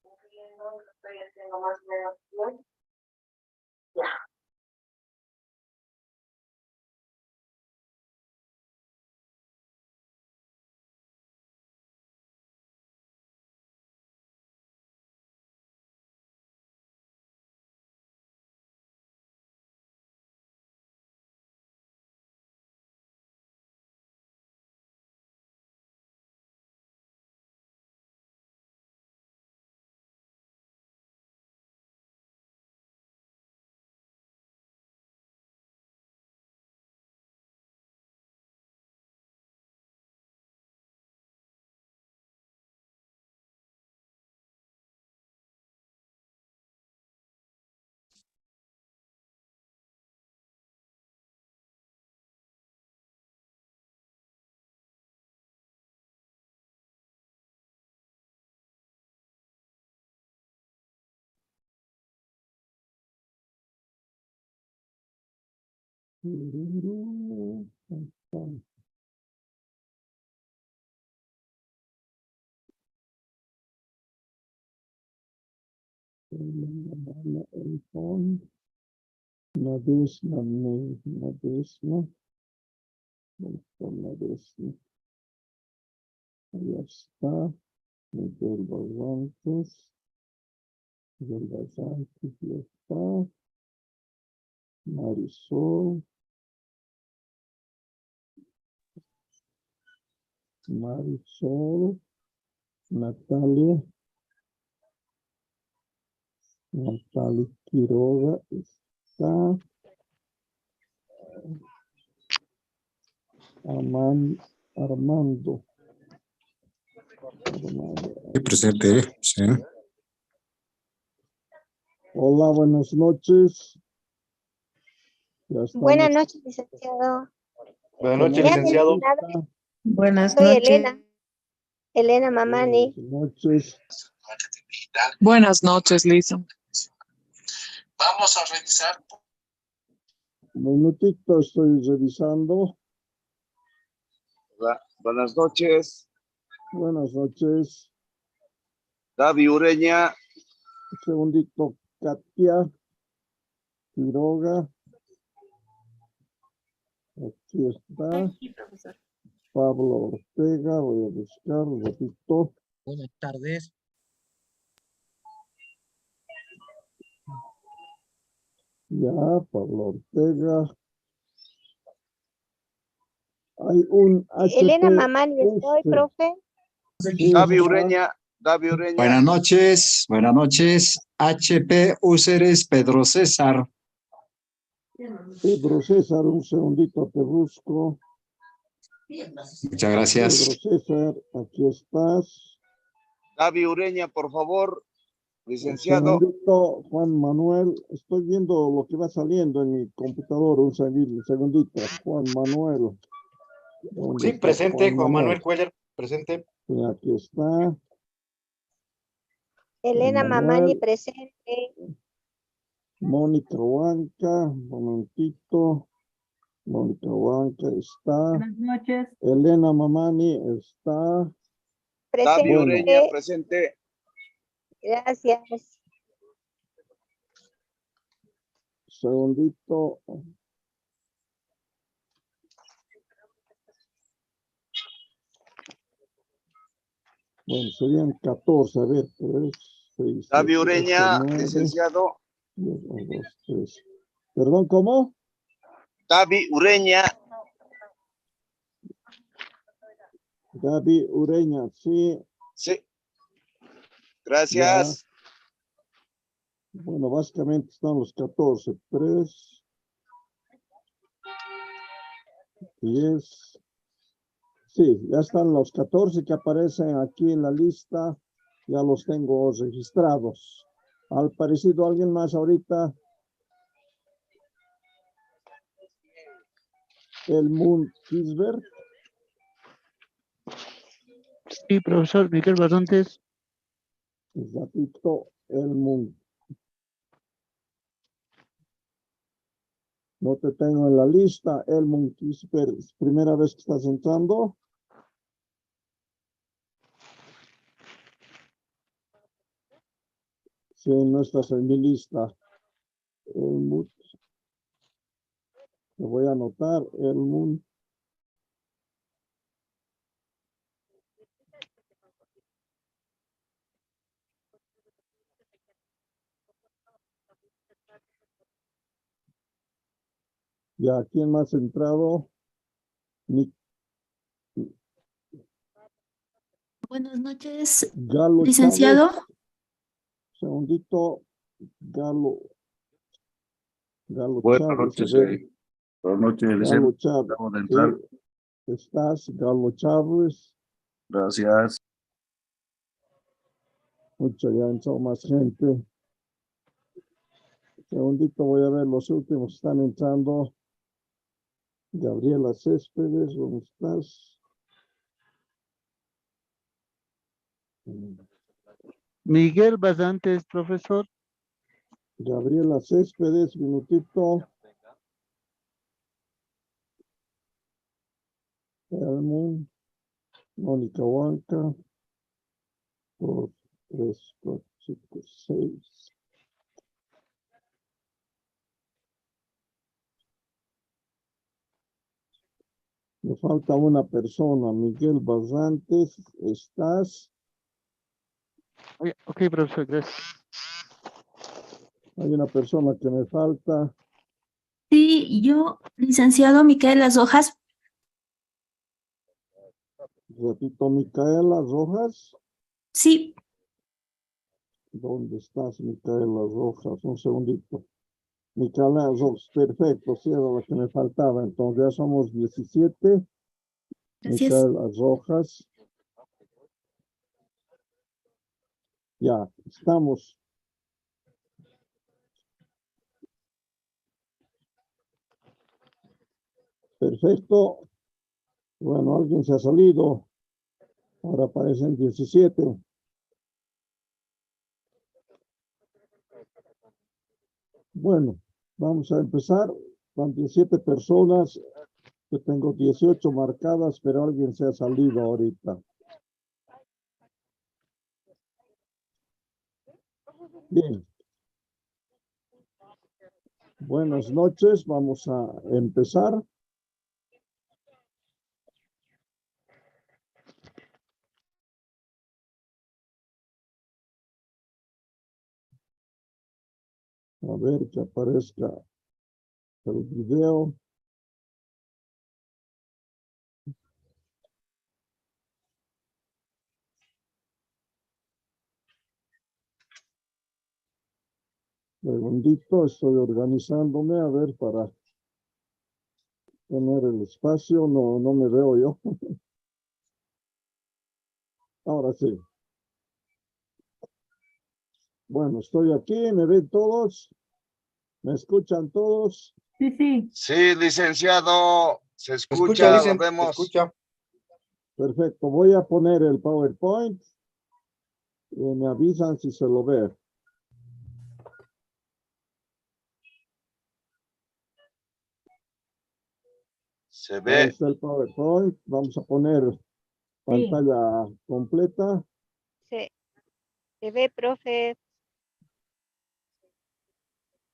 Estoy haciendo más o menos bien. Ya. Ahí está. Miguel Barrantes. Miguel Barrantes, ya está. Marisol. Marisol. Natalia. Natalia Quiroga está. Armando. Sí, presente, sí. Hola, buenas noches. Ya estamos. Buenas noches, licenciado. Buenas noches, Ya, licenciado. Buenas Soy noches. Elena. Elena Mamani. Buenas noches. Buenas noches, Lisa. Vamos a revisar. Un minutito, estoy revisando. Buenas noches. Buenas noches. David Ureña. Un segundito, Katia Quiroga. Aquí está. Aquí, profesor. Pablo Ortega, voy a buscar un ratito. Buenas tardes. Ya, Pablo Ortega. Hay un HP. Elena Mamani, ¿estoy, profe? Sí, David Ureña. David Ureña. Buenas noches. HP Useres Pedro César. Pedro César, un segundito, te busco. Muchas gracias. Pedro César, aquí estás. David Ureña, por favor. Un Licenciado. segundito, Juan Manuel, estoy viendo lo que va saliendo en mi computador, un segundito, Juan Manuel. ¿Dónde Sí, está presente. Juan Manuel Cuellar. Presente. Sí, aquí está. Elena Juan Mamani, Manuel. presente. Mónica Huanca, un momentito. Mónica Huanca está. Buenas noches. Elena Mamani está. David Presente. Ureña, presente. Gracias. Segundito. Bueno, serían 14, a ver, 3, 6, David 7, 8, Ureña, 9, licenciado. 10, 1, 2, 3. Perdón, ¿cómo? David Ureña. David Ureña, sí. Sí. Gracias. Ya. Bueno, básicamente están los 14, 3, 10. Sí, ya están los 14 que aparecen aquí en la lista. Ya los tengo registrados. ¿Al parecido alguien más ahorita? El Moon Kisberg. Sí, profesor Miguel Barrantes. Ratito, el Moon. No te tengo en la lista, el Moon Kisberg. ¿Primera vez que estás entrando? Sí, no estás en mi lista. Elmut. Te voy a anotar, Elmut. Ya, ¿quién más ha entrado? Buenas noches, Galo licenciado. Chávez. Segundito. Galo Buenas Chávez. noches, A ver, buenas noches, Galo licenciado. Chávez. Acabo de entrar. ¿Estás, Galo Chávez? Gracias. Mucha, ya entró más gente. Segundito, voy a ver los últimos que están entrando. Gabriela Céspedes, ¿dónde estás? Miguel Basantes, profesor. Gabriela Céspedes, minutito. Elmon, Mónica Huanca. 2, 3, 4, 5, 6. Me falta una persona, Miguel Basantes, ¿estás? Ok, profesor, gracias. Hay una persona que me falta. Sí, yo, licenciado Micaela Rojas. Repito, Micaela Rojas. Sí, ¿Dónde estás, Micaela Rojas? Un segundito. Micaela Rojas, perfecto, sí era la que me faltaba. Entonces ya somos 17. gracias. Micaela Rojas. Ya, estamos. Perfecto. Bueno, alguien se ha salido. Ahora aparecen 17. Bueno, vamos a empezar con 17 personas. Yo tengo 18 marcadas, pero alguien se ha salido ahorita. Bien. Buenas noches, vamos a empezar. A ver que aparezca el video. Segundito, estoy organizándome a ver para tener el espacio. No me veo yo. Ahora sí. Bueno, estoy aquí, ¿me ven todos? ¿Me escuchan todos? Sí, sí. Sí, licenciado. Se escucha, lo vemos. Perfecto, voy a poner el PowerPoint y me avisan si se lo ve. Se Ahí ve. está el PowerPoint. Vamos a poner pantalla completa. Se ve, profe.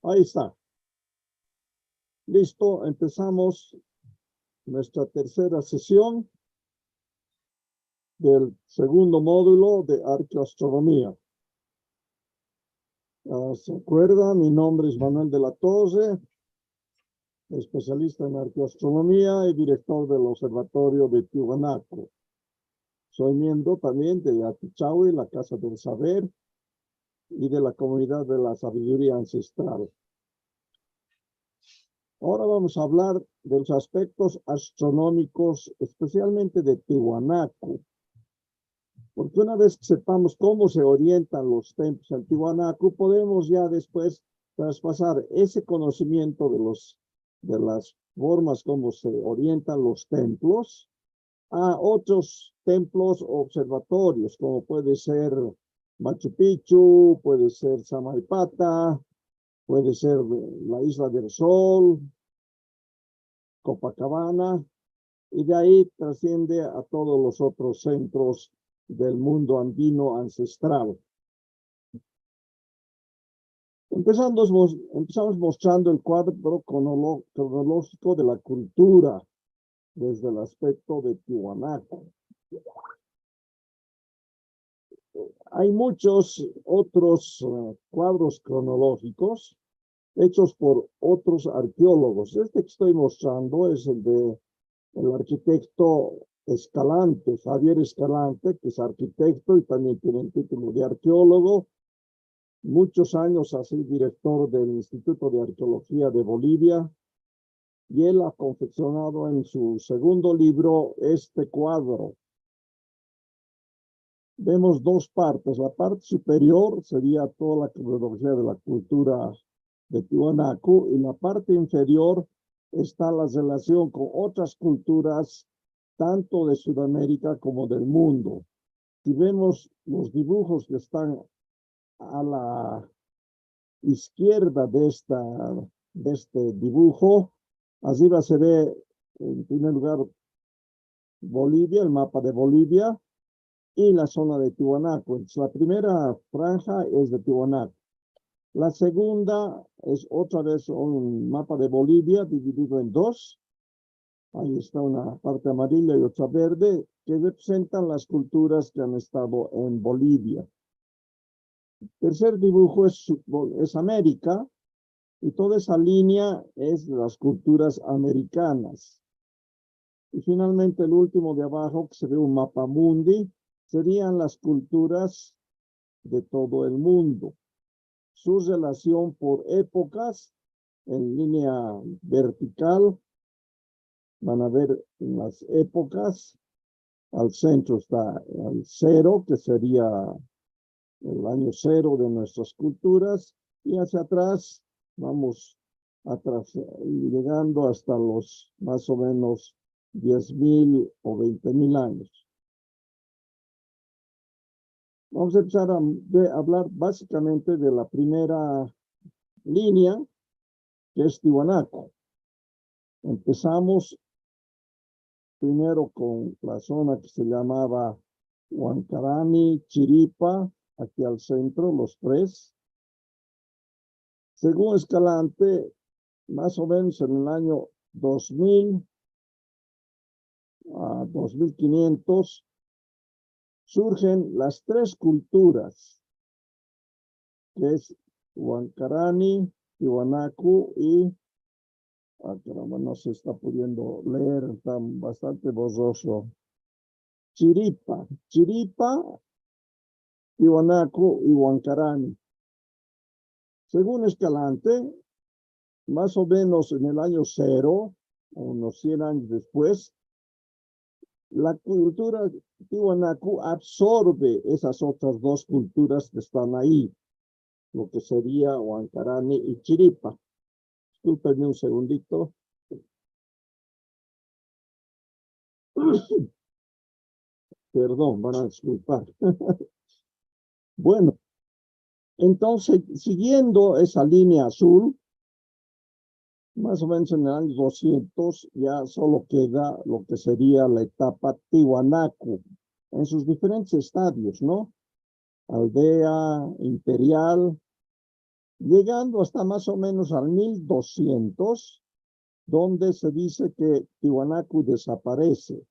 Ahí está. Listo, empezamos nuestra tercera sesión del segundo módulo de arqueoastronomía. ¿Se acuerda? Mi nombre es Manuel de la Torre, especialista en arqueoastronomía y director del Observatorio de Tiwanaku. Soy miembro también de Atichawi, la Casa del Saber, y de la Comunidad de la Sabiduría Ancestral. Ahora vamos a hablar de los aspectos astronómicos, especialmente de Tiwanaku. Porque una vez que sepamos cómo se orientan los templos en Tiwanaku, podemos ya después traspasar ese conocimiento de las formas como se orientan los templos a otros templos o observatorios, como puede ser Machu Picchu, puede ser Samaipata, puede ser la Isla del Sol, Copacabana, y de ahí trasciende a todos los otros centros del mundo andino ancestral. Empezamos mostrando el cuadro cronológico de la cultura desde el aspecto de Tiwanaku. Hay muchos otros cuadros cronológicos hechos por otros arqueólogos. Este que estoy mostrando es el de el arquitecto Escalante, Javier Escalante, que es arquitecto y también tiene el título de arqueólogo. Muchos años ha sido director del Instituto de Arqueología de Bolivia, y él ha confeccionado en su segundo libro este cuadro. Vemos dos partes. La parte superior sería toda la cronología de la cultura de Tiwanaku, y la parte inferior está la relación con otras culturas, tanto de Sudamérica como del mundo. Si vemos los dibujos que están a la izquierda de este dibujo, arriba se ve en primer lugar Bolivia, el mapa de Bolivia y la zona de Tiwanaku. Entonces, la primera franja es de Tiwanaku. La segunda es otra vez un mapa de Bolivia dividido en dos. Ahí está una parte amarilla y otra verde, que representan las culturas que han estado en Bolivia. El tercer dibujo es América, y toda esa línea es de las culturas americanas. Y finalmente el último de abajo, que se ve un mapa mundi, serían las culturas de todo el mundo. Su relación por épocas en línea vertical. Van a ver las épocas. Al centro está el cero, que sería el año cero de nuestras culturas. Y hacia atrás vamos atrás, llegando hasta los más o menos 10.000 o 20.000 años. Vamos a empezar a hablar básicamente de la primera línea, que es Tiwanaku. Empezamos primero con la zona que se llamaba Huancarani, Chiripa, aquí al centro, los tres. Según Escalante, más o menos en el año 2000 a 2500, surgen las tres culturas, que es Huancarani, Tiwanaku y caramba, no se está pudiendo leer, está bastante borroso. Chiripa, Tiwanaku y Huancarani. Según Escalante, más o menos en el año cero, unos 100 años después, la cultura Tiwanaku absorbe esas otras dos culturas que están ahí, lo que sería Huancarani y Chiripa. Disculpenme un segundito. Perdón, van a disculpar. Bueno, entonces, siguiendo esa línea azul, más o menos en el año 200, ya solo queda lo que sería la etapa Tiwanaku, en sus diferentes estadios, ¿no? Aldea, imperial, llegando hasta más o menos al 1200, donde se dice que Tiwanaku desaparece.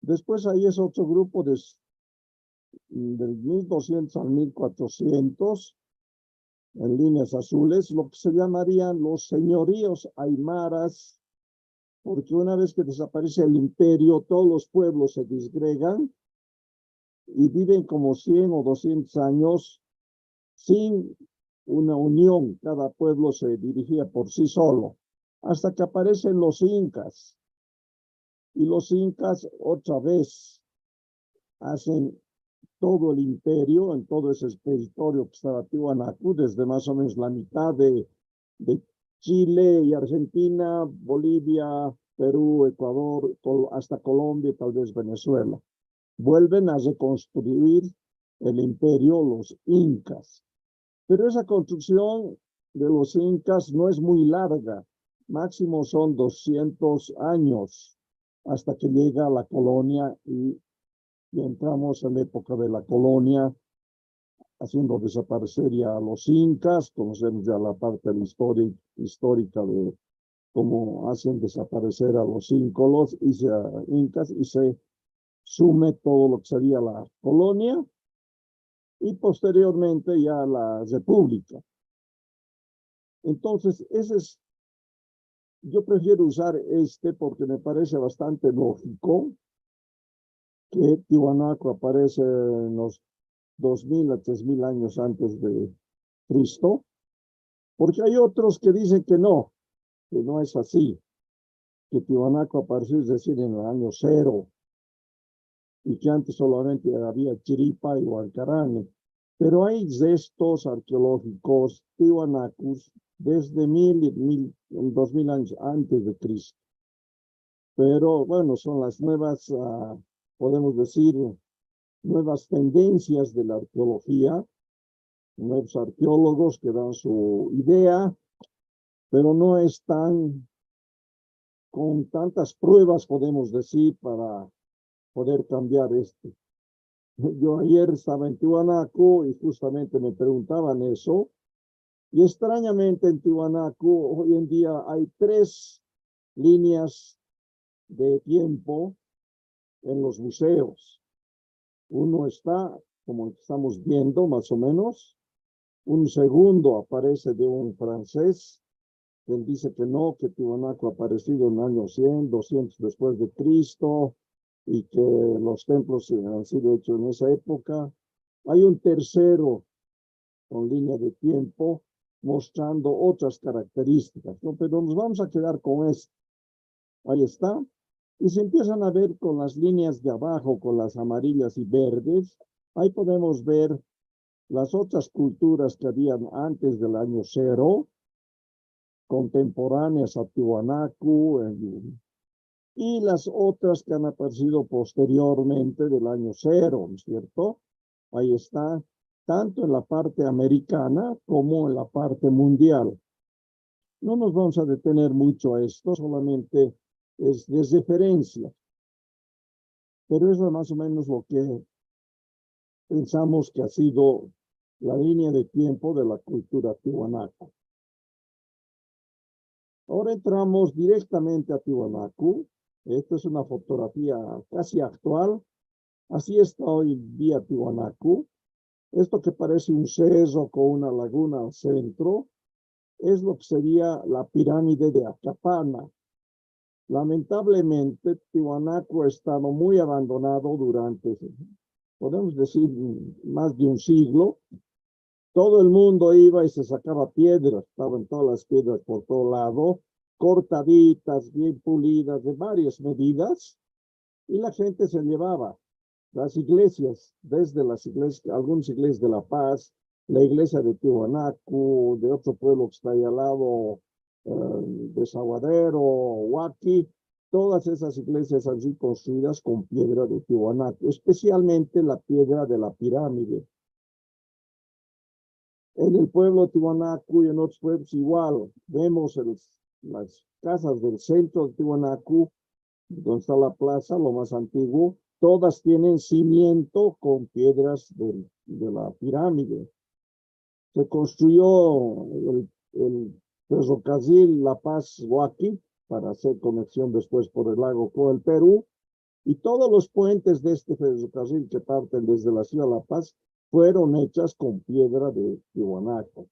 Después ahí es otro grupo del 1200 al 1400, en líneas azules, lo que se llamarían los señoríos aymaras, porque una vez que desaparece el imperio, todos los pueblos se disgregan y viven como 100 o 200 años sin una unión. Cada pueblo se dirigía por sí solo, hasta que aparecen los incas. Y los incas otra vez hacen todo el imperio, en todo ese territorio que estaba Tiwanaku, desde más o menos la mitad de Chile y Argentina, Bolivia, Perú, Ecuador, hasta Colombia y tal vez Venezuela. Vuelven a reconstruir el imperio los incas. Pero esa construcción de los incas no es muy larga, máximo son 200 años, hasta que llega la colonia y entramos en la época de la colonia haciendo desaparecer ya a los incas. Conocemos ya la parte de la historia histórica de cómo hacen desaparecer a los incas y se sume todo lo que sería la colonia y posteriormente ya la república. Entonces, yo prefiero usar porque me parece bastante lógico que Tiwanaku aparece en los 2000 a 3000 años antes de Cristo, porque hay otros que dicen que no es así, que Tiwanaku apareció, es decir, en el año 0, y que antes solamente había Chiripa y Huancarane. Pero hay restos arqueológicos tiwanakus desde 2000 años antes de Cristo. Pero bueno, son las nuevas, podemos decir, nuevas tendencias de la arqueología, nuevos arqueólogos que dan su idea, pero no están con tantas pruebas, podemos decir, para poder cambiar esto. Yo ayer estaba en Tiwanaku y justamente me preguntaban eso, y extrañamente en Tiwanaku hoy en día hay 3 líneas de tiempo en los museos. Uno está, como el que estamos viendo, más o menos. Un segundo aparece de un francés. Él dice que no, que Tiwanaku ha aparecido en el año 100, 200 después de Cristo, y que los templos han sido hechos en esa época. Hay un tercero con línea de tiempo mostrando otras características, ¿no? Pero nos vamos a quedar con esto. Ahí está. Y se empiezan a ver con las líneas de abajo, con las amarillas y verdes. Ahí podemos ver las otras culturas que habían antes del año 0, contemporáneas a Tiwanaku, y las otras que han aparecido posteriormente del año 0, ¿no es cierto? Ahí está, tanto en la parte americana como en la parte mundial. No nos vamos a detener mucho a esto, solamente es de referencia. Pero eso es más o menos lo que pensamos que ha sido la línea de tiempo de la cultura tiwanaku. Ahora entramos directamente a Tiwanaku. Esta es una fotografía casi actual. Así está hoy día Tiwanaku. Esto que parece un cerro con una laguna al centro es lo que sería la pirámide de Acapana. Lamentablemente, Tiwanaku ha estado muy abandonado durante, podemos decir, más de un siglo. Todo el mundo iba y se sacaba piedras, estaban todas las piedras por todo lado, cortaditas, bien pulidas, de varias medidas, y la gente se llevaba las iglesias, desde las iglesias, algunas iglesias de La Paz, la iglesia de Tiwanaku, de otro pueblo que está ahí al lado, Desaguadero, Huaki, todas esas iglesias han sido construidas con piedra de Tiwanaku, especialmente la piedra de la pirámide. En el pueblo de Tiwanaku y en otros pueblos igual, vemos las casas del centro de Tiwanaku, donde está la plaza, lo más antiguo, todas tienen cimiento con piedras de la pirámide. Se construyó el ferrocarril La Paz-Huaki para hacer conexión después por el lago con el Perú, y todos los puentes de este ferrocarril que parten desde la ciudad de La Paz fueron hechas con piedra de Tiwanaku.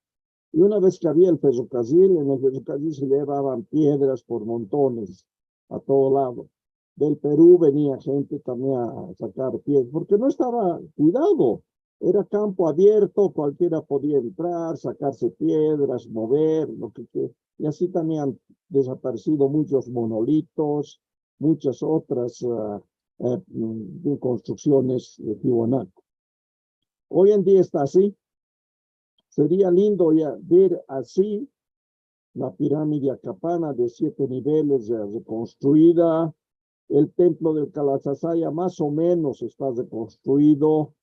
Y una vez que había el ferrocarril, en el ferrocarril se llevaban piedras por montones a todo lado. Del Perú venía gente también a sacar piedras, porque no estaba cuidado. Era campo abierto, cualquiera podía entrar, sacarse piedras, mover, lo que quiera. Y así también han desaparecido muchos monolitos, muchas otras construcciones de Tiwanaku. Hoy en día está así. Sería lindo ya ver así la pirámide Acapana de 7 niveles ya reconstruida. El templo del Kalasasaya más o menos está reconstruido,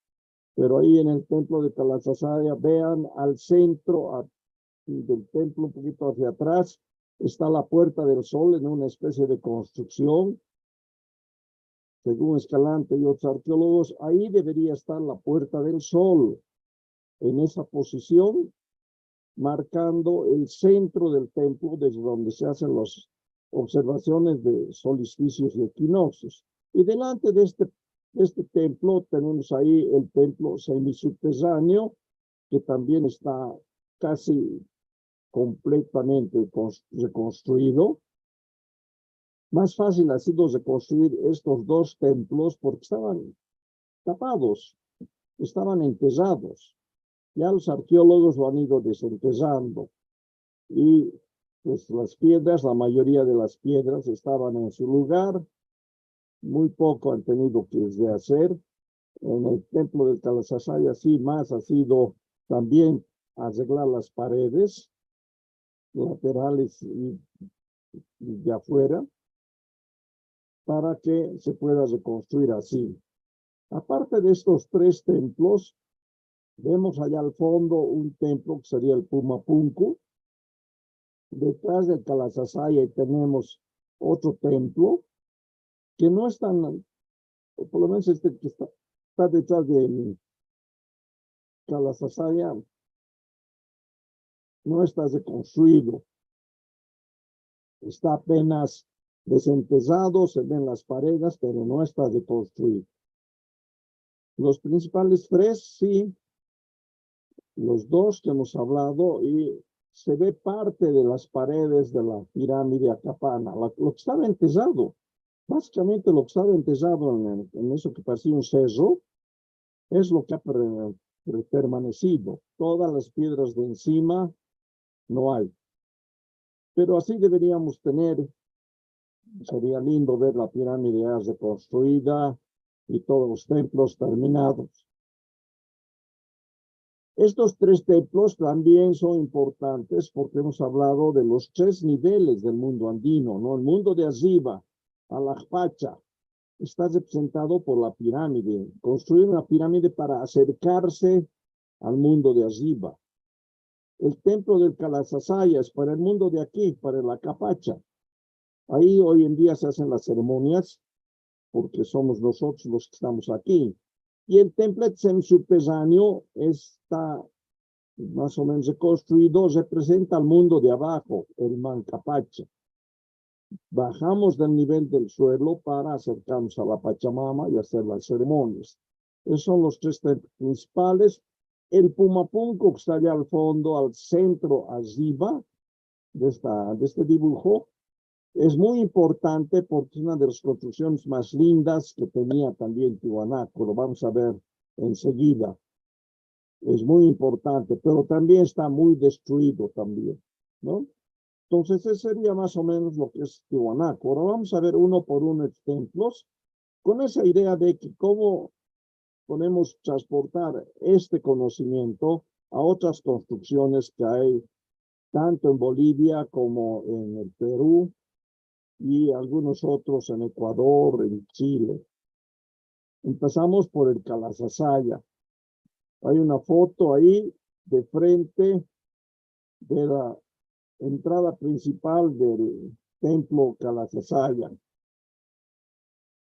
pero ahí en el templo de Kalasasaya, vean al centro del templo, un poquito hacia atrás, está la Puerta del Sol en una especie de construcción. Según Escalante y otros arqueólogos, ahí debería estar la Puerta del Sol. en esa posición, marcando el centro del templo desde donde se hacen las observaciones de solsticios y equinoccios. Y delante de este templo tenemos ahí el templo semisubterráneo, que también está casi completamente reconstruido. Más fácil ha sido reconstruir estos dos templos porque estaban tapados, estaban enterrados. Ya los arqueólogos lo han ido desenterrando y pues las piedras, la mayoría de las piedras estaban en su lugar, muy poco han tenido que hacer. En el templo del Kalasasaya sí más ha sido también arreglar las paredes laterales y de afuera para que se pueda reconstruir así. Aparte de estos tres templos, vemos allá al fondo un templo que sería el Pumapunku. Detrás del Kalasasaya tenemos otro templo que no es tan, por lo menos este que está detrás del Kalasasaya, no está reconstruido. Está apenas desenterrado, se ven las paredes, pero no está reconstruido. Los principales tres, sí, los dos que hemos hablado, y se ve parte de las paredes de la pirámide Acapana, lo que estaba enterrado. Básicamente lo que estaba enterrado en eso que parecía un cerro, es lo que ha permanecido. Todas las piedras de encima no hay. Pero así deberíamos tener, sería lindo ver la pirámide ya reconstruida y todos los templos terminados. Estos tres templos también son importantes porque hemos hablado de los tres niveles del mundo andino, ¿no? El mundo de arriba, Alajpacha, está representado por la pirámide. Construir una pirámide para acercarse al mundo de arriba. El templo del Kalasasaya es para el mundo de aquí, para la Capacha. Ahí hoy en día se hacen las ceremonias porque somos nosotros los que estamos aquí. Y el templo subterráneo está más o menos reconstruido, representa al mundo de abajo, el Mancapacha. Bajamos del nivel del suelo para acercarnos a la Pachamama y hacer las ceremonias. Esos son los tres templos principales. El Pumapunku que está allá al fondo, al centro, arriba de este dibujo, es muy importante porque es una de las construcciones más lindas que tenía también Tiwanaku. Lo vamos a ver enseguida. Es muy importante, pero también está muy destruido también, ¿no? Entonces, ese sería más o menos lo que es Tiwanaku. Ahora vamos a ver uno por uno los templos, con esa idea de que cómo podemos transportar este conocimiento a otras construcciones que hay, tanto en Bolivia como en el Perú, y algunos otros en Ecuador, en Chile. Empezamos por el Kalasasaya. Hay una foto ahí de frente de la entrada principal del templo Kalasasaya.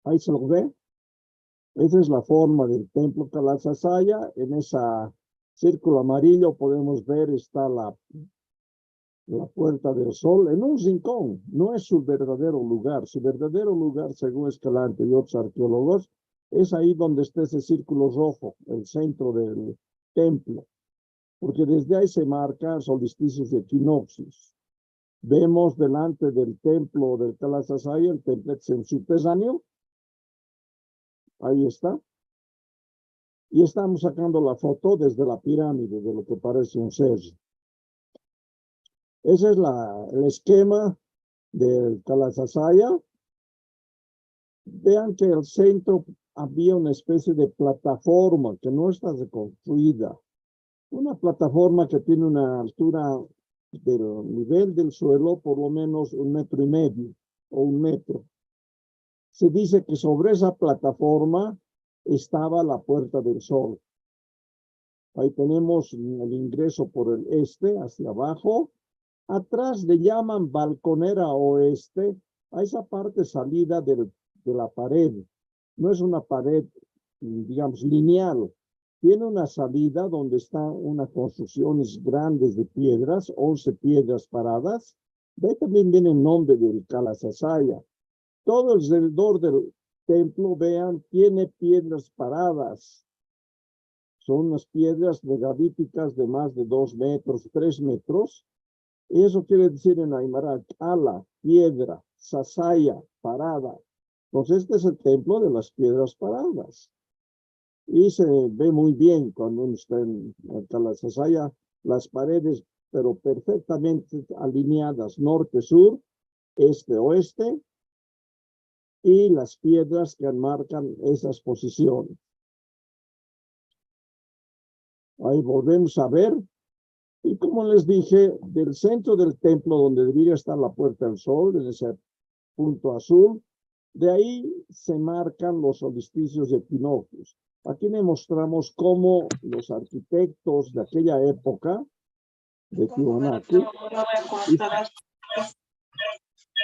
Ahí se lo ve. Esa es la forma del templo Kalasasaya. En ese círculo amarillo podemos ver está la Puerta del Sol, en un rincón. No es su verdadero lugar. Su verdadero lugar, según Escalante y otros arqueólogos, es ahí donde está ese círculo rojo, el centro del templo. Porque desde ahí se marcan solsticios y equinoccios. Vemos delante del templo del Kalasasaya, el templo subterráneo. Ahí está. Y estamos sacando la foto desde la pirámide, de lo que parece un cerro. Ese es el esquema del Kalasasaya. Vean que el centro había una especie de plataforma que no está reconstruida. Una plataforma que tiene una altura del nivel del suelo por lo menos 1,5 metros o 1 metro. Se dice que sobre esa plataforma estaba la Puerta del Sol. Ahí tenemos el ingreso por el este, hacia abajo. Atrás le llaman balconera oeste a esa parte salida de la pared. No es una pared, digamos, lineal, tiene una salida donde están unas construcciones grandes de piedras, 11 piedras paradas. De ahí también viene el nombre del Kalasasaya. Todo alrededor del templo, vean, tiene piedras paradas. Son unas piedras megalíticas de más de 2 metros, 3 metros. Y eso quiere decir en Aymara, Kala, piedra, Sasaya, parada. Entonces este es el templo de las piedras paradas. Y se ve muy bien cuando uno está en Kalasasaya, las paredes, pero perfectamente alineadas, norte-sur, este-oeste, y las piedras que enmarcan esas posiciones. Ahí volvemos a ver. Y como les dije, del centro del templo, donde debería estar la Puerta del Sol, en ese punto azul, de ahí se marcan los solsticios y equinoccios. Aquí le mostramos cómo los arquitectos de aquella época, de Tiwanaku.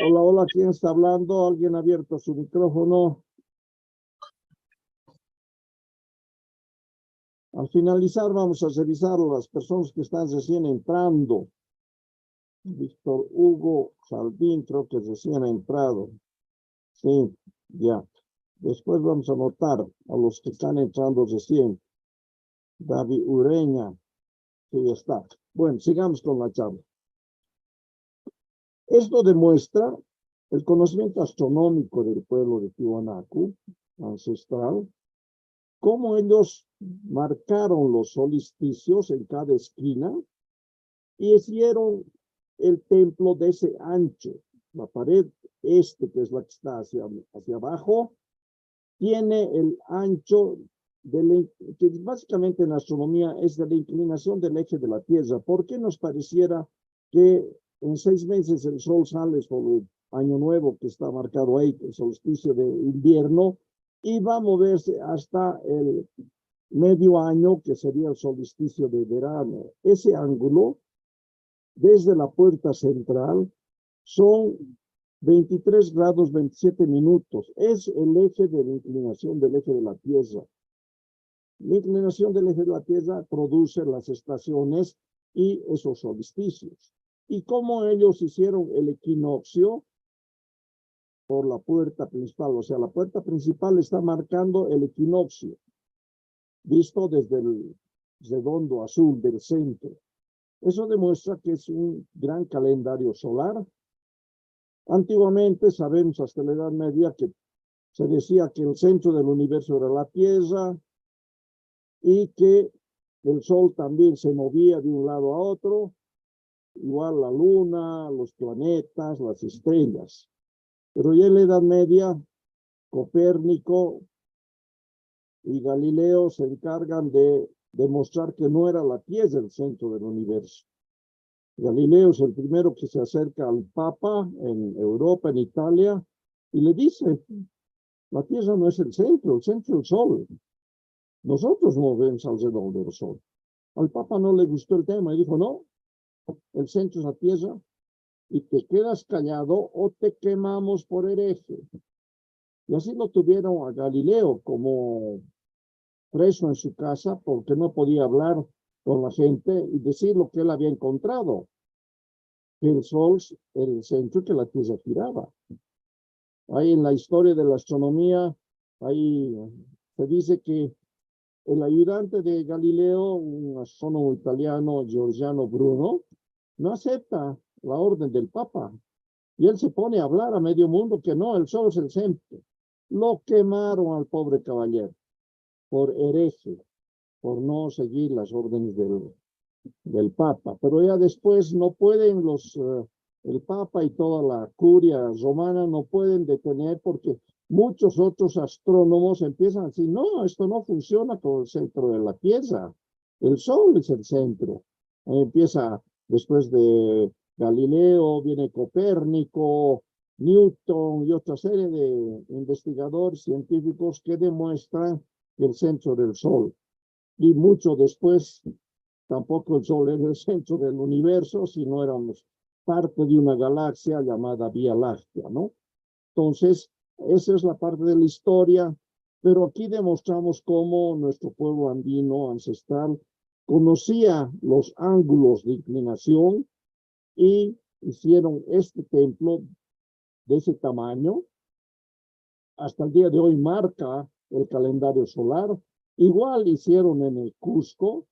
Hola, hola, ¿quién está hablando? ¿Alguien ha abierto su micrófono? Al finalizar vamos a revisar las personas que están recién entrando. Víctor Hugo Salvín, creo que recién ha entrado. Sí, ya. Después vamos a anotar a los que están entrando recién. David Ureña, sí, ya está. Bueno, sigamos con la charla. Esto demuestra el conocimiento astronómico del pueblo de Tiwanaku, ancestral, cómo ellos marcaron los solsticios en cada esquina y hicieron el templo de ese ancho. La pared que es la que está hacia abajo, tiene el ancho que básicamente en astronomía es de la inclinación del eje de la Tierra. ¿Por qué nos pareciera que en 6 meses el sol sale sobre el año nuevo que está marcado ahí, el solsticio de invierno, y va a moverse hasta el medio año, que sería el solsticio de verano? Ese ángulo, desde la puerta central, son 23 grados 27 minutos. Es el eje de la inclinación del eje de la Tierra. La inclinación del eje de la Tierra produce las estaciones y esos solsticios. Y como ellos hicieron el equinoccio por la puerta principal, o sea, la puerta principal está marcando el equinoccio, visto desde el redondo azul del centro. Eso demuestra que es un gran calendario solar. Antiguamente, sabemos hasta la Edad Media, que se decía que el centro del universo era la Tierra y que el Sol también se movía de un lado a otro, igual la Luna, los planetas, las estrellas. Pero ya en la Edad Media, Copérnico y Galileo se encargan de demostrar que no era la Tierra el centro del universo. Galileo es el primero que se acerca al Papa en Europa, en Italia, y le dice, la Tierra no es el centro es el Sol. Nosotros movemos alrededor del Sol. Al Papa no le gustó el tema y dijo, no, el centro es la Tierra, y te quedas callado o te quemamos por hereje. Y así lo tuvieron a Galileo como preso en su casa porque no podía hablar con la gente y decir lo que él había encontrado, que el Sol era el centro y que la Tierra giraba. Ahí en la historia de la astronomía, ahí se dice que el ayudante de Galileo, un astrónomo italiano, Giordano Bruno, no acepta la orden del Papa. Y él se pone a hablar a medio mundo que no, el Sol es el centro. Lo quemaron al pobre caballero por hereje, por no seguir las órdenes del Papa. Pero ya después no pueden el Papa y toda la curia romana no pueden detener porque muchos otros astrónomos empiezan a decir, no, esto no funciona con el centro de la Tierra. El Sol es el centro. Empieza después de Galileo, viene Copérnico, Newton y otra serie de investigadores científicos que demuestran que el centro del Sol. Y mucho después, tampoco el Sol era el centro del universo, sino éramos parte de una galaxia llamada Vía Láctea, ¿no? Entonces, esa es la parte de la historia Pero aquí demostramos cómo nuestro pueblo andino ancestral conocía los ángulos de inclinación y hicieron este templo de ese tamaño. Hasta el día de hoy marca el calendario solar. Igual hicieron en el Cusco,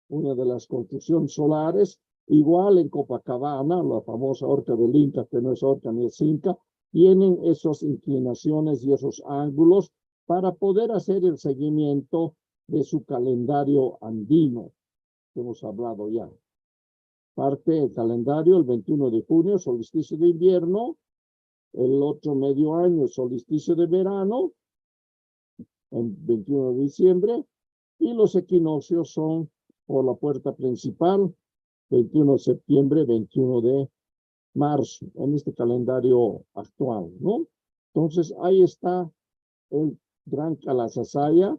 una de las construcciones solares, igual en Copacabana, la famosa Horca del Inca, que no es Horca ni es Inca, tienen esas inclinaciones y esos ángulos para poder hacer el seguimiento de su calendario andino, que hemos hablado ya. Parte el calendario el 21 de junio, solsticio de invierno, el otro medio año, solsticio de verano, el 21 de diciembre, y los equinoccios son por la puerta principal, 21 de septiembre, 21 de marzo, en este calendario actual, ¿no? Entonces, ahí está el Gran Calasasaya,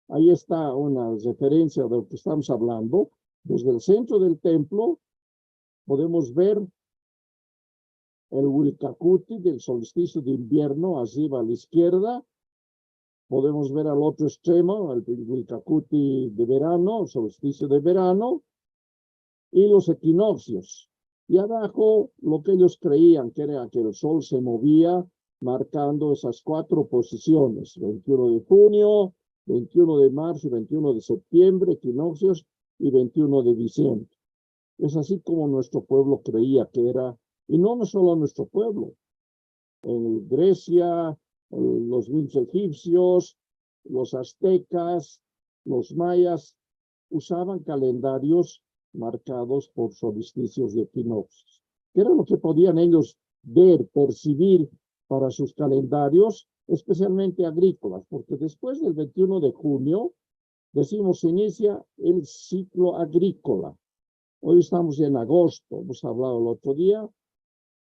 ahí está una referencia de lo que estamos hablando. Desde el centro del templo podemos ver el Wilcacuti del solsticio de invierno, arriba a la izquierda. Podemos ver al otro extremo, el Wilcacuti de verano, el solsticio de verano, y los equinoccios. Y abajo, lo que ellos creían que era que el sol se movía, marcando esas 4 posiciones, 21 de junio, 21 de marzo y 21 de septiembre, equinoccios, y 21 de diciembre. Es así como nuestro pueblo creía que era, y no solo nuestro pueblo, en Grecia, los mitos egipcios, los aztecas, los mayas, usaban calendarios marcados por solsticios de equinoccios. Era lo que podían ellos ver, percibir para sus calendarios, especialmente agrícolas, porque después del 21 de junio, decimos, se inicia el ciclo agrícola. Hoy estamos en agosto, hemos hablado el otro día.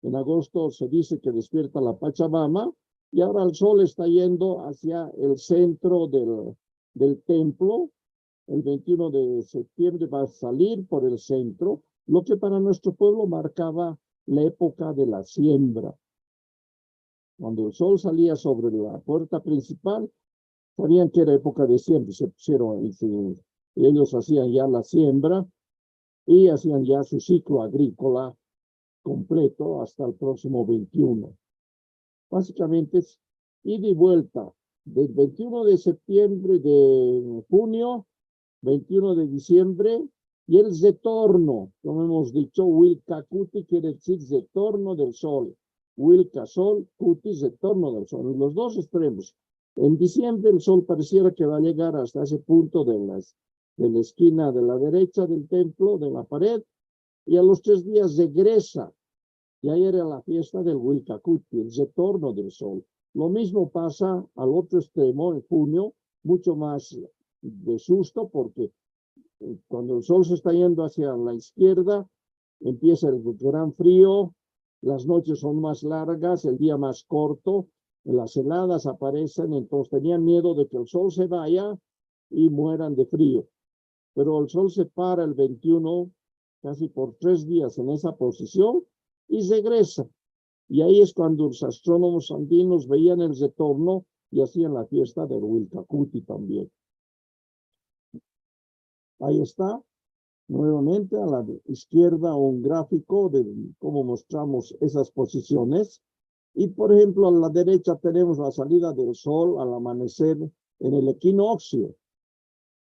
En agosto se dice que despierta la Pachamama y ahora el sol está yendo hacia el centro del templo. El 21 de septiembre va a salir por el centro, lo que para nuestro pueblo marcaba la época de la siembra. Cuando el sol salía sobre la puerta principal, sabían que era época de siembra, se pusieron, y ellos hacían ya la siembra y hacían ya su ciclo agrícola completo hasta el próximo 21. Básicamente es ida y vuelta del 21 de septiembre de junio, 21 de diciembre, y el retorno, como hemos dicho, Wilcacuti quiere decir retorno del sol. Wilca, sol, Cuti, retorno del sol. En los dos extremos. En diciembre el sol pareciera que va a llegar hasta ese punto de la esquina de la derecha del templo, de la pared, y a los 3 días regresa. Y ahí era la fiesta del Wilcacuti, el retorno del sol. Lo mismo pasa al otro extremo en junio, mucho más de susto, porque cuando el sol se está yendo hacia la izquierda, empieza el gran frío, las noches son más largas, el día más corto, las heladas aparecen, entonces tenían miedo de que el sol se vaya y mueran de frío. Pero el sol se para el 21, casi por 3 días en esa posición, y regresa. Y ahí es cuando los astrónomos andinos veían el retorno y hacían la fiesta del Wilcacuti también. Ahí está, nuevamente a la izquierda un gráfico de cómo mostramos esas posiciones. Y por ejemplo, a la derecha tenemos la salida del sol al amanecer en el equinoccio,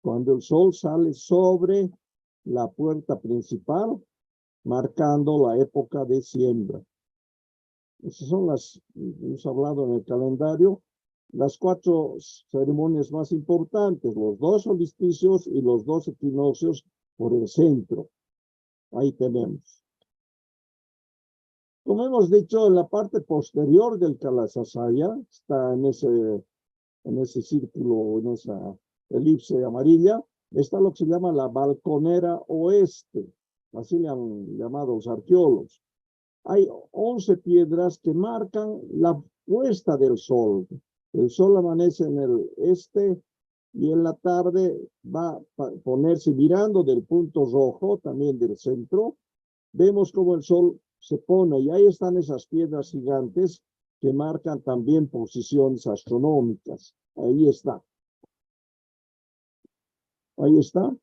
cuando el sol sale sobre la puerta principal, marcando la época de siembra. Esas son hemos hablado en el calendario, las 4 ceremonias más importantes, los 2 solsticios y los 2 equinoccios por el centro. Ahí tenemos. Como hemos dicho, en la parte posterior del Calasasaya, está en ese círculo, en esa elipse amarilla, está lo que se llama la balconera oeste, así le han llamado los arqueólogos. Hay 11 piedras que marcan la puesta del sol. El sol amanece en el este y en la tarde va a ponerse mirando del punto rojo, también del centro. Vemos cómo el sol se pone y ahí están esas piedras gigantes que marcan también posiciones astronómicas. Ahí está. Ahí está.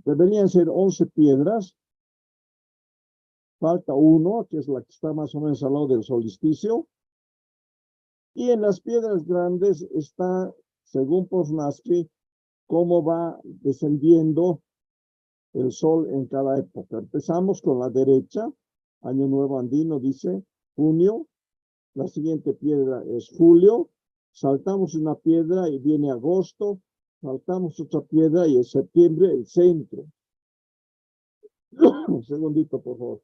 Deberían ser 11 piedras. Falta uno, que es la que está más o menos al lado del solsticio. Y en las piedras grandes está, según Posnansky, cómo va descendiendo el sol en cada época. Empezamos con la derecha, Año Nuevo Andino dice junio, la siguiente piedra es julio, saltamos una piedra y viene agosto, saltamos otra piedra y es septiembre, el centro. Un segundito, por favor.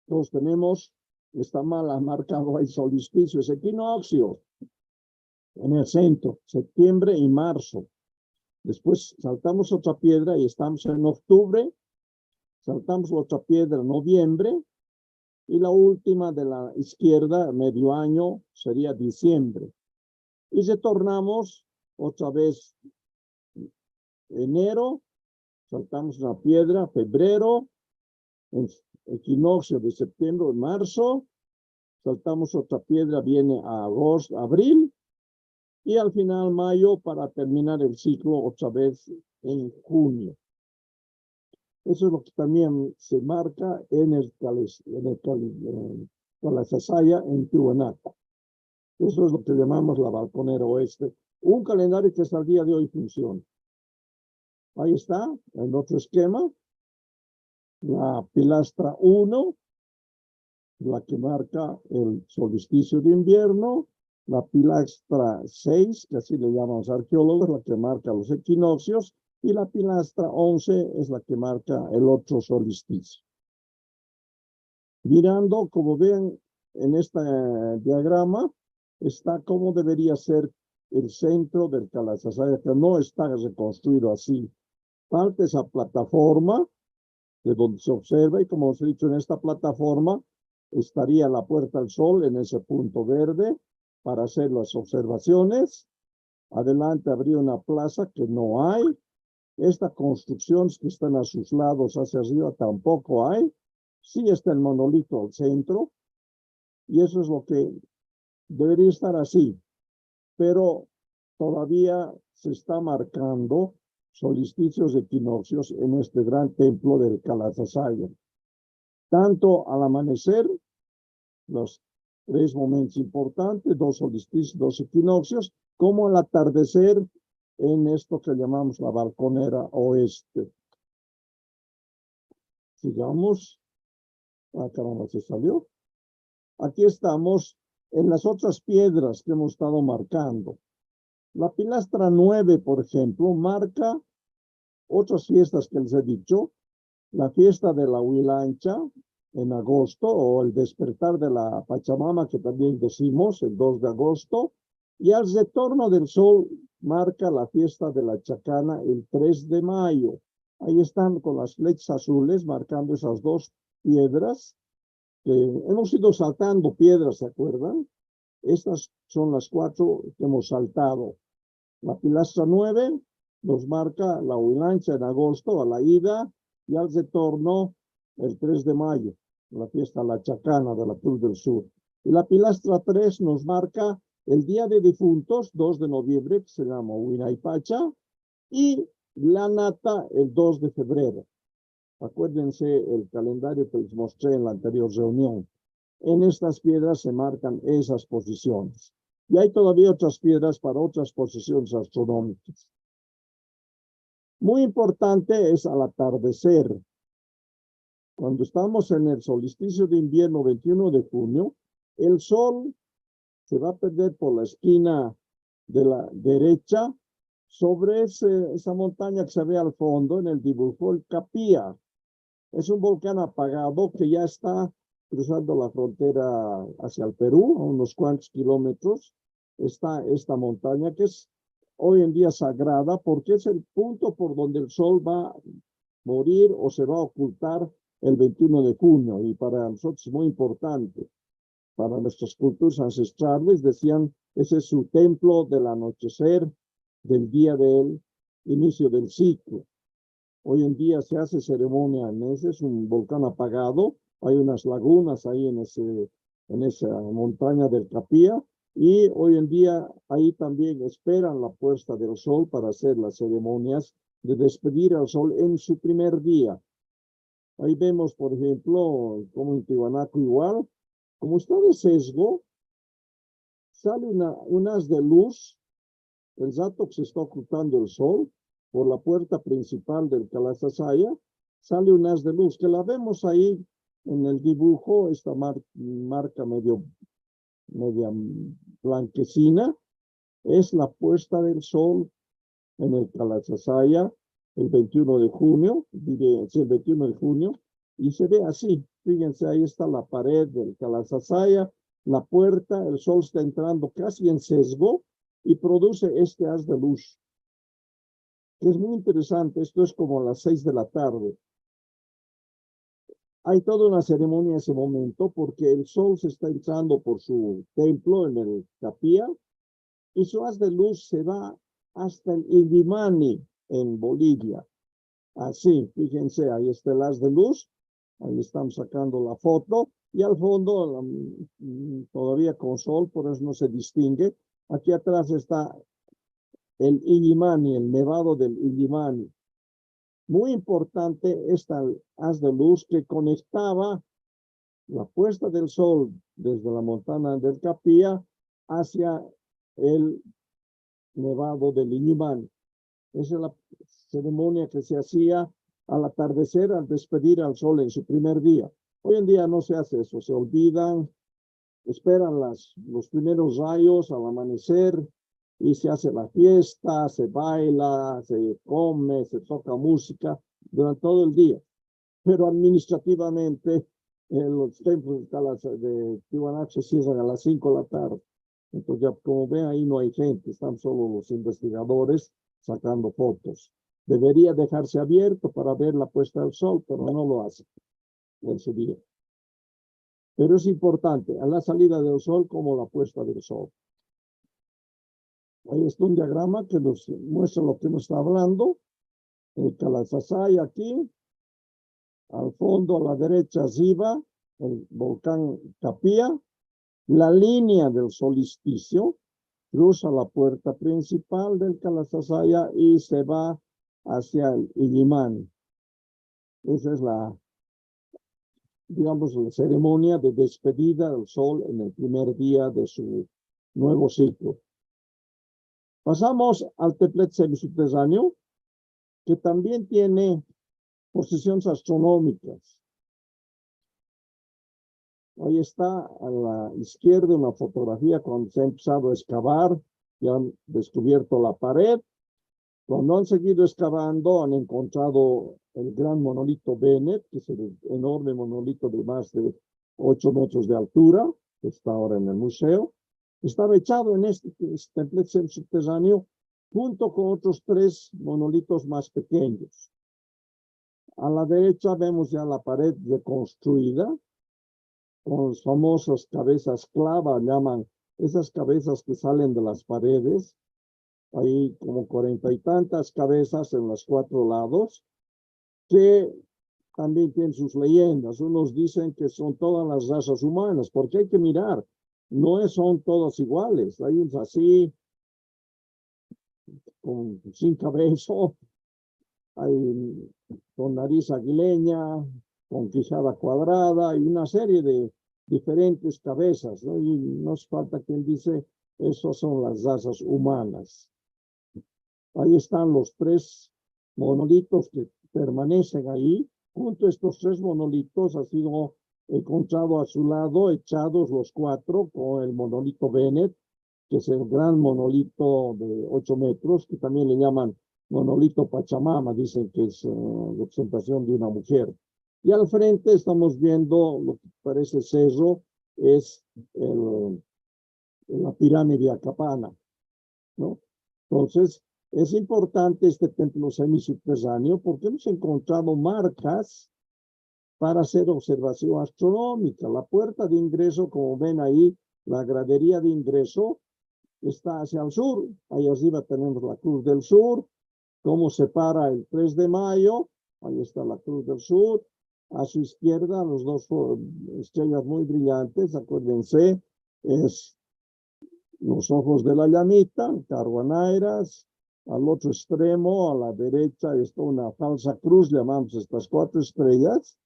Entonces tenemos, está mal marcado ahí solsticios, equinoccios en el centro, septiembre y marzo. Después saltamos otra piedra y estamos en octubre, saltamos otra piedra en noviembre, y la última de la izquierda, medio año, sería diciembre. Y retornamos otra vez enero, saltamos una piedra, febrero, equinoccio de septiembre, marzo, saltamos otra piedra, viene a agosto, abril, y al final mayo para terminar el ciclo otra vez en junio. Eso es lo que también se marca en el Kalasasaya en Tiwanaku. Eso es lo que llamamos la balconera oeste. Un calendario que hasta el día de hoy funciona. Ahí está, el otro esquema. La pilastra 1, la que marca el solsticio de invierno. La pilastra 6, que así le llaman los arqueólogos, la que marca los equinoccios. Y la pilastra 11 es la que marca el otro solsticio. Mirando, como ven en este diagrama, está cómo debería ser el centro del Kalasasaya, que no está reconstruido así. Falta esa plataforma de donde se observa, y como os he dicho, en esta plataforma estaría la Puerta al Sol en ese punto verde para hacer las observaciones. Adelante habría una plaza que no hay. Estas construcciones que están a sus lados hacia arriba tampoco hay. Sí está el monolito al centro. Y eso es lo que debería estar así. Pero todavía se está marcando solsticios de equinoccios en este gran templo del Kalasasaya. Tanto al amanecer, los 3 momentos importantes, 2 solsticios, 2 equinoccios, como al atardecer, en esto que llamamos la balconera oeste. Sigamos. Ah, caramba, se salió. Aquí estamos en las otras piedras que hemos estado marcando. La pilastra 9, por ejemplo, marca otras fiestas que les he dicho. La fiesta de la Huilancha en agosto, o el despertar de la Pachamama, que también decimos, el 2 de agosto. Y al retorno del sol marca la fiesta de la Chacana el 3 de mayo. Ahí están con las flechas azules marcando esas 2 piedras. Hemos ido saltando piedras, ¿se acuerdan? Estas son las 4 que hemos saltado. La pilastra 9 nos marca la Huilancha en agosto a la ida, y al retorno el 3 de mayo, la fiesta La Chacana de la Cruz del Sur. Y la pilastra 3 nos marca el Día de Difuntos, 2 de noviembre, que se llama Huinaypacha, y la Nata el 2 de febrero. Acuérdense el calendario que les mostré en la anterior reunión. En estas piedras se marcan esas posiciones. Y hay todavía otras piedras para otras posiciones astronómicas. Muy importante es al atardecer. Cuando estamos en el solsticio de invierno 21 de junio, el sol se va a perder por la esquina de la derecha sobre esa montaña que se ve al fondo en el dibujo, el Capía. Es un volcán apagado que ya está cruzando la frontera hacia el Perú, a unos cuantos kilómetros. Está esta montaña que es hoy en día sagrada porque es el punto por donde el sol va a morir o se va a ocultar el 21 de junio. Y para nosotros es muy importante. Para nuestras culturas ancestrales decían, ese es su templo del anochecer, del día del inicio del ciclo. Hoy en día se hace ceremonia en ese, es un volcán apagado, hay unas lagunas ahí en ese en esa montaña del Capía, y hoy en día ahí también esperan la puesta del sol para hacer las ceremonias de despedir al sol en su primer día. Ahí vemos, por ejemplo, como en Tiwanaku igual, como está de sesgo, sale un haz de luz, el rato que se está ocultando el sol, por la puerta principal del Kalasasaya, sale un haz de luz, que la vemos ahí en el dibujo, esta marca media blanquecina, es la puesta del sol en el Kalasasaya, el 21 de junio, el 21 de junio, y se ve así. Fíjense, ahí está la pared del Kalasasaya, la puerta, el sol está entrando casi en sesgo y produce este haz de luz. Es muy interesante, esto es como a las 6 de la tarde. Hay toda una ceremonia en ese momento porque el sol se está entrando por su templo en el Capía y su haz de luz se va hasta el Illimani en Bolivia. Así, fíjense, ahí está el haz de luz, ahí estamos sacando la foto y al fondo todavía con sol, por eso no se distingue. Aquí atrás está el Illimani, el nevado del Illimani. Muy importante esta haz de luz que conectaba la puesta del sol desde la montaña del Capía hacia el nevado del Illimani. Esa es la ceremonia que se hacía al atardecer, al despedir al sol en su primer día. Hoy en día no se hace eso, se olvidan, esperan los primeros rayos al amanecer y se hace la fiesta, se baila, se come, se toca música durante todo el día. Pero administrativamente los templos de Tiwanaku se cierran a las 5 de la tarde. Entonces, ya como ven, ahí no hay gente, están solo los investigadores sacando fotos. Debería dejarse abierto para ver la puesta del sol, pero no lo hace en su día. Pero es importante, a la salida del sol como la puesta del sol. Ahí está un diagrama que nos muestra lo que nos está hablando. El Kalasasaya aquí. Al fondo, a la derecha, Ziva, el volcán Capía. La línea del solsticio cruza la puerta principal del Kalasasaya y se va hacia el Illimani. Esa es digamos, la ceremonia de despedida del sol en el primer día de su nuevo ciclo. Pasamos al Teplet semisubterráneo, que también tiene posiciones astronómicas. Ahí está a la izquierda una fotografía cuando se ha empezado a excavar y han descubierto la pared. Cuando han seguido excavando, han encontrado el gran monolito Bennett, que es el enorme monolito de más de 8 metros de altura, que está ahora en el museo. Estaba echado en este templo subterráneo junto con otros 3 monolitos más pequeños. A la derecha vemos ya la pared reconstruida, con las famosas cabezas clava, llaman esas cabezas que salen de las paredes. Hay como 40 y tantas cabezas en los 4 lados, que también tienen sus leyendas. Unos dicen que son todas las razas humanas, porque hay que mirar, no son todas iguales. Hay unos así, sin cabeza, hay con nariz aguileña, con quijada cuadrada, y una serie de diferentes cabezas, ¿no? Y no hace falta quien dice, esas son las razas humanas. Ahí están los 3 monolitos que permanecen ahí. Junto a estos 3 monolitos ha sido encontrado a su lado, echados los 4, con el monolito Bennett, que es el gran monolito de 8 metros, que también le llaman monolito Pachamama, dicen que es representación de una mujer. Y al frente estamos viendo lo que parece cerro, es la pirámide de Acapana, ¿no? Entonces, es importante este templo semisubterráneo porque hemos encontrado marcas para hacer observación astronómica. La puerta de ingreso, como ven ahí, la gradería de ingreso está hacia el sur. Ahí arriba tenemos la Cruz del Sur, cómo se para el 3 de mayo. Ahí está la Cruz del Sur. A su izquierda, los dos estrellas muy brillantes, acuérdense, es los ojos de la llamita, Carguanairas. Al otro extremo, a la derecha, está una falsa cruz, llamamos estas 4 estrellas,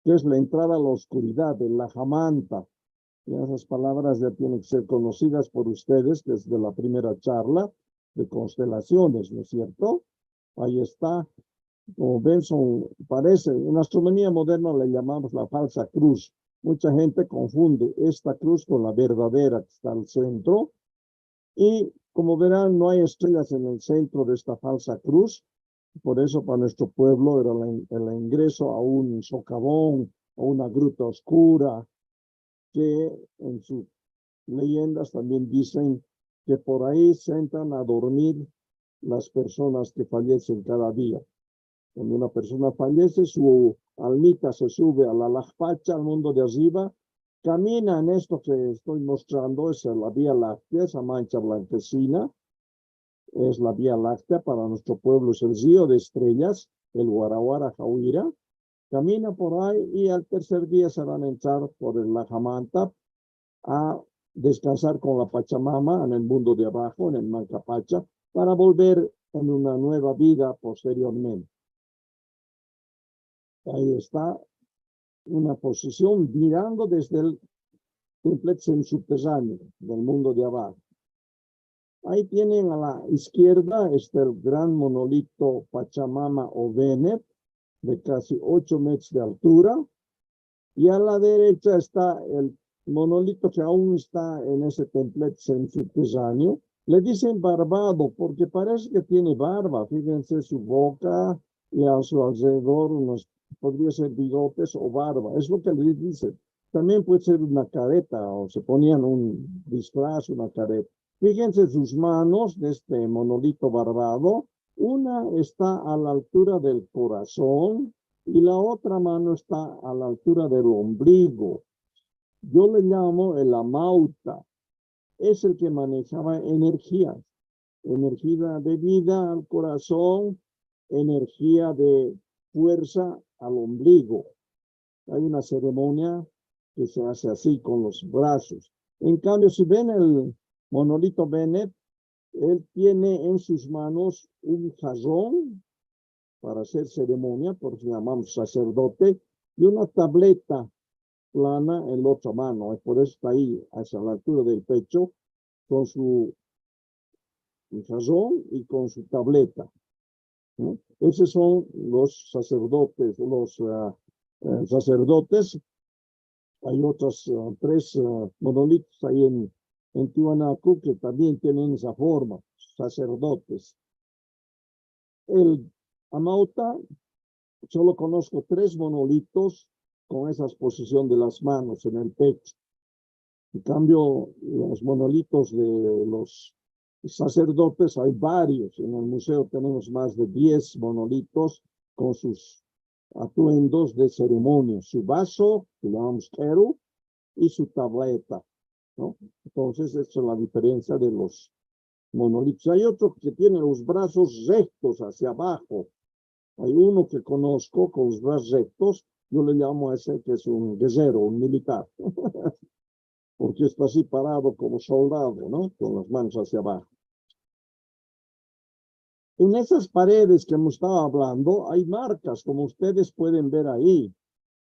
que es la entrada a la oscuridad, el Lajamanta. Y esas palabras ya tienen que ser conocidas por ustedes desde la primera charla de constelaciones, ¿no es cierto? Ahí está. Como ven, parece, en astronomía moderna le llamamos la falsa cruz. Mucha gente confunde esta cruz con la verdadera que está al centro. Y como verán, no hay estrellas en el centro de esta falsa cruz. Por eso para nuestro pueblo era el ingreso a un socavón, a una gruta oscura, que en sus leyendas también dicen que por ahí se entran a dormir las personas que fallecen cada día. Cuando una persona fallece, su almita se sube a la lajpacha, al mundo de arriba, camina en esto que estoy mostrando, es la Vía Láctea, esa mancha blanquecina, es la Vía Láctea, para nuestro pueblo es el río de estrellas, el Guaraguara Jauira, camina por ahí y al tercer día se van a entrar por el Lajamanta a descansar con la Pachamama en el mundo de abajo, en el Mancapacha, para volver en una nueva vida posteriormente. Ahí está una posición mirando desde el templo subterráneo del mundo de abajo. Ahí tienen a la izquierda está el gran monolito Pachamama o Venet, de casi 8 metros de altura. Y a la derecha está el monolito que aún está en ese templo subterráneo. Le dicen barbado porque parece que tiene barba. Fíjense su boca y a su alrededor podría ser bigotes o barba. Es lo que les dicen. También puede ser una careta o se ponían un disfraz, una careta. Fíjense sus manos de este monolito barbado. Una está a la altura del corazón y la otra mano está a la altura del ombligo. Yo le llamo el amauta. Es el que manejaba energías. Energía de vida al corazón, energía de fuerza al ombligo. Hay una ceremonia que se hace así con los brazos. En cambio, si ven el monolito Bennett, él tiene en sus manos un jarrón para hacer ceremonia, por eso llamamos sacerdote, y una tableta plana en la otra mano. Y por eso está ahí, hacia la altura del pecho, con su jarrón y con su tableta. ¿No? Esos son los sacerdotes, sacerdotes. Hay otros 3 monolitos ahí en Tiwanaku que también tienen esa forma, sacerdotes. El Amauta, solo conozco 3 monolitos con esa posición de las manos en el pecho. En cambio, los monolitos de los sacerdotes hay varios. En el museo tenemos más de 10 monolitos con sus atuendos de ceremonia. Su vaso, que llamamos keru, y su tableta, ¿no? Entonces, esa es la diferencia de los monolitos. Hay otro que tiene los brazos rectos hacia abajo. Hay uno que conozco con los brazos rectos. Yo le llamo a ese que es un guerrero, un militar. Porque está así parado como soldado, ¿no? Con las manos hacia abajo. En esas paredes que hemos estado hablando, hay marcas, como ustedes pueden ver ahí.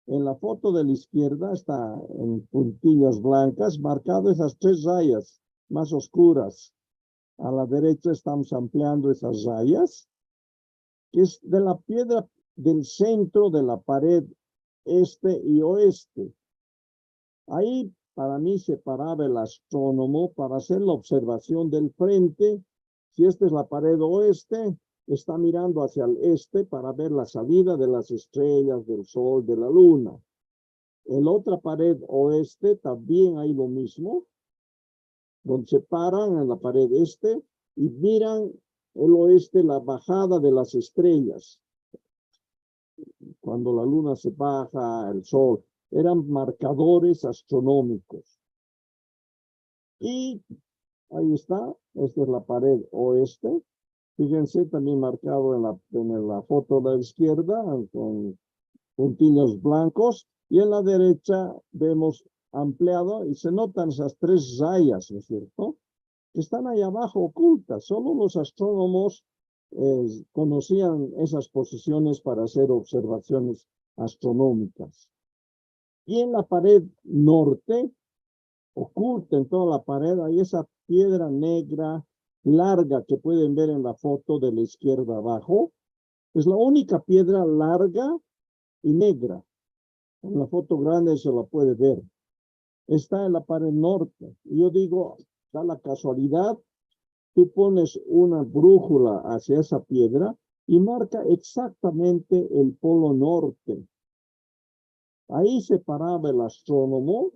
En la foto de la izquierda está en puntillas blancas, marcado esas 3 rayas más oscuras. A la derecha estamos ampliando esas rayas, que es de la piedra del centro de la pared este y oeste. Ahí para mí se paraba el astrónomo para hacer la observación del frente. Si esta es la pared oeste, está mirando hacia el este para ver la salida de las estrellas, del sol, de la luna. En la otra pared oeste también hay lo mismo, donde se paran en la pared este y miran el oeste, la bajada de las estrellas. Cuando la luna se baja, el sol, eran marcadores astronómicos. Y ahí está, esta es la pared oeste. Fíjense, también marcado en la foto de la izquierda, con puntillos blancos, y en la derecha vemos ampliado y se notan esas tres rayas, ¿no es cierto?, que están ahí abajo ocultas. Solo los astrónomos conocían esas posiciones para hacer observaciones astronómicas. Y en la pared norte, oculta en toda la pared, hay esa piedra negra larga que pueden ver en la foto de la izquierda abajo. Es la única piedra larga y negra. En la foto grande se la puede ver. Está en la pared norte. Y yo digo, da la casualidad, tú pones una brújula hacia esa piedra y marca exactamente el polo norte. Ahí se paraba el astrónomo,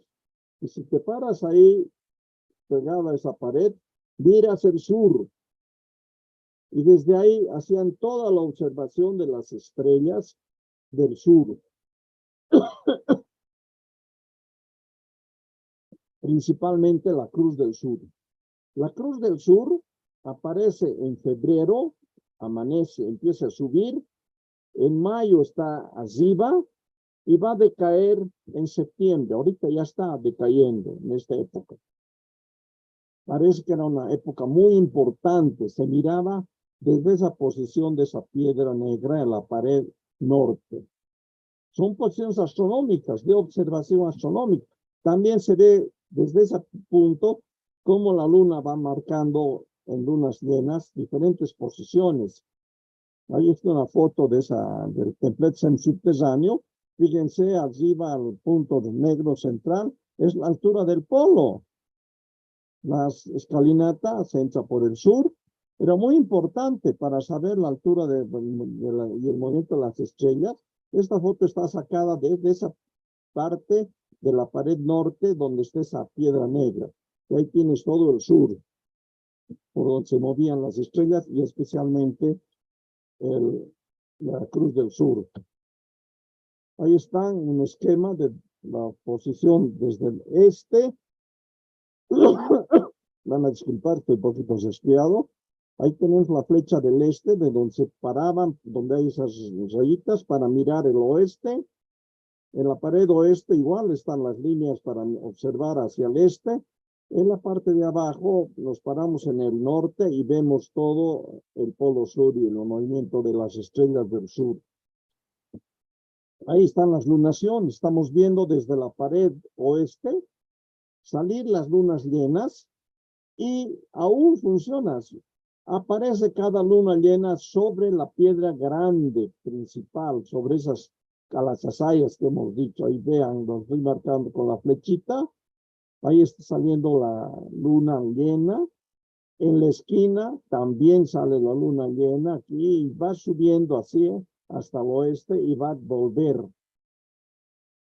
y si te paras ahí, pegada a esa pared, miras el sur. Y desde ahí hacían toda la observación de las estrellas del sur. Principalmente la Cruz del Sur. La Cruz del Sur aparece en febrero, amanece, empieza a subir, en mayo está arriba y va a decaer en septiembre. Ahorita ya está decayendo en esta época. Parece que era una época muy importante. Se miraba desde esa posición de esa piedra negra en la pared norte. Son posiciones astronómicas, de observación astronómica. También se ve desde ese punto cómo la luna va marcando en lunas llenas diferentes posiciones. Ahí está una foto de del templete subterráneo. Fíjense, arriba al punto negro central es la altura del polo. La escalinata se entra por el sur, pero muy importante para saber la altura y el movimiento de las estrellas. Esta foto está sacada desde esa parte de la pared norte donde está esa piedra negra. Y ahí tienes todo el sur, por donde se movían las estrellas y especialmente la Cruz del Sur. Ahí está un esquema de la posición desde el este. Van a disculpar, estoy un poquito resfriado. Ahí tenemos la flecha del este, de donde se paraban, donde hay esas rayitas para mirar el oeste. En la pared oeste igual están las líneas para observar hacia el este. En la parte de abajo nos paramos en el norte y vemos todo el polo sur y el movimiento de las estrellas del sur. Ahí están las lunaciones. Estamos viendo desde la pared oeste salir las lunas llenas y aún funciona así. Aparece cada luna llena sobre la piedra grande principal, sobre esas calazasayas que hemos dicho. Ahí vean, los estoy marcando con la flechita. Ahí está saliendo la luna llena. En la esquina también sale la luna llena aquí y va subiendo así hasta el oeste y va a volver.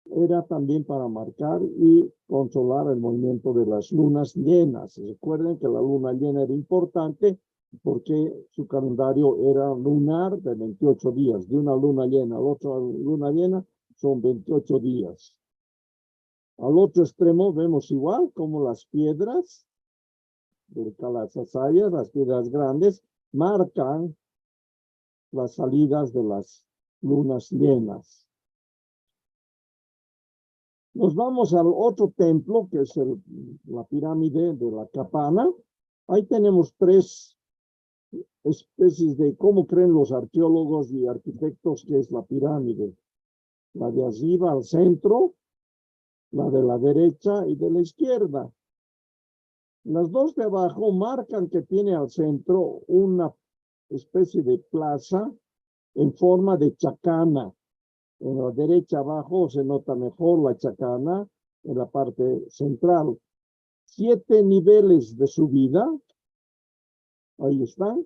Era también para marcar y controlar el movimiento de las lunas llenas. Recuerden que la luna llena era importante porque su calendario era lunar de 28 días. De una luna llena a la otra luna llena son 28 días. Al otro extremo vemos igual como las piedras del Calazasaya, las piedras grandes, marcan las salidas de las lunas llenas. Nos vamos al otro templo, que es la pirámide de la Kapana. Ahí tenemos tres especies de cómo creen los arqueólogos y arquitectos que es la pirámide. La de arriba al centro, la de la derecha y de la izquierda. Las dos de abajo marcan que tiene al centro una especie de plaza en forma de chacana. En la derecha abajo se nota mejor la chacana en la parte central. 7 niveles de subida. Ahí están.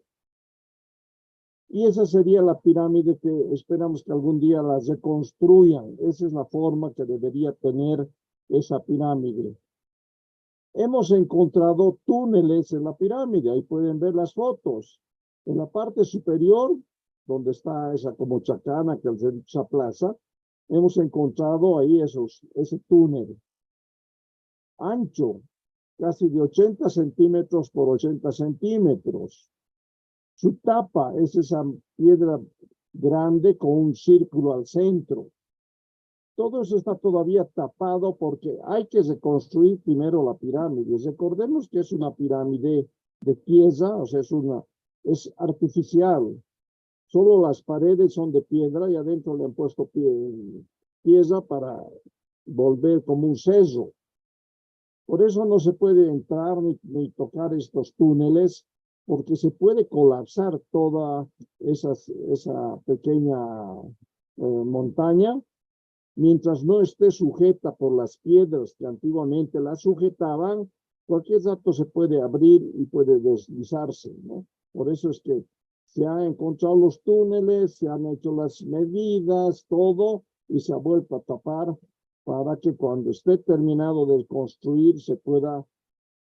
Y esa sería la pirámide que esperamos que algún día la reconstruyan. Esa es la forma que debería tener esa pirámide. Hemos encontrado túneles en la pirámide. Ahí pueden ver las fotos. En la parte superior, donde está esa como chacana, que es esa plaza, hemos encontrado ahí ese túnel. Ancho, casi de 80 centímetros por 80 centímetros. Su tapa es esa piedra grande con un círculo al centro. Todo eso está todavía tapado porque hay que reconstruir primero la pirámide. Recordemos que es una pirámide de piedra, o sea, es artificial. Solo las paredes son de piedra y adentro le han puesto piedra para volver como un sello. Por eso no se puede entrar ni tocar estos túneles, porque se puede colapsar toda esa pequeña montaña, mientras no esté sujeta por las piedras que antiguamente la sujetaban. Cualquier rato se puede abrir y puede deslizarse, ¿no? Por eso es que se han encontrado los túneles, se han hecho las medidas, todo, y se ha vuelto a tapar para que cuando esté terminado de construir se pueda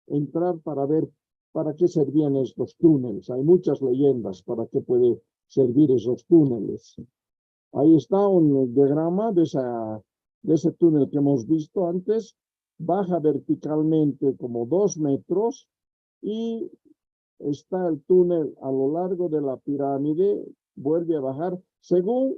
entrar para ver para qué servían estos túneles. Hay muchas leyendas para qué puede servir esos túneles. Ahí está un diagrama de ese túnel que hemos visto antes. Baja verticalmente como 2 metros y está el túnel a lo largo de la pirámide, vuelve a bajar. Según,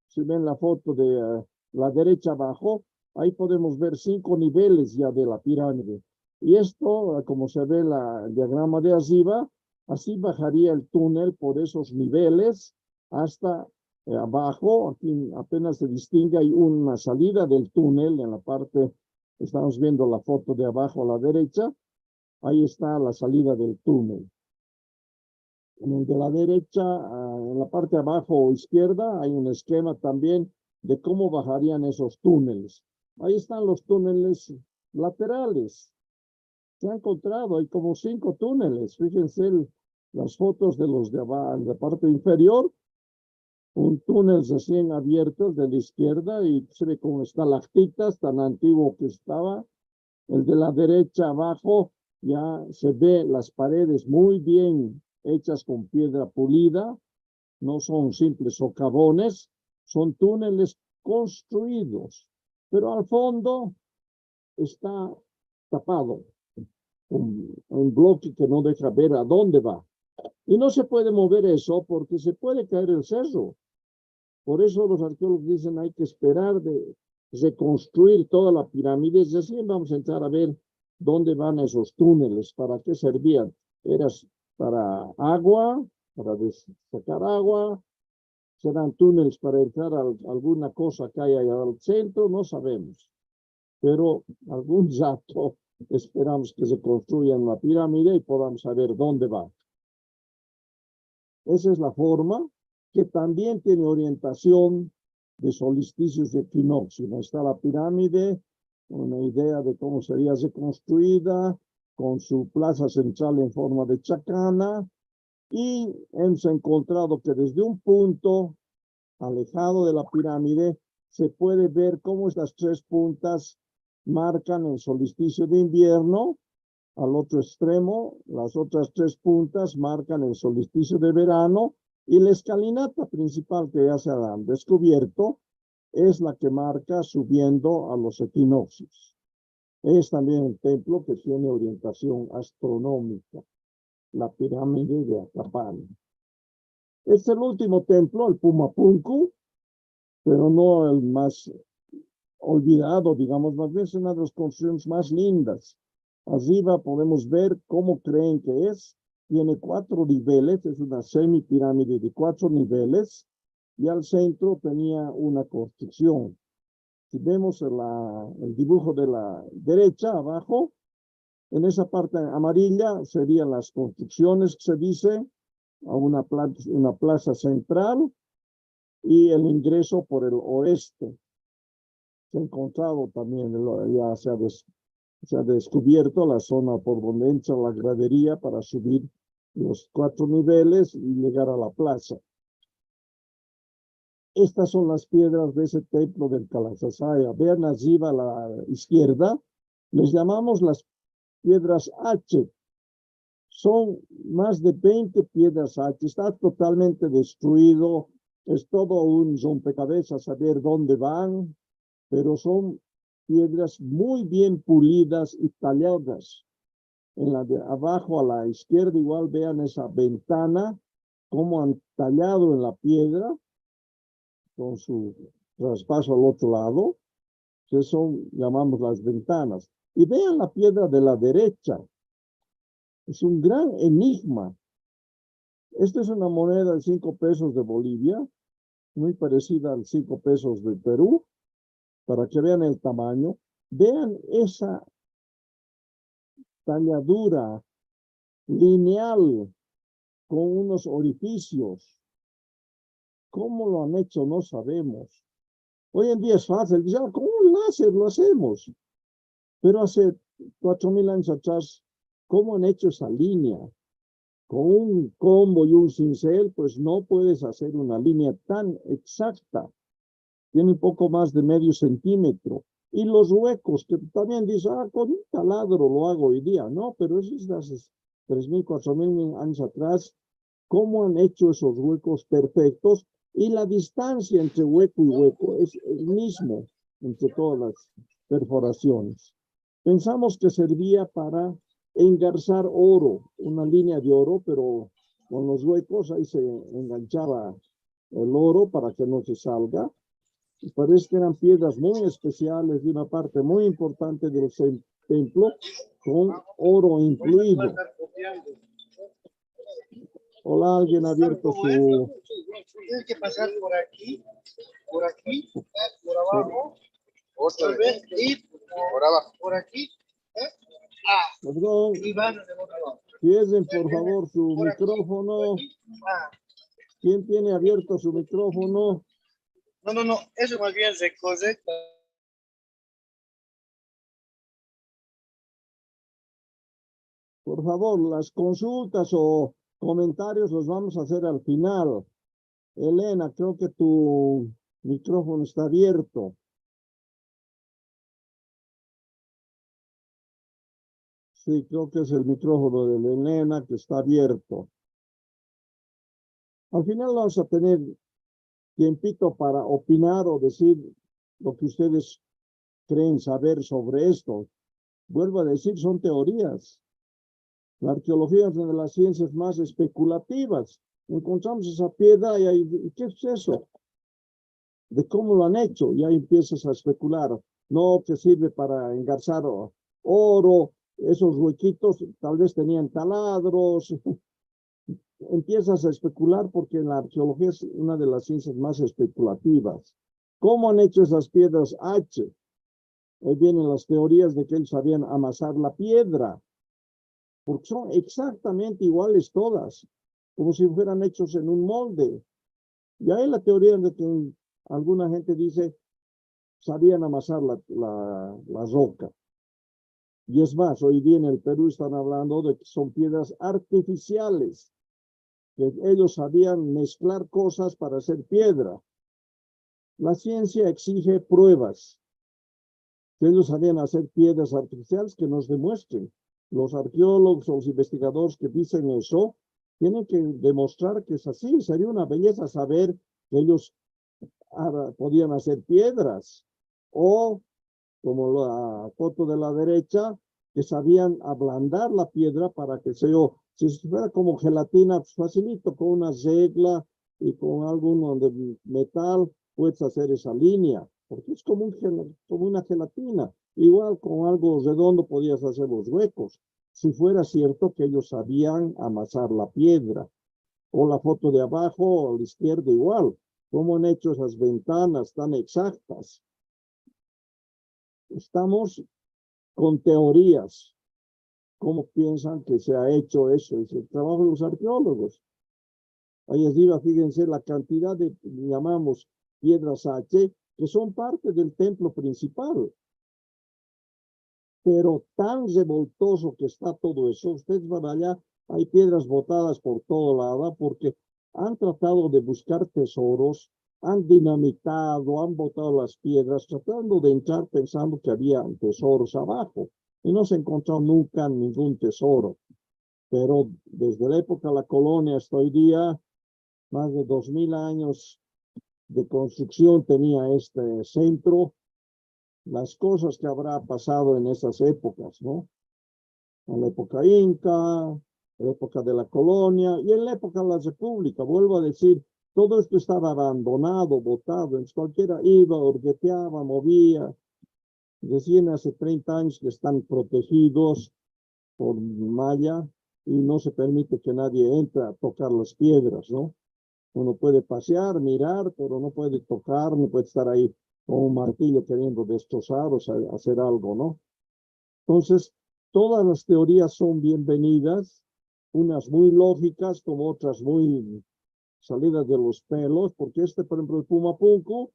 si ven la foto de la derecha abajo, ahí podemos ver 5 niveles ya de la pirámide. Y esto, como se ve el diagrama de arriba, así bajaría el túnel por esos niveles hasta abajo. Aquí apenas se distingue, hay una salida del túnel en la parte, estamos viendo la foto de abajo a la derecha, ahí está la salida del túnel. En el de la derecha, en la parte de abajo izquierda, hay un esquema también de cómo bajarían esos túneles. Ahí están los túneles laterales. Se han encontrado, hay como 5 túneles. Fíjense las fotos de los de abajo, de la parte inferior. Un túnel recién abierto de la izquierda y se ve como estalactitas, tan antiguo que estaba. El de la derecha abajo ya se ve las paredes muy bien hechas con piedra pulida. No son simples socavones, son túneles construidos. Pero al fondo está tapado. Un bloque que no deja ver a dónde va. Y no se puede mover eso porque se puede caer el cerro. Por eso los arqueólogos dicen hay que esperar de reconstruir toda la pirámide. Y recién vamos a entrar a ver dónde van esos túneles, para qué servían. Eras para agua, para sacar agua. Serán túneles para entrar a alguna cosa que hay allá al centro, no sabemos. Pero algún rato esperamos que se construya una pirámide y podamos saber dónde va. Esa es la forma, que también tiene orientación de solsticios de equinoccio. Está la pirámide, una idea de cómo sería reconstruida, con su plaza central en forma de chacana, y hemos encontrado que desde un punto alejado de la pirámide se puede ver cómo estas 3 puntas marcan el solsticio de invierno. Al otro extremo, las otras 3 puntas marcan el solsticio de verano, y la escalinata principal que ya se han descubierto es la que marca subiendo a los equinoccios. Es también un templo que tiene orientación astronómica, la pirámide de Acapán. Es el último templo, el Pumapunku, pero no el más olvidado, digamos, más bien es una de las construcciones más lindas. Arriba podemos ver cómo creen que es. Tiene 4 niveles, es una semipirámide de 4 niveles, y al centro tenía una construcción. Si vemos el dibujo de la derecha, abajo, en esa parte amarilla serían las construcciones que se dice, a una plaza central, y el ingreso por el oeste. Se ha encontrado también, ya se ha descubierto la zona por donde entra la gradería para subir los 4 niveles y llegar a la plaza. Estas son las piedras de ese templo del Calasasaya. Vean arriba a la izquierda, les llamamos las piedras H. Son más de 20 piedras H. Está totalmente destruido. Es todo un rompecabezas saber dónde van, pero son piedras muy bien pulidas y talladas. En la de abajo a la izquierda igual vean esa ventana, cómo han tallado en la piedra con su traspaso al otro lado. que son, llamamos las ventanas. Y vean la piedra de la derecha. Es un gran enigma. Esta es una moneda de 5 pesos de Bolivia, muy parecida al 5 pesos de Perú, para que vean el tamaño. Vean esa talladura lineal con unos orificios. ¿Cómo lo han hecho? No sabemos. Hoy en día es fácil. Ya con un láser lo hacemos. Pero hace 4.000 años atrás, ¿cómo han hecho esa línea? Con un combo y un cincel, pues no puedes hacer una línea tan exacta. Tiene un poco más de medio centímetro. Y los huecos, que también dice, con un taladro lo hago hoy día. No, pero eso es de hace 3.000, 4.000 años atrás. ¿Cómo han hecho esos huecos perfectos? Y la distancia entre hueco y hueco es el mismo entre todas las perforaciones. Pensamos que servía para engarzar oro, una línea de oro, pero con los huecos ahí se enganchaba el oro para que no se salga. Y parece que eran piedras muy especiales de una parte muy importante del templo con oro incluido. Hola, alguien ha abierto su... Tienes que pasar por aquí, por abajo, otra vez, y por abajo, por aquí. Perdón, Y van del otro lado. cierren por favor su micrófono. ¿Quién tiene abierto su micrófono? No, eso más bien se conecta. Por favor, las consultas o comentarios los vamos a hacer al final. Elena, creo que tu micrófono está abierto. Sí, creo que es el micrófono de Elena que está abierto. Al final vamos a tener tiempito para opinar o decir lo que ustedes creen saber sobre esto. Vuelvo a decir, son teorías. La arqueología es una de las ciencias más especulativas. Encontramos esa piedra y ahí, ¿qué es eso? De cómo lo han hecho, y ahí empiezas a especular. No, que sirve para engarzar oro, esos huequitos tal vez tenían taladros. Empiezas a especular porque la arqueología es una de las ciencias más especulativas. ¿Cómo han hecho esas piedras H? Ahí vienen las teorías de que ellos sabían amasar la piedra, porque son exactamente iguales todas, como si fueran hechos en un molde. Y hay la teoría de que alguna gente dice sabían amasar la roca. Y es más, hoy día en el Perú están hablando de que son piedras artificiales, que ellos sabían mezclar cosas para hacer piedra. La ciencia exige pruebas, que ellos sabían hacer piedras artificiales que nos demuestren. Los arqueólogos o los investigadores que dicen eso tienen que demostrar que es así. Sería una belleza saber que ellos podían hacer piedras. O, como la foto de la derecha, que sabían ablandar la piedra para que si fuera como gelatina, pues facilito, con una regla y con algún de metal, puedes hacer esa línea, porque es como una gelatina. Igual con algo redondo podías hacer los huecos, si fuera cierto que ellos sabían amasar la piedra. O la foto de abajo, a la izquierda igual. ¿Cómo han hecho esas ventanas tan exactas? Estamos con teorías. ¿Cómo piensan que se ha hecho eso? Es el trabajo de los arqueólogos. Ahí arriba, fíjense la cantidad de, llamamos, piedras H, que son parte del templo principal. Pero tan revoltoso que está todo eso. Ustedes van allá, hay piedras botadas por todo lado, porque han tratado de buscar tesoros, han dinamitado, han botado las piedras, tratando de entrar pensando que había tesoros abajo. Y no se encontró nunca ningún tesoro. Pero desde la época de la colonia hasta hoy día, más de 2.000 años de construcción tenía este centro. Las cosas que habrá pasado en esas épocas, ¿no? En la época inca, en la época de la colonia y en la época de la república. Vuelvo a decir, todo esto estaba abandonado, botado. Entonces cualquiera iba, orgueteaba, movía. Recién hace 30 años que están protegidos por malla y no se permite que nadie entre a tocar las piedras, ¿no? Uno puede pasear, mirar, pero no puede tocar, no puede estar ahí con un martillo queriendo destrozar o sea, hacer algo, ¿no? Entonces, todas las teorías son bienvenidas, unas muy lógicas, como otras muy salidas de los pelos, porque por ejemplo, el Pumapunku,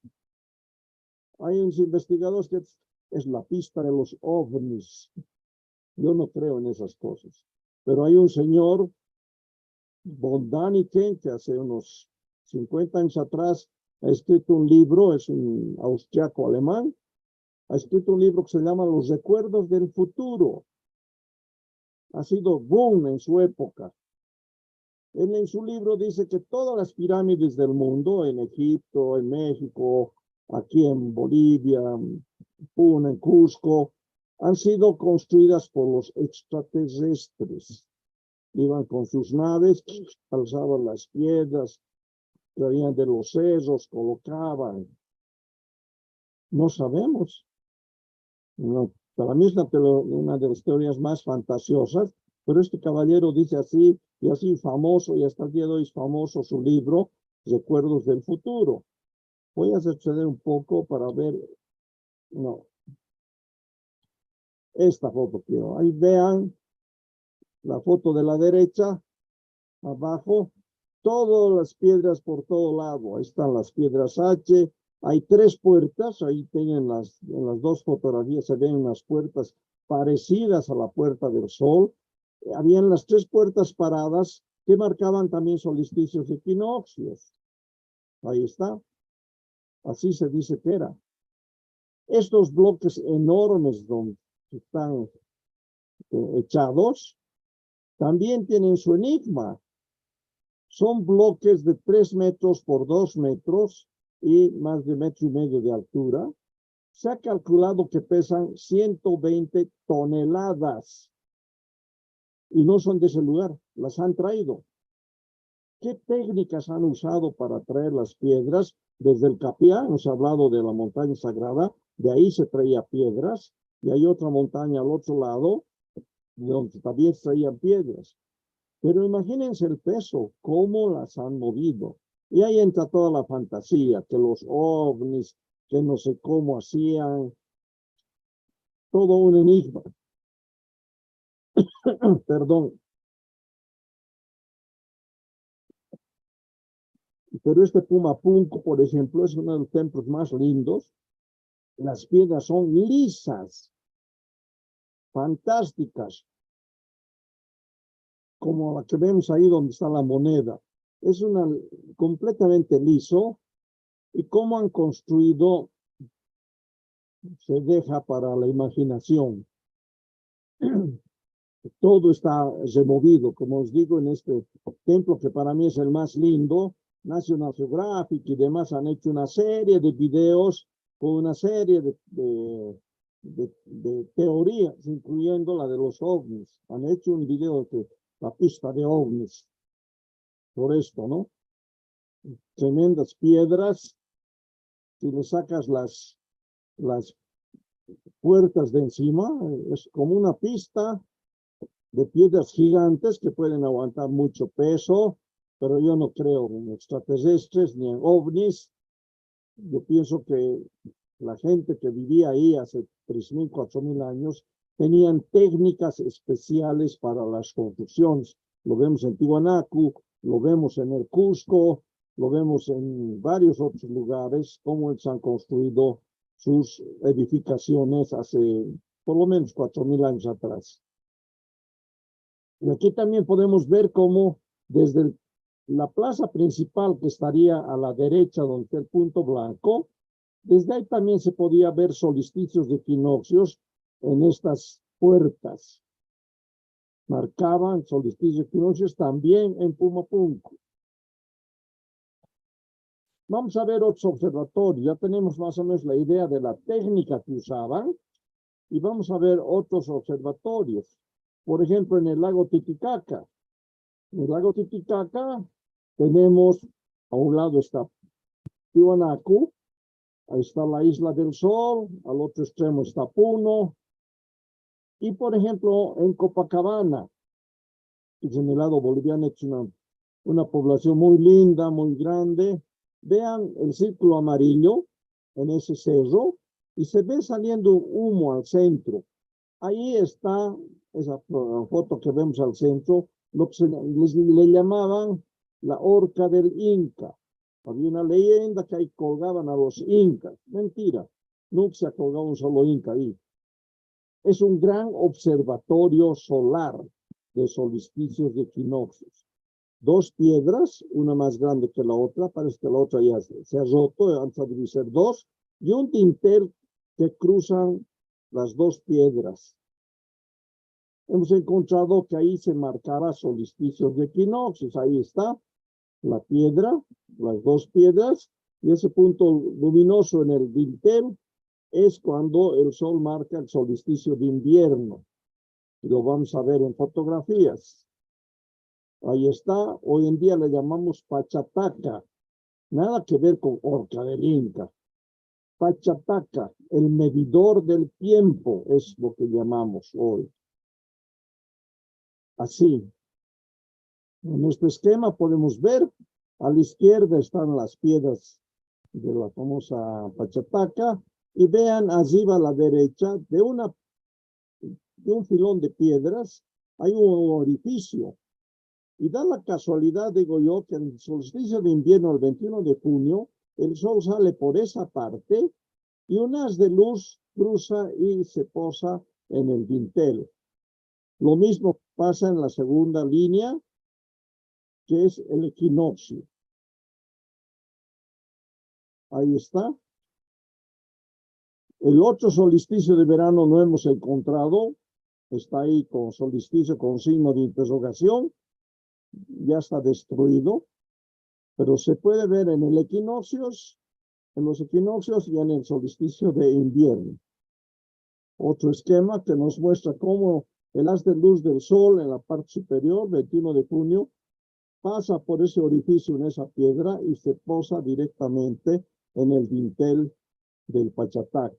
hay unos investigadores que es la pista de los ovnis. Yo no creo en esas cosas. Pero hay un señor, von Däniken, que hace unos 50 años atrás ha escrito un libro, es un austriaco alemán, ha escrito un libro que se llama Los recuerdos del futuro. Ha sido boom en su época. Él en su libro dice que todas las pirámides del mundo, en Egipto, en México, aquí en Bolivia, en Cusco, han sido construidas por los extraterrestres. Iban con sus naves, alzaban las piedras, traían de los cerros, colocaban. No sabemos. No, para mí es una de las teorías más fantasiosas, pero este caballero dice así, y así famoso, y hasta el día de hoy es famoso su libro, Recuerdos del Futuro. Voy a retroceder un poco para ver, no, esta foto quiero. Ahí vean la foto de la derecha, abajo, todas las piedras por todo lado. Ahí están las piedras H. Hay 3 puertas, ahí tienen en las 2 fotografías se ven unas puertas parecidas a la Puerta del Sol. Habían las 3 puertas paradas que marcaban también solsticios y equinoccios. Ahí está. Así se dice que era. Estos bloques enormes donde están echados, también tienen su enigma. Son bloques de 3 metros por 2 metros y más de 1,5 metros de altura. Se ha calculado que pesan 120 toneladas. Y no son de ese lugar, las han traído. ¿Qué técnicas han usado para traer las piedras? Desde el Capiá, hemos hablado de la montaña sagrada, de ahí se traía piedras, y hay otra montaña al otro lado, donde también se traían piedras. Pero imagínense el peso, cómo las han movido. Y ahí entra toda la fantasía, que los ovnis, que no sé cómo hacían, todo un enigma. Perdón. Pero este Pumapunku, por ejemplo, es uno de los templos más lindos. Las piedras son lisas, fantásticas, como la que vemos ahí donde está la moneda. Es completamente liso, y cómo han construido se deja para la imaginación. Todo está removido, como os digo, en este templo que para mí es el más lindo. National Geographic y demás han hecho una serie de videos con una serie de teorías, incluyendo la de los ovnis. Han hecho un video de la pista de ovnis. Por esto, ¿no? Tremendas piedras. Si le sacas las puertas de encima, es como una pista de piedras gigantes que pueden aguantar mucho peso, pero yo no creo en extraterrestres ni en ovnis. Yo pienso que la gente que vivía ahí hace 3,000, 4,000 años tenían técnicas especiales para las construcciones. Lo vemos en Tiwanaku, lo vemos en el Cusco, lo vemos en varios otros lugares, cómo se han construido sus edificaciones hace por lo menos 4,000 años atrás. Y aquí también podemos ver cómo desde la plaza principal, que estaría a la derecha donde está el punto blanco, desde ahí también se podía ver solsticios de equinoccios en estas puertas. Marcaban solsticios de equinoccios también en Pumapunku. Vamos a ver otros observatorios. Ya tenemos más o menos la idea de la técnica que usaban. Y vamos a ver otros observatorios. Por ejemplo, en el lago Titicaca. En el lago Titicaca tenemos, a un lado está Tiwanaku, Ahí está la Isla del Sol, al otro extremo está Puno. Y por ejemplo, en Copacabana, que es en el lado boliviano, es una población muy linda, muy grande. Vean el círculo amarillo en ese cerro y se ve saliendo humo al centro. Ahí está esa foto que vemos al centro, lo que le llamaban la horca del Inca. Había una leyenda que ahí colgaban a los incas. Mentira, nunca se ha colgado un solo inca ahí. Es un gran observatorio solar de solsticios de equinoccios. Dos piedras, una más grande que la otra, parece que la otra ya se ha roto, antes debe ser dos, y un dintel que cruzan las dos piedras. Hemos encontrado que ahí se marcará solsticios de equinoccios, ahí está la piedra, las dos piedras, y ese punto luminoso en el dintel es cuando el sol marca el solsticio de invierno. Y lo vamos a ver en fotografías. Ahí está, hoy en día le llamamos Pachataca, nada que ver con Horca del Inca. Pachataca, el medidor del tiempo, es lo que llamamos hoy. Así, en este esquema podemos ver, a la izquierda están las piedras de la famosa Pachataca, y vean arriba a la derecha, de un filón de piedras, hay un orificio. Y da la casualidad, digo yo, que en el solsticio de invierno, el 21 de junio, el sol sale por esa parte y un haz de luz cruza y se posa en el dintel. Lo mismo pasa en la segunda línea, que es el equinoccio. Ahí está. El otro solsticio de verano no hemos encontrado. Está ahí con solsticio con signo de interrogación. Ya está destruido. Pero se puede ver en los equinoccios y en el solsticio de invierno. Otro esquema que nos muestra cómo el haz de luz del sol en la parte superior, 21 de junio, pasa por ese orificio en esa piedra y se posa directamente en el dintel del Pachataca.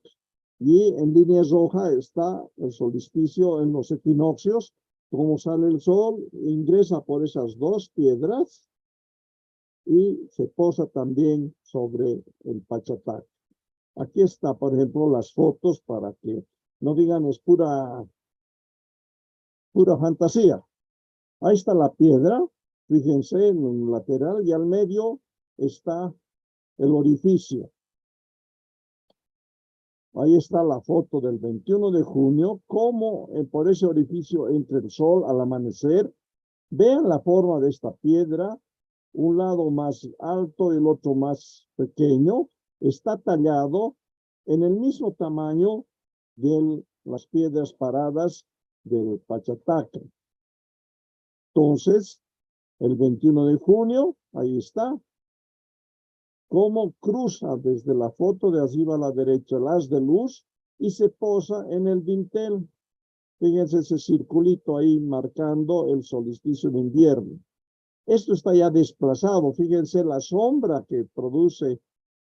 Y en línea roja está el solsticio en los equinoccios, como sale el sol, ingresa por esas dos piedras y se posa también sobre el Pachataca. Aquí está, por ejemplo, las fotos para que no digan es pura fantasía. Ahí está la piedra, fíjense en un lateral y al medio está el orificio. Ahí está la foto del 21 de junio, cómo por ese orificio entra el sol al amanecer. Vean la forma de esta piedra, un lado más alto y el otro más pequeño. Está tallado en el mismo tamaño de las piedras paradas del Pachataca. Entonces, el 21 de junio, ahí está, cómo cruza desde la foto de arriba a la derecha el haz de luz y se posa en el dintel. Fíjense ese circulito ahí marcando el solsticio de invierno. Esto está ya desplazado. Fíjense la sombra que produce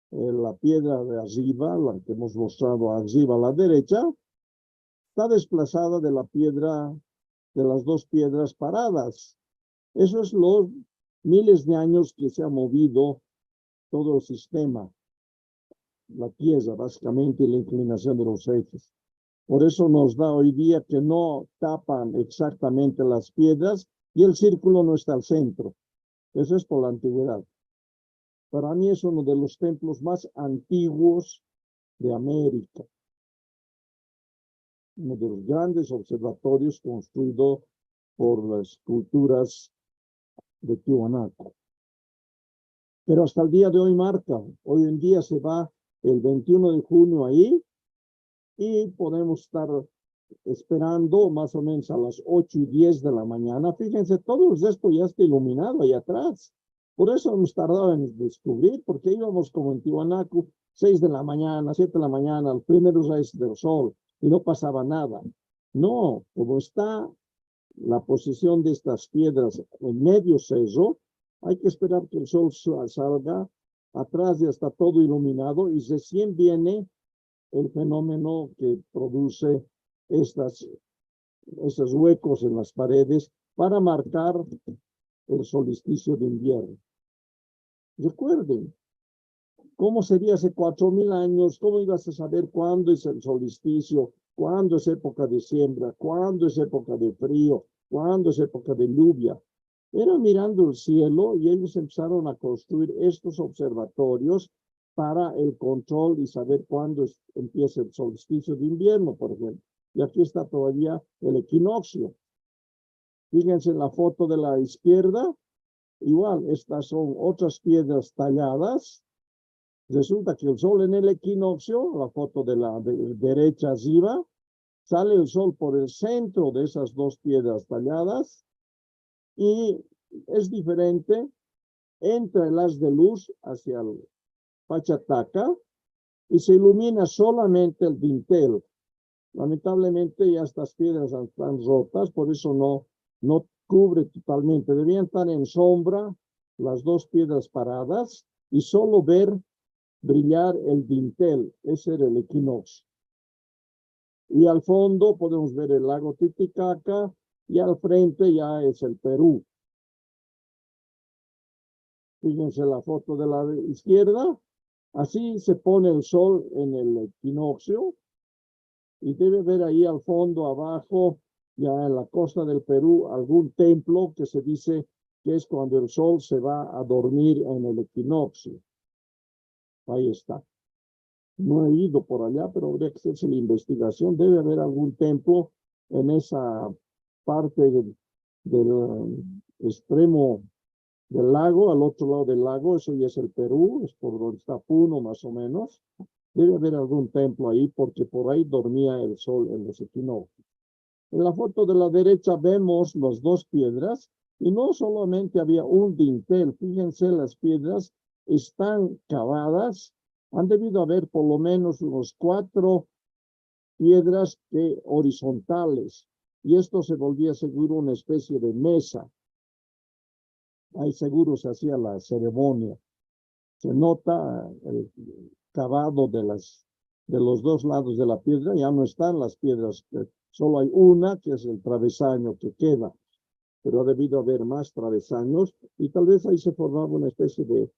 la piedra de arriba, la que hemos mostrado arriba a la derecha, está desplazada de la piedra, de las dos piedras paradas. Eso es los miles de años que se ha movido todo el sistema, la tierra básicamente y la inclinación de los ejes. Por eso nos da hoy día que no tapan exactamente las piedras y el círculo no está al centro. Eso es por la antigüedad. Para mí es uno de los templos más antiguos de América. Uno de los grandes observatorios construidos por las culturas de Tiwanaku. Pero hasta el día de hoy marca. Hoy en día se va el 21 de junio ahí y podemos estar esperando más o menos a las 8:10 de la mañana. Fíjense, todo el resto ya está iluminado ahí atrás. Por eso hemos tardado en descubrir, porque íbamos como en Tiwanaku, 6 de la mañana, 7 de la mañana, los primeros rayos del sol, y no pasaba nada. No, como está la posición de estas piedras en medio cerro, hay que esperar que el sol salga atrás ya está todo iluminado y recién viene el fenómeno que produce estos huecos en las paredes para marcar el solsticio de invierno. Recuerden, ¿cómo sería hace 4000 años? ¿Cómo ibas a saber cuándo es el solsticio? ¿Cuándo es época de siembra? ¿Cuándo es época de frío? ¿Cuándo es época de lluvia? Era mirando el cielo y ellos empezaron a construir estos observatorios para el control y saber cuándo empieza el solsticio de invierno, por ejemplo. Y aquí está todavía el equinoccio. Fíjense en la foto de la izquierda. Igual, estas son otras piedras talladas. Resulta que el sol en el equinoccio, la foto de la derecha arriba, sale el sol por el centro de esas dos piedras talladas y es diferente, entra el haz de luz hacia el Pachataca y se ilumina solamente el dintel. Lamentablemente ya estas piedras están rotas, por eso no cubre totalmente. Debían estar en sombra las dos piedras paradas y solo ver brillar el dintel. Ese era el equinoccio. Y al fondo podemos ver el lago Titicaca y al frente ya es el Perú. Fíjense la foto de la izquierda. Así se pone el sol en el equinoccio. Y debe ver ahí al fondo, abajo, ya en la costa del Perú, algún templo que se dice que es cuando el sol se va a dormir en el equinoccio. Ahí está. No he ido por allá, pero habría que hacerse la investigación. Debe haber algún templo en esa parte del extremo del lago, al otro lado del lago. Eso ya es el Perú, es por donde está Puno más o menos. Debe haber algún templo ahí porque por ahí dormía el sol en los equinoccios. En la foto de la derecha vemos las dos piedras y no solamente había un dintel. Fíjense, las piedras están cavadas. Han debido haber por lo menos unos 4 piedras horizontales y esto se volvía seguro una especie de mesa. Ahí seguro se hacía la ceremonia. Se nota el cavado de los dos lados de la piedra. Ya no están las piedras, solo hay una que es el travesaño que queda, pero ha debido haber más travesaños y tal vez ahí se formaba una especie de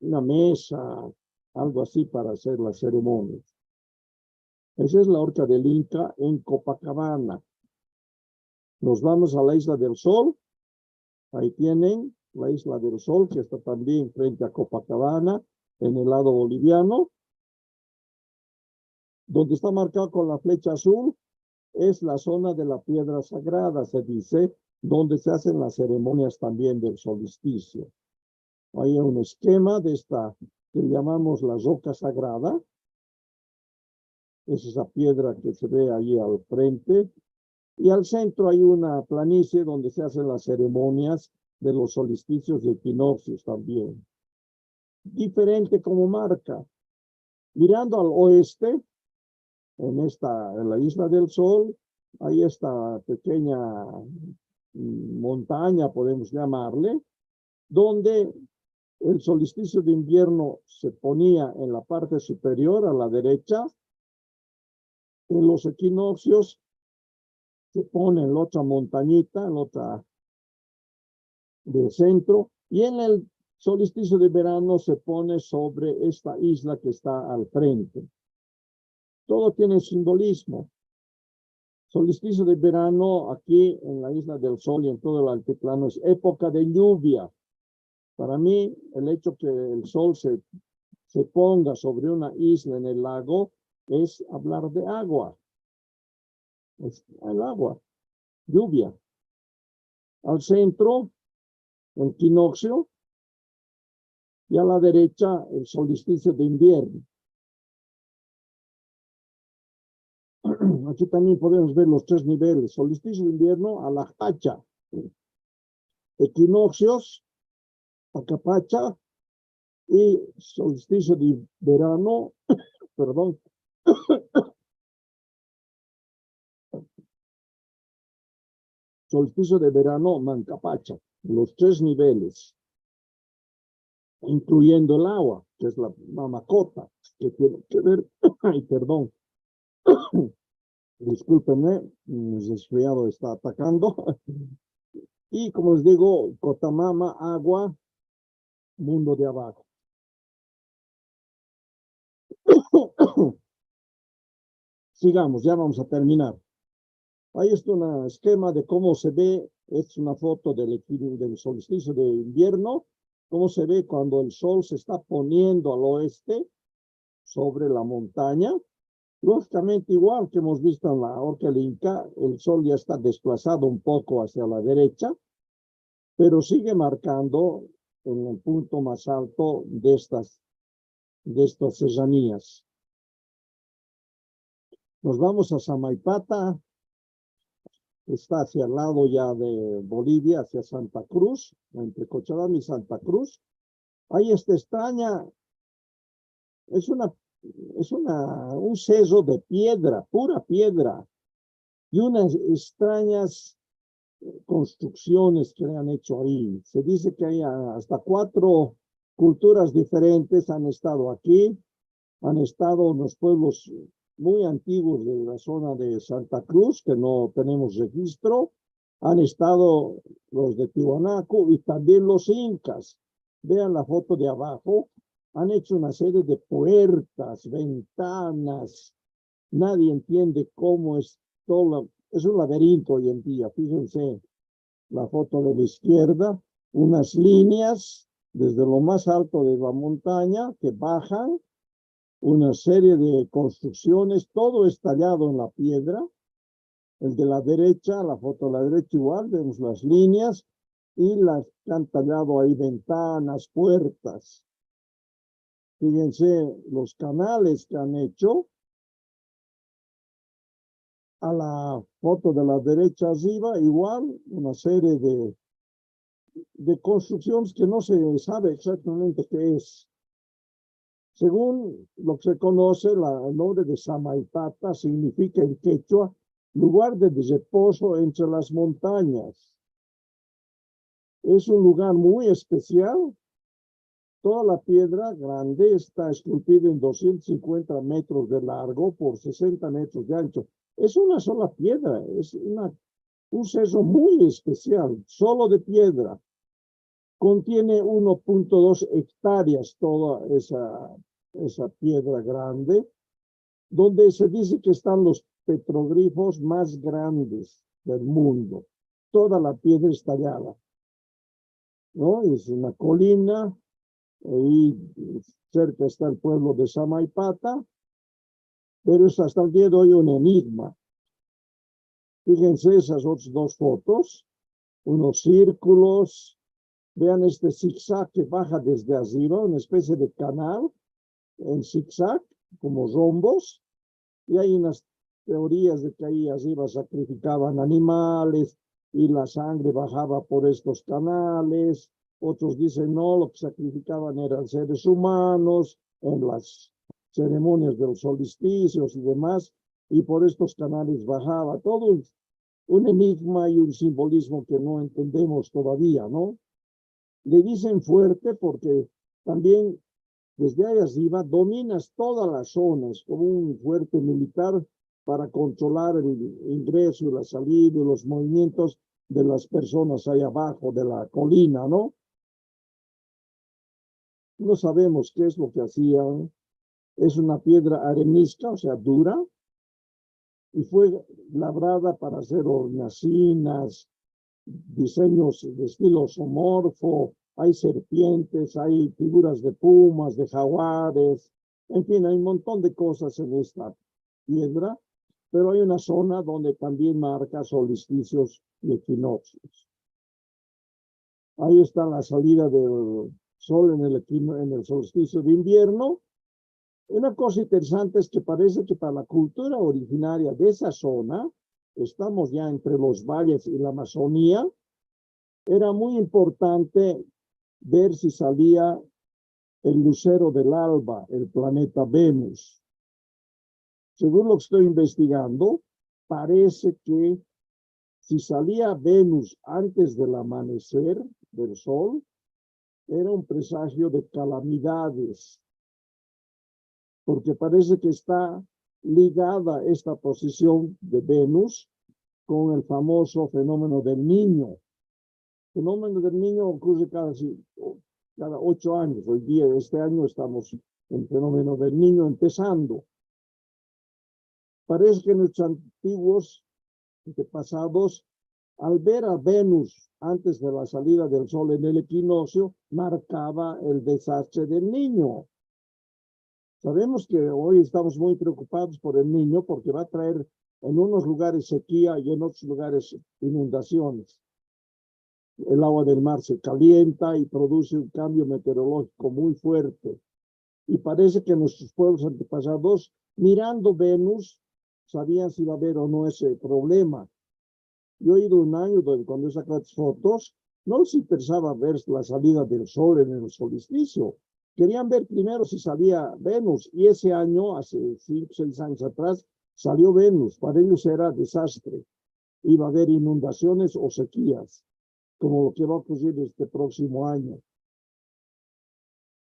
una mesa, algo así para hacer las ceremonias. Esa es la Horca del Inca en Copacabana. Nos vamos a la Isla del Sol. Ahí tienen la Isla del Sol, que está también frente a Copacabana, en el lado boliviano. Donde está marcado con la flecha azul, es la zona de la piedra sagrada, se dice, donde se hacen las ceremonias también del solsticio. Hay un esquema de esta que llamamos la roca sagrada. Es esa piedra que se ve ahí al frente. Y al centro hay una planicie donde se hacen las ceremonias de los solsticios y equinoccios también. Diferente como marca. Mirando al oeste, en la Isla del Sol, hay esta pequeña montaña, podemos llamarle, donde el solsticio de invierno se ponía en la parte superior a la derecha. En los equinoccios se pone en la otra montañita, en la otra del centro, y en el solsticio de verano se pone sobre esta isla que está al frente. Todo tiene simbolismo. Solsticio de verano aquí en la Isla del Sol y en todo el altiplano es época de lluvia. Para mí, el hecho que el sol se ponga sobre una isla en el lago es hablar de agua. Es el agua, lluvia. Al centro, el equinoccio, y a la derecha, el solsticio de invierno. Aquí también podemos ver los 3 niveles. Solsticio de invierno a la Pacha. Equinoccios, Acapacha, y solsticio de verano, perdón, solsticio de verano, Mancapacha, los 3 niveles. incluyendo el agua, que es la mamacota, que tiene que ver, ay, perdón, discúlpenme, mi resfriado está atacando. Y como les digo, Cotamama, agua, mundo de abajo. Sigamos, ya vamos a terminar. Ahí está un esquema de cómo se ve, es una foto del solsticio de invierno, cómo se ve cuando el sol se está poniendo al oeste sobre la montaña. Lógicamente, igual que hemos visto en la Orca del Inca, el sol ya está desplazado un poco hacia la derecha, pero sigue marcando en el punto más alto de estas serranías. Nos vamos a Samaipata, está hacia el lado ya de Bolivia, hacia Santa Cruz, entre Cochabamba y Santa Cruz. Ahí está extraña, es un cerro de piedra, pura piedra, y unas extrañas construcciones que le han hecho ahí. Se dice que hay hasta 4 culturas diferentes han estado aquí, han estado en los pueblos muy antiguos de la zona de Santa Cruz, que no tenemos registro, han estado los de Tiwanaku y también los incas. Vean la foto de abajo, han hecho una serie de puertas, ventanas, nadie entiende cómo es todo, es un laberinto hoy en día. Fíjense la foto de la izquierda, unas líneas desde lo más alto de la montaña que bajan, una serie de construcciones, todo es tallado en la piedra. El de la derecha, la foto de la derecha igual, vemos las líneas y las han tallado ahí ventanas, puertas. Fíjense los canales que han hecho. A la foto de la derecha arriba, igual, una serie de construcciones que no se sabe exactamente qué es. Según lo que se conoce, el nombre de Samaipata significa en quechua lugar de reposo entre las montañas. Es un lugar muy especial. Toda la piedra grande está esculpida en 250 metros de largo por 60 metros de ancho. Es una sola piedra, es un cerro muy especial, solo de piedra. Contiene 1.2 hectáreas toda esa piedra grande, donde se dice que están los petroglifos más grandes del mundo. Toda la piedra es tallada, ¿no? Es una colina, y cerca está el pueblo de Samaipata, pero es hasta el día de hoy un enigma. Fíjense esas otras 2 fotos, unos círculos, vean este zigzag que baja desde arriba, una especie de canal en zigzag, como rombos, y hay unas teorías de que ahí arriba sacrificaban animales y la sangre bajaba por estos canales. Otros dicen no, lo que sacrificaban eran seres humanos en las ceremonias de los solsticios y demás, y por estos canales bajaba. Todo un enigma y un simbolismo que no entendemos todavía, ¿no? Le dicen fuerte porque también desde ahí arriba dominas todas las zonas como un fuerte militar para controlar el ingreso y la salida y los movimientos de las personas ahí abajo de la colina, ¿no? No sabemos qué es lo que hacían. Es una piedra arenisca, o sea, dura, y fue labrada para hacer hornacinas, diseños de estilo zoomorfo, hay serpientes, hay figuras de pumas, de jaguares, en fin, hay un montón de cosas en esta piedra, pero hay una zona donde también marca solsticios y equinoccios. Ahí está la salida del sol en el solsticio de invierno. Una cosa interesante es que parece que para la cultura originaria de esa zona, estamos ya entre los valles y la Amazonía, era muy importante ver si salía el lucero del alba, el planeta Venus. Según lo que estoy investigando, parece que si salía Venus antes del amanecer del sol, era un presagio de calamidades, porque parece que está ligada esta posición de Venus con el famoso fenómeno del niño. El fenómeno del niño ocurre cada 8 años. Hoy día, este año, estamos en el fenómeno del niño empezando. Parece que nuestros antiguos antepasados, al ver a Venus antes de la salida del sol en el equinoccio, marcaba el desastre del niño. Sabemos que hoy estamos muy preocupados por el niño porque va a traer en unos lugares sequía y en otros lugares inundaciones. El agua del mar se calienta y produce un cambio meteorológico muy fuerte. Y parece que nuestros pueblos antepasados, mirando Venus, sabían si iba a haber o no ese problema. Yo he ido un año cuando he sacado fotos, no les interesaba ver la salida del sol en el solsticio. Querían ver primero si salía Venus. Y ese año, hace 5 o 6 años atrás, salió Venus. Para ellos era desastre. Iba a haber inundaciones o sequías, como lo que va a ocurrir este próximo año.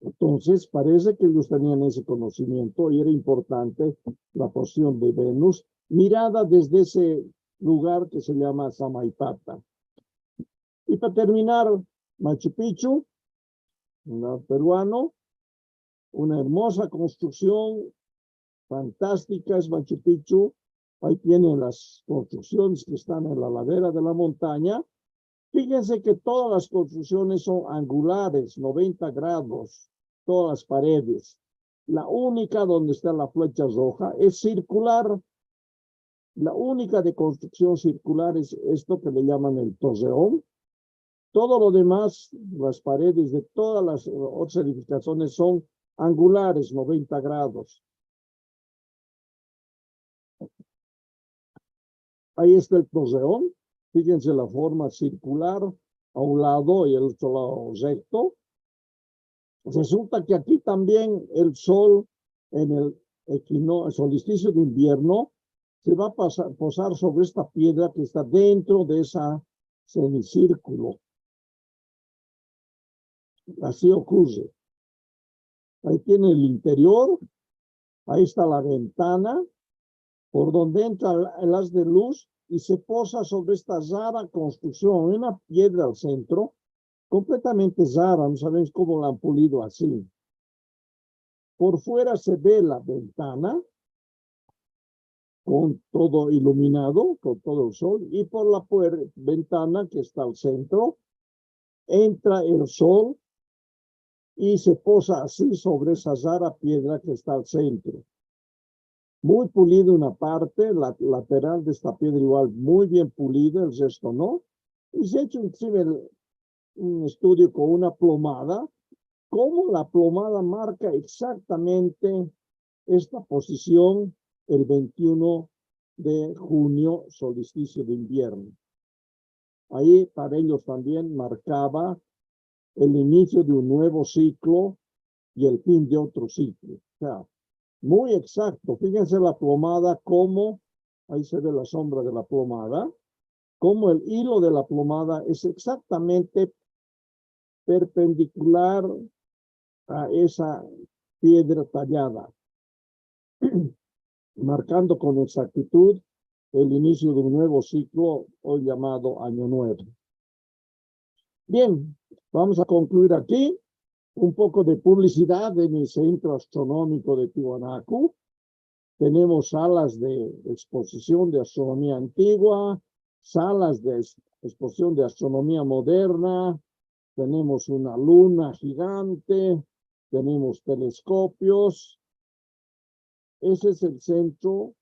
Entonces, parece que ellos tenían ese conocimiento y era importante la posición de Venus, mirada desde ese lugar que se llama Samaipata. Y para terminar, Machu Picchu, un peruano, una hermosa construcción, fantástica es Machu Picchu. Ahí tienen las construcciones que están en la ladera de la montaña. Fíjense que todas las construcciones son angulares, 90 grados, todas las paredes. La única donde está la flecha roja es circular. La única de construcción circular es esto que le llaman el torreón. Todo lo demás, las paredes de todas las otras edificaciones son angulares, 90 grados. Ahí está el torreón. Fíjense la forma circular a un lado y el otro lado recto. Resulta que aquí también el sol en el solsticio de invierno se va a posar sobre esta piedra que está dentro de esa semicírculo. Así ocurre. Ahí tiene el interior, ahí está la ventana, por donde entra el haz de luz y se posa sobre esta rara construcción, una piedra al centro, completamente rara, no sabemos cómo la han pulido así. Por fuera se ve la ventana, con todo iluminado, con todo el sol, y por la ventana que está al centro, entra el sol y se posa así sobre esa rara piedra que está al centro. Muy pulido una parte, la lateral de esta piedra igual muy bien pulida, el resto no. Y se ha hecho inclusive un estudio con una plomada, cómo la plomada marca exactamente esta posición el 21 de junio, solsticio de invierno. Ahí para ellos también marcaba el inicio de un nuevo ciclo y el fin de otro ciclo. O sea, muy exacto. Fíjense la plomada, cómo, ahí se ve la sombra de la plomada, cómo el hilo de la plomada es exactamente perpendicular a esa piedra tallada, marcando con exactitud el inicio de un nuevo ciclo, hoy llamado Año Nuevo. Bien, vamos a concluir aquí. Un poco de publicidad en el Centro Astronómico de Tiwanaku. Tenemos salas de exposición de astronomía antigua, salas de exposición de astronomía moderna, tenemos una luna gigante, tenemos telescopios. Ese es el centro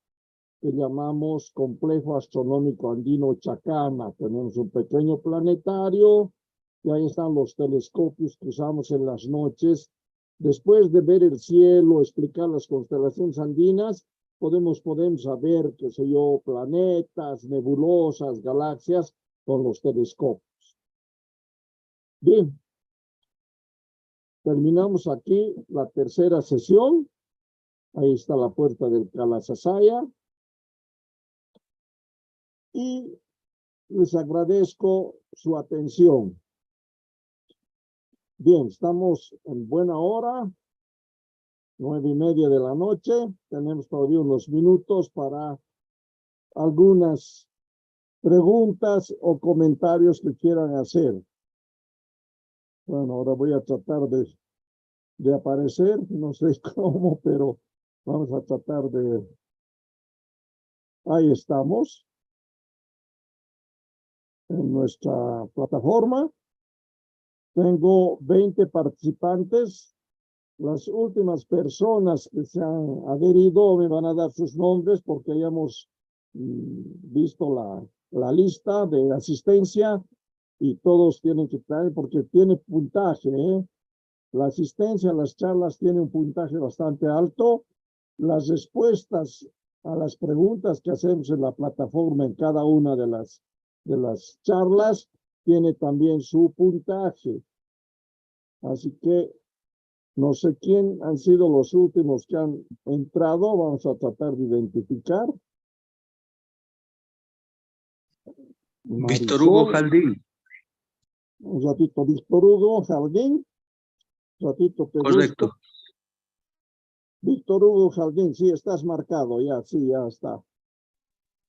que llamamos Complejo Astronómico Andino Chacana. Tenemos un pequeño planetario y ahí están los telescopios que usamos en las noches. Después de ver el cielo, explicar las constelaciones andinas, podemos saber, qué sé yo, planetas, nebulosas, galaxias con los telescopios. Bien, terminamos aquí la tercera sesión. Ahí está la puerta del Kalasasaya. Y les agradezco su atención. Bien, estamos en buena hora, 9:30 de la noche. Tenemos todavía unos minutos para algunas preguntas o comentarios que quieran hacer. Bueno, ahora voy a tratar de aparecer, no sé cómo, pero vamos a tratar de... Ahí estamos, en nuestra plataforma. Tengo 20 participantes. Las últimas personas que se han adherido me van a dar sus nombres porque ya hemos visto la lista de asistencia y todos tienen que traer porque tiene puntaje, ¿eh? La asistencia a las charlas tiene un puntaje bastante alto. Las respuestas a las preguntas que hacemos en la plataforma en cada una de las charlas tiene también su puntaje. Así que no sé quién han sido los últimos que han entrado. Vamos a tratar de identificar. Víctor Hugo Jaldín. Un ratito, Víctor Hugo Jaldín. Un ratito, te Correcto. busco. Víctor Hugo Jaldín, sí, estás marcado, ya, sí, ya está.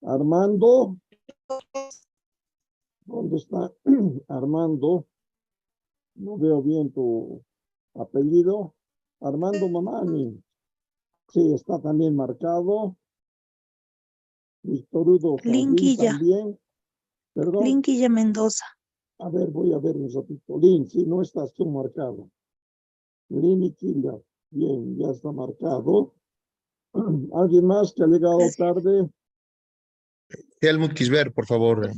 Armando. ¿Dónde está Armando? No veo bien tu apellido. Armando Mamani. Sí, está también marcado. Víctor Hugo Jaldín Linquilla. también. Perdón. Linquilla Mendoza. A ver, voy a ver un ratito. Lin, sí, no estás tú marcado. Linquilla. Bien, ya está marcado. ¿Alguien más que ha llegado tarde? Helmut Kisbert, por favor.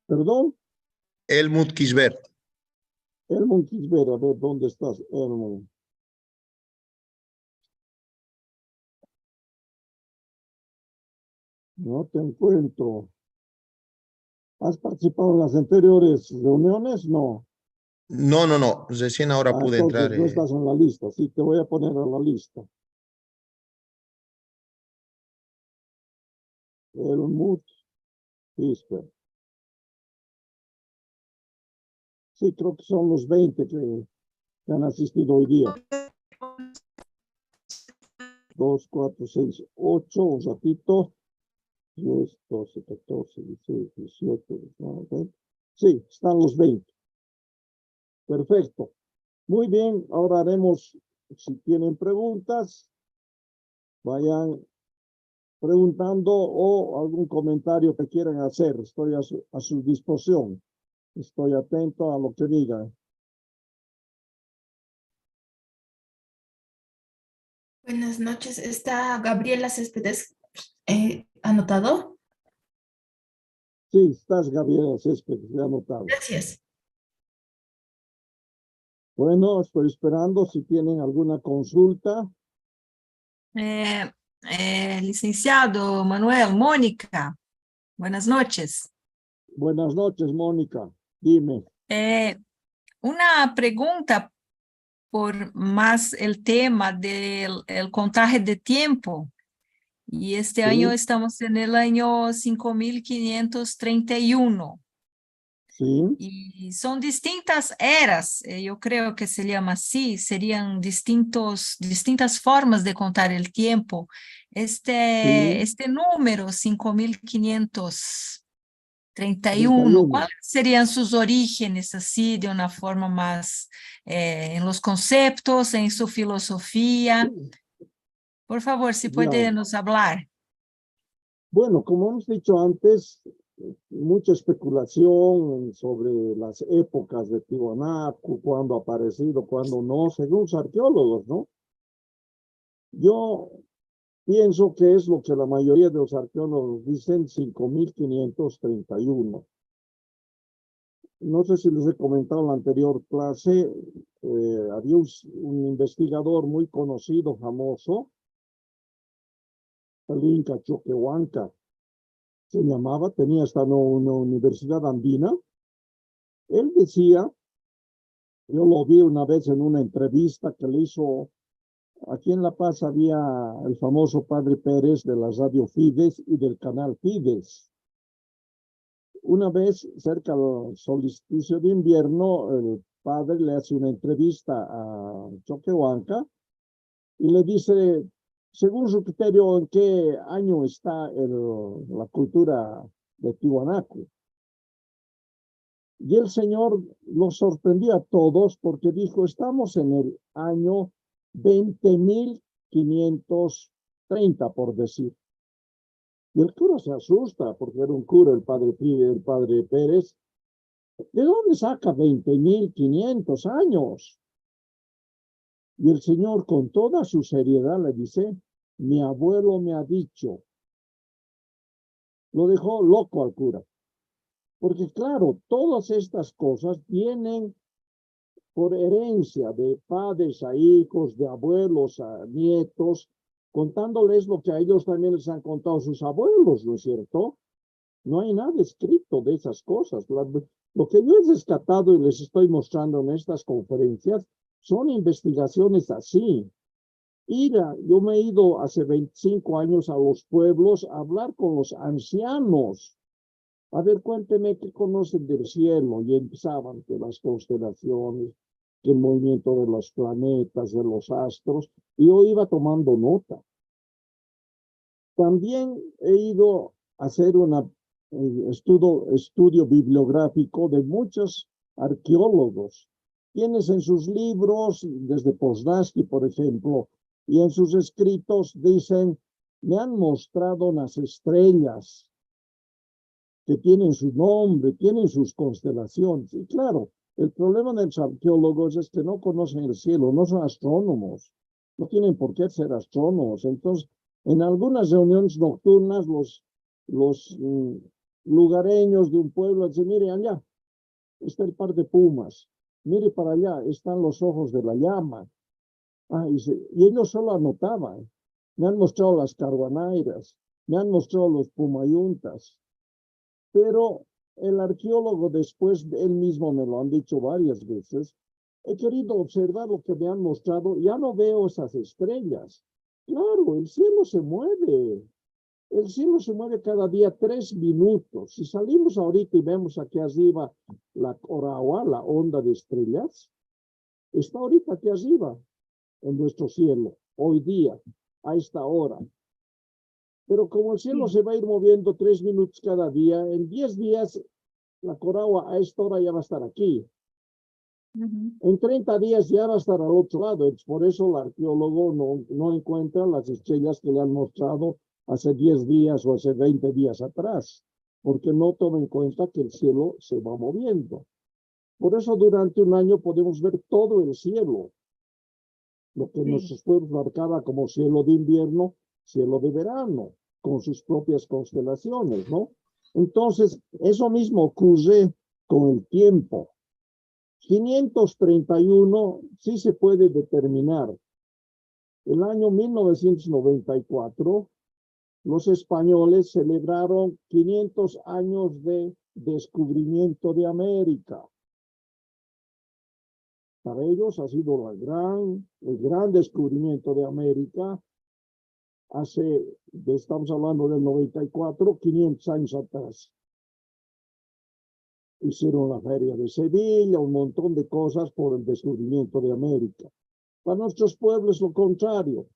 ¿Perdón? Helmut Kisbert. Elmon Kisbert, a ver, ¿dónde estás, Elmon? No te encuentro. ¿Has participado en las anteriores reuniones? No. No. Recién ahora pude Entonces entrar. no estás en la lista. Sí, te voy a poner a la lista. Helmut Kisbert. Sí, creo que son los 20 que han asistido hoy día. 2, 4, 6, 8, un ratito. 10, 12, 14, 16, 18, 19, 20. Sí, están los 20. Perfecto. Muy bien, ahora haremos, si tienen preguntas, vayan preguntando o algún comentario que quieran hacer. Estoy a su disposición. Estoy atento a lo que digan. Buenas noches. ¿Está Gabriela Céspedes anotado? Sí, estás, Gabriela Céspedes, ya anotado. Gracias. Bueno, estoy esperando si tienen alguna consulta. Licenciado Manuel, Mónica, buenas noches. Buenas noches, Mónica. Dime. Una pregunta por más el tema del el contaje de tiempo. Y este año estamos en el año 5531. Sí. Y son distintas eras, yo creo que se llama así, serían distintas formas de contar el tiempo. Este número, 5531, ¿cuáles serían sus orígenes así, de una forma más en los conceptos, en su filosofía? Por favor, si puede nos hablar. Bueno, como hemos dicho antes, mucha especulación sobre las épocas de Tiwanaku, cuándo ha aparecido, cuándo no, según los arqueólogos, ¿no? Yo pienso que es lo que la mayoría de los arqueólogos dicen, 5531. No sé si les he comentado en la anterior clase, había un investigador muy conocido, famoso, el Inca Choquehuanca, se llamaba, tenía hasta una universidad andina. Él decía, yo lo vi una vez en una entrevista que le hizo, aquí en La Paz había el famoso Padre Pérez de la radio Fides y del canal Fides. Una vez, cerca del solsticio de invierno, el padre le hace una entrevista a Choquehuanca y le dice, según su criterio, ¿en qué año está la cultura de Tiwanaku? Y el Señor los sorprendió a todos porque dijo, estamos en el año 20.530, por decir. Y el cura se asusta porque era un cura, el padre Pérez. ¿De dónde saca 20.500 años? Y el Señor con toda su seriedad le dice, mi abuelo me ha dicho. Lo dejó loco al cura. Porque claro, todas estas cosas vienen por herencia de padres a hijos, de abuelos a nietos, contándoles lo que a ellos también les han contado sus abuelos, ¿no es cierto? No hay nada escrito de esas cosas. Lo que yo he rescatado y les estoy mostrando en estas conferencias son investigaciones así. Yo me he ido hace 25 años a los pueblos a hablar con los ancianos. A ver, cuénteme qué conocen del cielo. Y empezaban que las constelaciones, que el movimiento de los planetas, de los astros. Y yo iba tomando nota. También he ido a hacer un estudio bibliográfico de muchos arqueólogos, quienes en sus libros, desde Poznański, por ejemplo, y en sus escritos dicen, me han mostrado las estrellas que tienen su nombre, tienen sus constelaciones. Y claro, el problema de los arqueólogos es que no conocen el cielo, no son astrónomos, no tienen por qué ser astrónomos. Entonces, en algunas reuniones nocturnas, los lugareños de un pueblo dicen, mire allá, está el par de pumas, mire para allá, están los ojos de la llama. Y ellos solo anotaban. Me han mostrado las carguanairas, me han mostrado los pumayuntas. Pero el arqueólogo después, él mismo me lo han dicho varias veces, he querido observar lo que me han mostrado, ya no veo esas estrellas. Claro, el cielo se mueve. El cielo se mueve cada día 3 minutos. Si salimos ahorita y vemos aquí arriba la Orawa, la onda de estrellas, está ahorita aquí arriba en nuestro cielo, hoy día, a esta hora. Pero como el cielo se va a ir moviendo 3 minutos cada día, en 10 días la Orawa a esta hora ya va a estar aquí. En 30 días ya va a estar al otro lado. Por eso el arqueólogo no encuentra las estrellas que le han mostrado hace 10 días o hace 20 días atrás, porque no toma en cuenta que el cielo se va moviendo. Por eso durante un año podemos ver todo el cielo, lo que nuestros pueblos marcaba como cielo de invierno, cielo de verano, con sus propias constelaciones, ¿no? Entonces, eso mismo ocurre con el tiempo. 531 sí se puede determinar. El año 1994, los españoles celebraron 500 años de descubrimiento de América. Para ellos ha sido el gran descubrimiento de América. Estamos hablando del 94, 500 años atrás. Hicieron la Feria de Sevilla, un montón de cosas por el descubrimiento de América. Para nuestros pueblos lo contrario.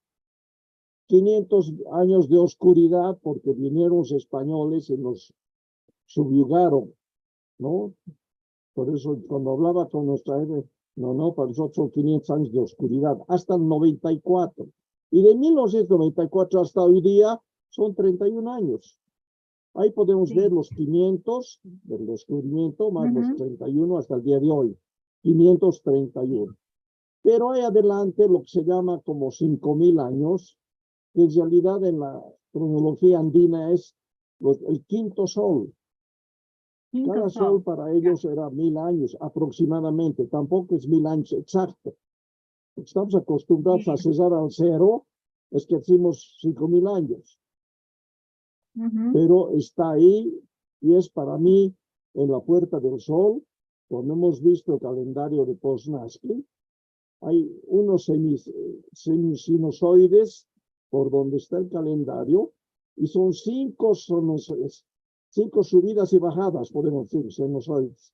500 años de oscuridad porque vinieron los españoles y nos subyugaron, ¿no? Por eso cuando hablaba con nuestra gente, no, para nosotros son 500 años de oscuridad, hasta el 94. Y de 1994 hasta hoy día son 31 años. Ahí podemos ver los 500 del descubrimiento más los 31 hasta el día de hoy. 531. Pero hay adelante lo que se llama como 5.000 años, que en realidad en la cronología andina es el quinto sol. Cada sol para ellos era 1.000 años aproximadamente, tampoco es 1.000 años exacto. Estamos acostumbrados a cesar al cero, es que decimos 5.000 años. Pero está ahí y es para mí en la Puerta del Sol, cuando hemos visto el calendario de Poznański, hay unos sinusoides por donde está el calendario y son 5 subidas y bajadas, podemos decir, sinusoides.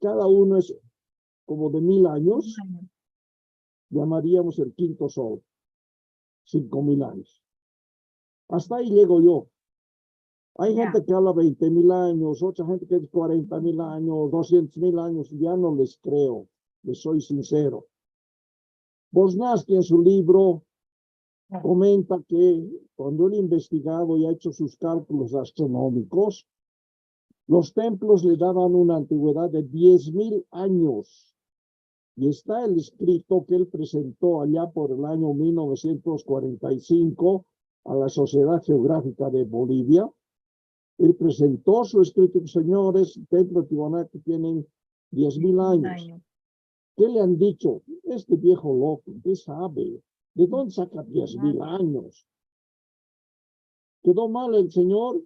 Cada uno es como de 1000 años, llamaríamos el quinto sol. 5000 años. Hasta ahí llego yo. Hay gente que habla 20.000 años, otra gente que dice 40.000 años, 200.000 años, ya no les creo, les soy sincero. Bosnansky en su libro comenta que cuando él ha investigado y ha hecho sus cálculos astronómicos, los templos le daban una antigüedad de 10.000 años. Y está el escrito que él presentó allá por el año 1945 a la Sociedad Geográfica de Bolivia. Él presentó su escrito, señores, templo de Tiwanaku tienen 10.000 años. ¿Qué le han dicho? Este viejo loco, ¿qué sabe? ¿De dónde saca 10.000 años? Quedó mal el señor,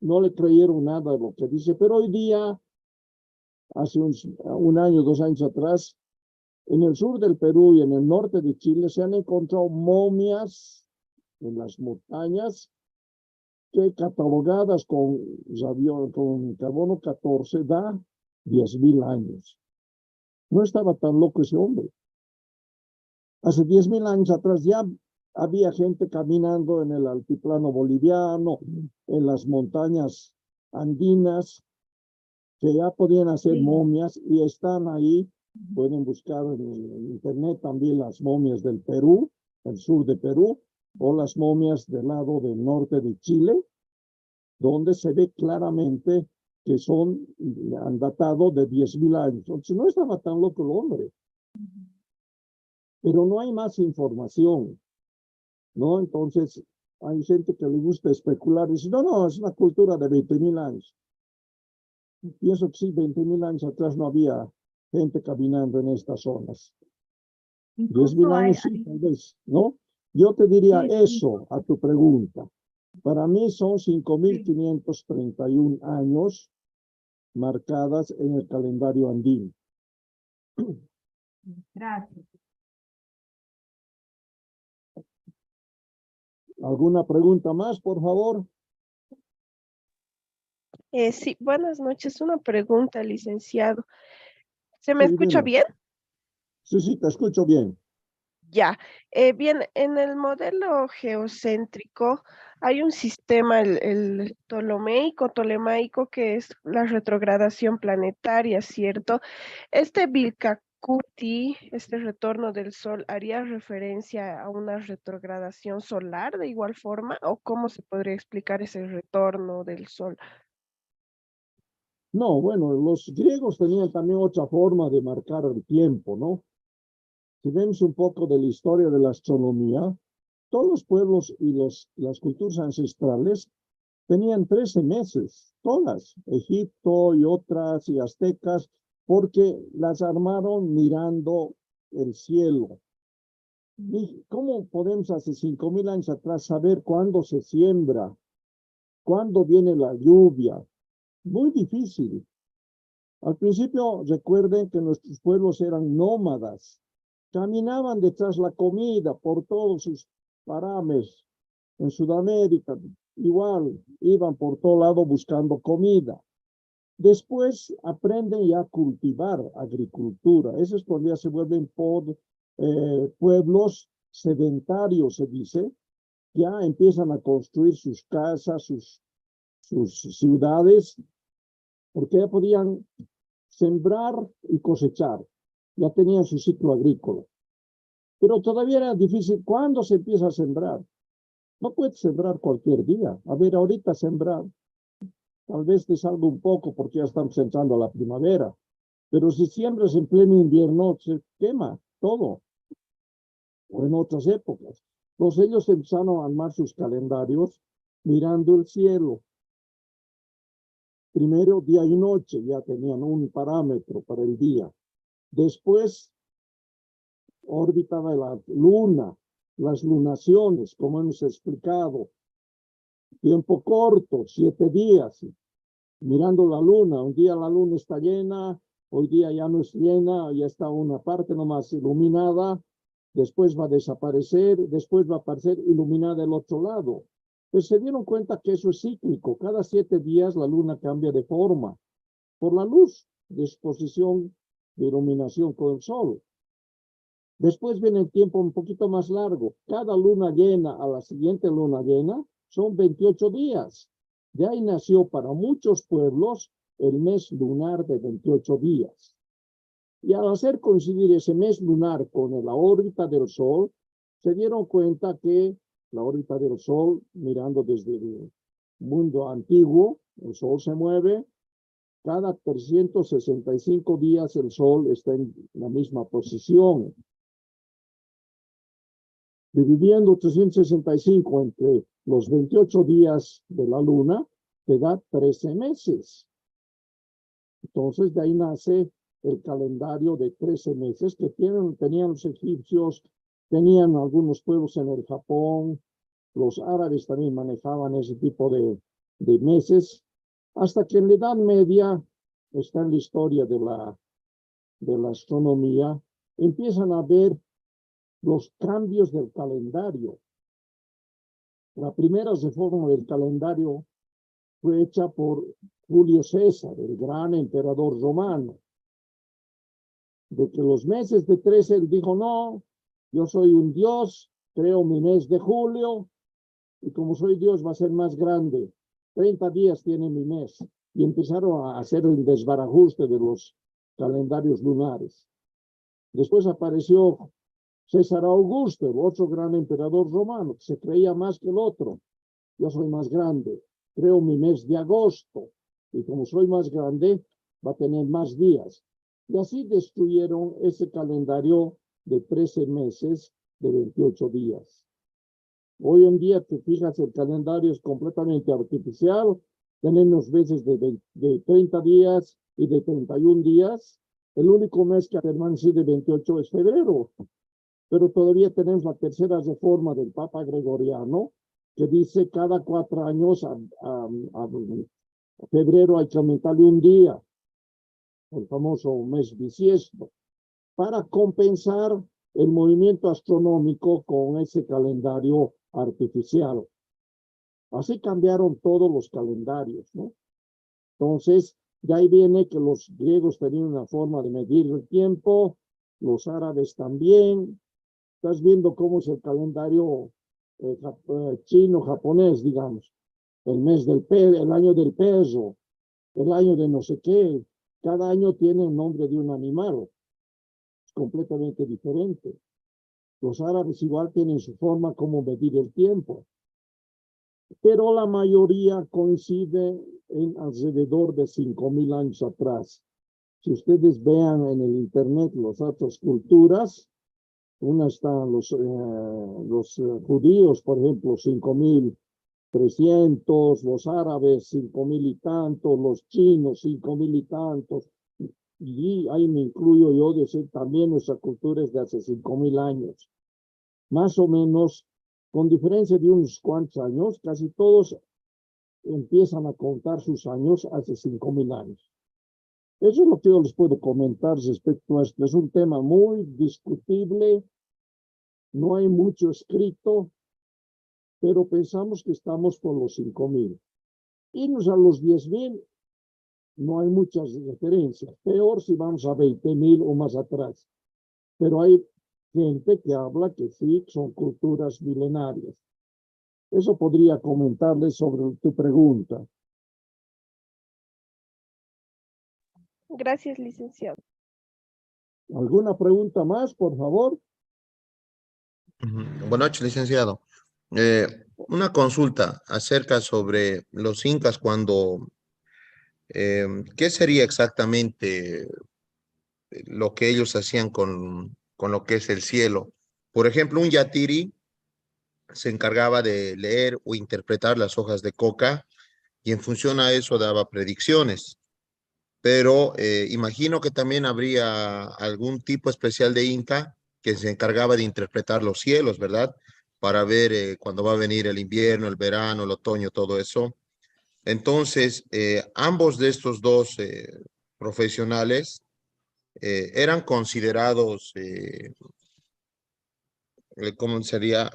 no le creyeron nada de lo que dice, pero hoy día, hace un año, 2 años atrás, en el sur del Perú y en el norte de Chile se han encontrado momias en las montañas que catalogadas con carbono 14 da 10.000 años. No estaba tan loco ese hombre. Hace 10.000 años atrás ya había gente caminando en el altiplano boliviano, en las montañas andinas, que ya podían hacer momias y están ahí. Pueden buscar en internet también las momias del Perú, el sur de Perú, o las momias del lado del norte de Chile, donde se ve claramente que han datado de 10.000 años. Entonces no estaba tan loco el hombre. Pero no hay más información, ¿no? Entonces hay gente que le gusta especular y dice, no, es una cultura de 20.000 años. Pienso que sí, 20.000 años atrás no había gente caminando en estas zonas. 10.000 años sí, tal vez, ¿no? Yo te diría eso a tu pregunta. Para mí son 5.531 años marcadas en el calendario andino. Gracias. ¿Alguna pregunta más, por favor? Sí, buenas noches. Una pregunta, licenciado. ¿Se me Sí, escucha dime. bien? Sí, te escucho bien. Ya. Bien, en el modelo geocéntrico hay un sistema, el tolemaico, que es la retrogradación planetaria, ¿cierto? Este Vilcacuti, este retorno del Sol, ¿haría referencia a una retrogradación solar de igual forma? ¿O cómo se podría explicar ese retorno del Sol? No, bueno, los griegos tenían también otra forma de marcar el tiempo, ¿no? Si vemos un poco de la historia de la astronomía, todos los pueblos y las culturas ancestrales tenían 13 meses, todas, Egipto y otras y aztecas, porque las armaron mirando el cielo. ¿Y cómo podemos hace 5.000 años atrás saber cuándo se siembra, cuándo viene la lluvia? Muy difícil. Al principio recuerden que nuestros pueblos eran nómadas, caminaban detrás de la comida por todos sus parames. En Sudamérica igual, iban por todo lado buscando comida. Después aprenden ya a cultivar agricultura. Eso es cuando ya se vuelven pueblos sedentarios, se dice. Ya empiezan a construir sus casas, sus ciudades, porque ya podían sembrar y cosechar. Ya tenían su ciclo agrícola. Pero todavía era difícil. ¿Cuándo se empieza a sembrar? No puedes sembrar cualquier día. A ver, ahorita sembrar. Tal vez te salga un poco porque ya estamos entrando a la primavera. Pero si siembras en pleno invierno, se quema todo. O en otras épocas. Entonces ellos empezaron a armar sus calendarios mirando el cielo. Primero, día y noche, ya tenían un parámetro para el día. Después, órbita de la luna, las lunaciones, como hemos explicado. Tiempo corto, 7 días, mirando la luna. Un día la luna está llena, hoy día ya no es llena, ya está una parte nomás iluminada, después va a desaparecer, después va a aparecer iluminada el otro lado. Pues se dieron cuenta que eso es cíclico. Cada 7 días la luna cambia de forma por la luz de exposición de iluminación con el sol. Después viene el tiempo un poquito más largo. Cada luna llena a la siguiente luna llena son 28 días. De ahí nació para muchos pueblos el mes lunar de 28 días. Y al hacer coincidir ese mes lunar con la órbita del Sol, se dieron cuenta que la órbita del Sol, mirando desde el mundo antiguo, el Sol se mueve, cada 365 días el Sol está en la misma posición. Dividiendo 365 entre los 28 días de la Luna, te da 13 meses. Entonces, de ahí nace el calendario de 13 meses que tenían los egipcios, tenían algunos pueblos en el Japón, los árabes también manejaban ese tipo de meses, hasta que en la Edad Media, está en la historia de la astronomía, empiezan a ver los cambios del calendario. La primera reforma del calendario fue hecha por Julio César, el gran emperador romano. De que los meses de 13, él dijo, no, yo soy un dios, creo mi mes de julio, y como soy dios va a ser más grande. 30 días tiene mi mes. Y empezaron a hacer el desbarajuste de los calendarios lunares. Después apareció César Augusto, el otro gran emperador romano, que se creía más que el otro. Yo soy más grande, creo mi mes de agosto, y como soy más grande, va a tener más días. Y así destruyeron ese calendario de 13 meses de 28 días. Hoy en día, te fijas, el calendario es completamente artificial. Tenemos meses de 30 días y de 31 días. El único mes que ha permanecido de 28 es febrero. Pero todavía tenemos la tercera reforma del Papa Gregoriano, que dice cada 4 años a febrero hay que aumentarle un día, el famoso mes bisiesto, para compensar el movimiento astronómico con ese calendario artificial. Así cambiaron todos los calendarios, ¿no? Entonces, de ahí viene que los griegos tenían una forma de medir el tiempo, los árabes también. Estás viendo cómo es el calendario chino-japonés, digamos. El año del peso, el año de no sé qué. Cada año tiene el nombre de un animal. Es completamente diferente. Los árabes igual tienen su forma como medir el tiempo. Pero la mayoría coincide en alrededor de 5,000 años atrás. Si ustedes vean en el internet las otras culturas, una están los judíos, por ejemplo, 5,300, los árabes 5,000 y tantos, los chinos 5,000 y tantos, y ahí me incluyo yo, decir también nuestra cultura es de hace 5,000 años. Más o menos, con diferencia de unos cuantos años, casi todos empiezan a contar sus años hace 5,000 años. Eso es lo que yo les puedo comentar respecto a esto. Es un tema muy discutible, no hay mucho escrito, pero pensamos que estamos por los 5,000. Irnos a los 10,000, no hay muchas referencias. Peor si vamos a 20,000 o más atrás. Pero hay gente que habla que sí, son culturas milenarias. Eso podría comentarles sobre tu pregunta. Gracias, licenciado. ¿Alguna pregunta más, por favor? Buenas noches, licenciado. Una consulta acerca sobre los incas cuando, ¿qué sería exactamente lo que ellos hacían con lo que es el cielo? Por ejemplo, un yatiri se encargaba de leer o interpretar las hojas de coca y en función a eso daba predicciones. Pero imagino que también habría algún tipo especial de inca que se encargaba de interpretar los cielos, ¿verdad? Para ver cuándo va a venir el invierno, el verano, el otoño, todo eso. Entonces, ambos de estos dos profesionales eran considerados, ¿cómo sería?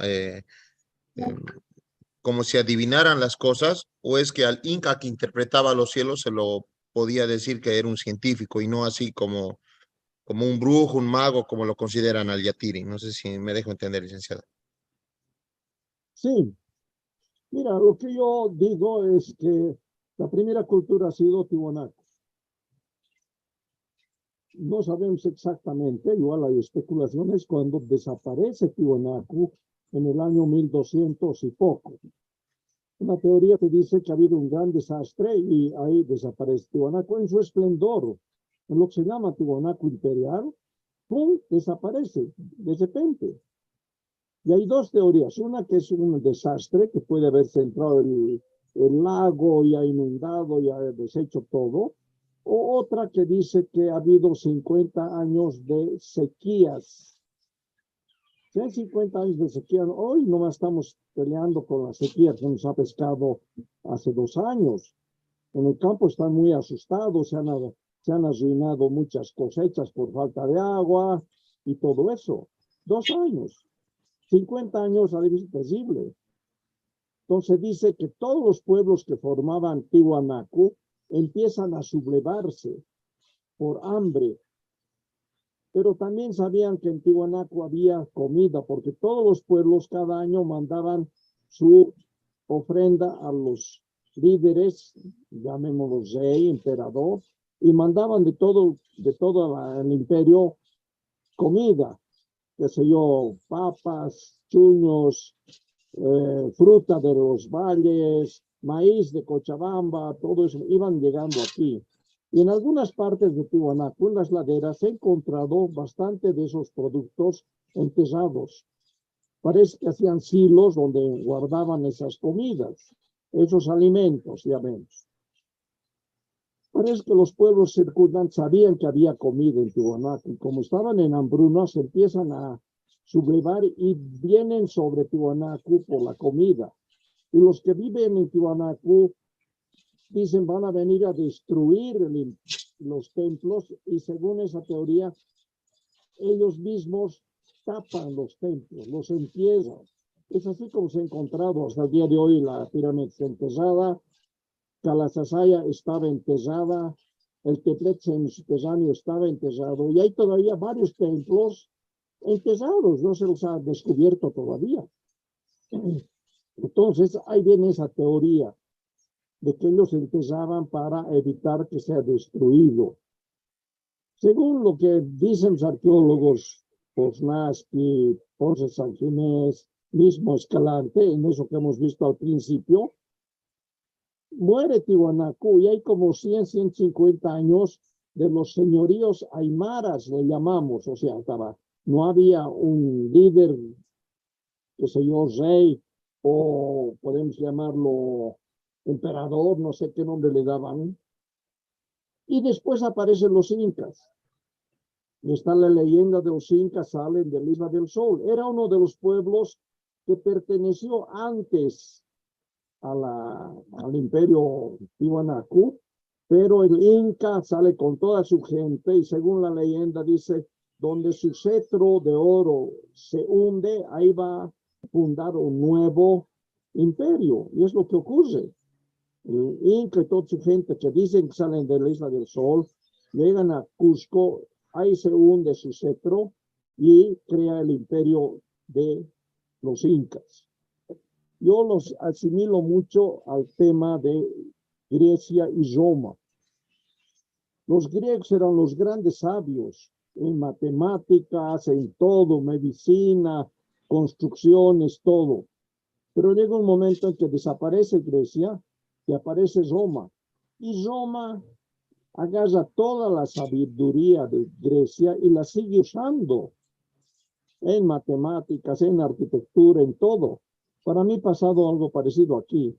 Como si adivinaran las cosas, o es que al inca que interpretaba los cielos se lo podía decir que era un científico y no así como como un brujo, un mago, como lo consideran al Yatiri. No sé si me dejo entender, licenciado. Sí, mira, lo que yo digo es que la primera cultura ha sido Tiwanaku. No sabemos exactamente, igual hay especulaciones, cuando desaparece Tiwanaku en el año 1200 y poco. Una teoría que dice que ha habido un gran desastre y ahí desaparece Tiwanaku en su esplendor. En lo que se llama Tiwanaku imperial, ¡pum!, desaparece de repente. Y hay dos teorías. Una que es un desastre, que puede haberse entrado el lago y ha inundado y ha deshecho todo. O otra que dice que ha habido 50 años de sequías. Si hay 50 años de sequía, hoy nomás estamos peleando con la sequía que nos ha pescado hace 2 años. En el campo están muy asustados, se han arruinado muchas cosechas por falta de agua y todo eso. 2 años. 50 años ha sido terrible. Entonces dice que todos los pueblos que formaban Tiwanaku empiezan a sublevarse por hambre. Pero también sabían que en Tiwanaku había comida, porque todos los pueblos cada año mandaban su ofrenda a los líderes, llamémoslos rey, emperador, y mandaban de todo el imperio comida, qué sé yo, papas, chuños, fruta de los valles, maíz de Cochabamba, todo eso iban llegando aquí. Y en algunas partes de Tiwanaku, en las laderas, he encontrado bastante de esos productos enterrados. Parece que hacían silos donde guardaban esas comidas, esos alimentos, ya vemos. Parece que los pueblos circundantes sabían que había comida en Tiwanaku. Como estaban en hambruna, se empiezan a sublevar y vienen sobre Tiwanaku por la comida. Y los que viven en Tiwanaku dicen van a venir a destruir los templos y según esa teoría, ellos mismos tapan los templos, los entierran. Es así como se ha encontrado hasta el día de hoy la pirámide enterrada, Calasasaya estaba enterrada, el Tepletzen subterráneo estaba enterrado y hay todavía varios templos enterrados, no se los ha descubierto todavía. Entonces, ahí viene esa teoría de que ellos enterraban para evitar que sea destruido. Según lo que dicen los arqueólogos, Poznański, Ponce San Ginés, mismo Escalante, en eso que hemos visto al principio, muere Tiwanaku y hay como 100, 150 años de los señoríos aymaras, le llamamos, o sea, no había un líder, qué sé yo, rey, o podemos llamarlo emperador, no sé qué nombre le daban. Y después aparecen los incas. Y está la leyenda de los incas, salen de la Isla del Sol. Era uno de los pueblos que perteneció antes al imperio Tiwanaku, pero el inca sale con toda su gente y según la leyenda dice, donde su cetro de oro se hunde, ahí va a fundar un nuevo imperio. Y es lo que ocurre. El inca y toda su gente que dicen que salen de la Isla del Sol, llegan a Cusco, ahí se hunde su cetro y crea el imperio de los incas. Yo los asimilo mucho al tema de Grecia y Roma. Los griegos eran los grandes sabios en matemáticas, en todo, medicina, construcciones, todo. Pero llega un momento en que desaparece Grecia y aparece Roma. Y Roma agarra toda la sabiduría de Grecia y la sigue usando en matemáticas, en arquitectura, en todo. Para mí ha pasado algo parecido aquí.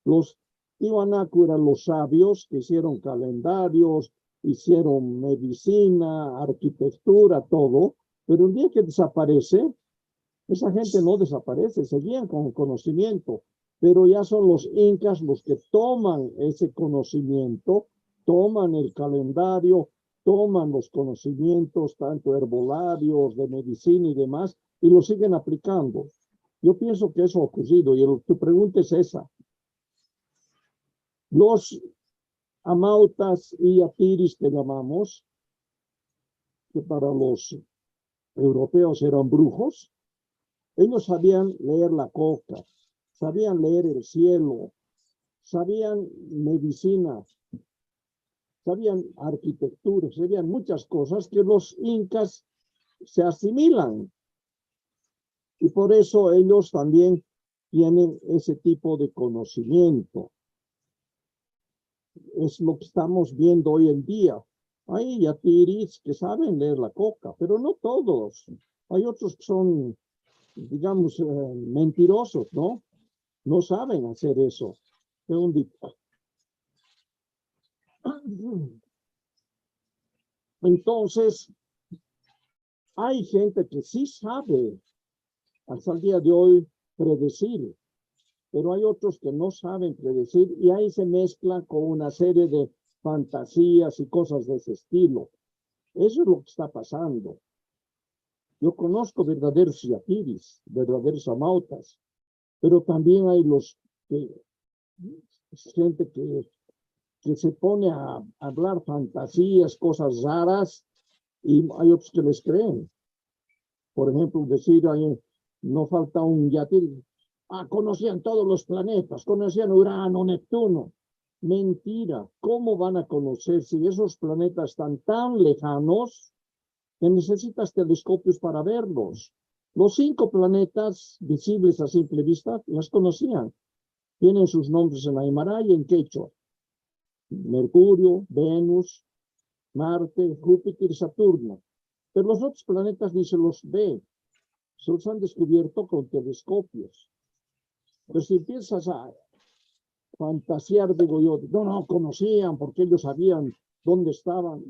Los Tiwanaku eran los sabios que hicieron calendarios, hicieron medicina, arquitectura, todo. Pero un día que desaparece, esa gente no desaparece, seguían con el conocimiento. Pero ya son los incas los que toman ese conocimiento, toman el calendario, toman los conocimientos, tanto herbolarios, de medicina y demás, y lo siguen aplicando. Yo pienso que eso ha ocurrido, y tu pregunta es esa. Los amautas y yatiris que llamamos, que para los europeos eran brujos, ellos sabían leer la coca, sabían leer el cielo, sabían medicina, sabían arquitectura, sabían muchas cosas que los incas se asimilan. Y por eso ellos también tienen ese tipo de conocimiento. Es lo que estamos viendo hoy en día. Hay yatiris que saben leer la coca, pero no todos. Hay otros que son, digamos, mentirosos, ¿no? No saben hacer eso. Entonces, hay gente que sí sabe hasta el día de hoy predecir, pero hay otros que no saben predecir y ahí se mezcla con una serie de fantasías y cosas de ese estilo. Eso es lo que está pasando. Yo conozco verdaderos yatiris, verdaderos amautas, pero también hay gente que se pone a hablar fantasías, cosas raras, y hay otros que les creen. Por ejemplo, decir, no falta un yatir, conocían todos los planetas, conocían Urano, Neptuno. Mentira, ¿cómo van a conocer si esos planetas están tan lejanos que necesitas telescopios para verlos? Los 5 planetas visibles a simple vista las conocían. Tienen sus nombres en aymara y en quechua. Mercurio, Venus, Marte, Júpiter y Saturno. Pero los otros planetas ni se los ve. Se los han descubierto con telescopios. Pero si empiezas a fantasear, digo yo, no conocían porque ellos sabían dónde estaban.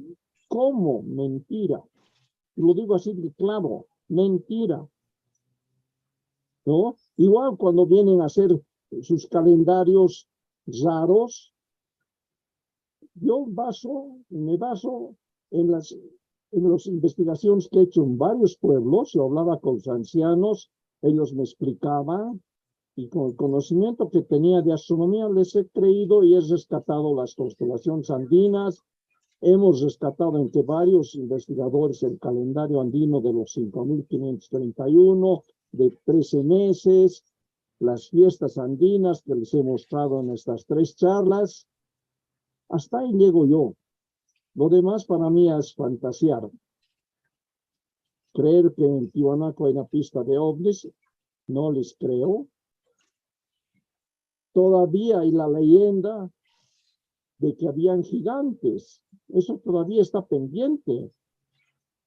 ¿Cómo? Mentira. Lo digo así de claro, mentira. ¿No? Igual cuando vienen a hacer sus calendarios raros, yo me baso en las investigaciones que he hecho en varios pueblos. Yo hablaba con los ancianos, ellos me explicaban, y con el conocimiento que tenía de astronomía les he creído y he rescatado las constelaciones andinas. Hemos rescatado entre varios investigadores el calendario andino de los 5.531, de 13 meses, las fiestas andinas que les he mostrado en estas 3 charlas. Hasta ahí llego yo. Lo demás para mí es fantasear. Creer que en Tiwanaku hay una pista de ovnis, no les creo. Todavía hay la leyenda de que habían gigantes. Eso todavía está pendiente.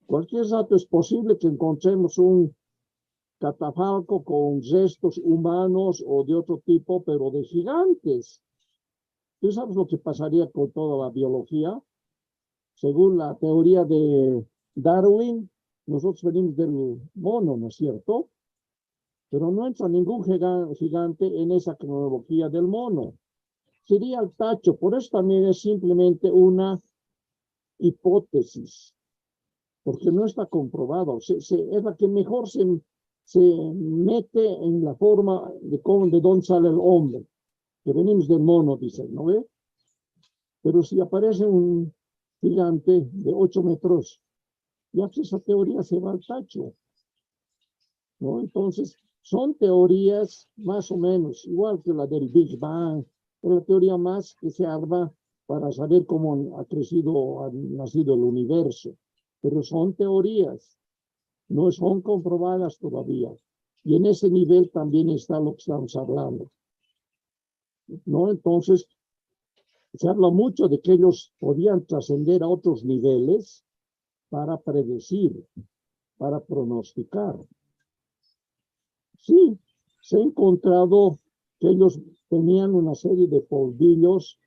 Cualquier rato es posible que encontremos un catafalco con restos humanos o de otro tipo, pero de gigantes. ¿Tú sabes lo que pasaría con toda la biología? Según la teoría de Darwin, nosotros venimos del mono, ¿no es cierto? Pero no entra ningún gigante en esa cronología del mono. Sería el tacho, por eso también es simplemente una hipótesis, porque no está comprobado. Es la que mejor se mete en la forma de dónde sale el hombre, que venimos del mono, dicen, ¿no ve? Pero si aparece un gigante de 8 metros, ya pues esa teoría se va al tacho, ¿no? Entonces, son teorías más o menos, igual que la del Big Bang, es la teoría más que se arma para saber cómo ha nacido el universo. Pero son teorías, no son comprobadas todavía. Y en ese nivel también está lo que estamos hablando, ¿no? Entonces, se habla mucho de que ellos podían trascender a otros niveles para predecir, para pronosticar. Sí, se ha encontrado que ellos tenían una serie de polvillos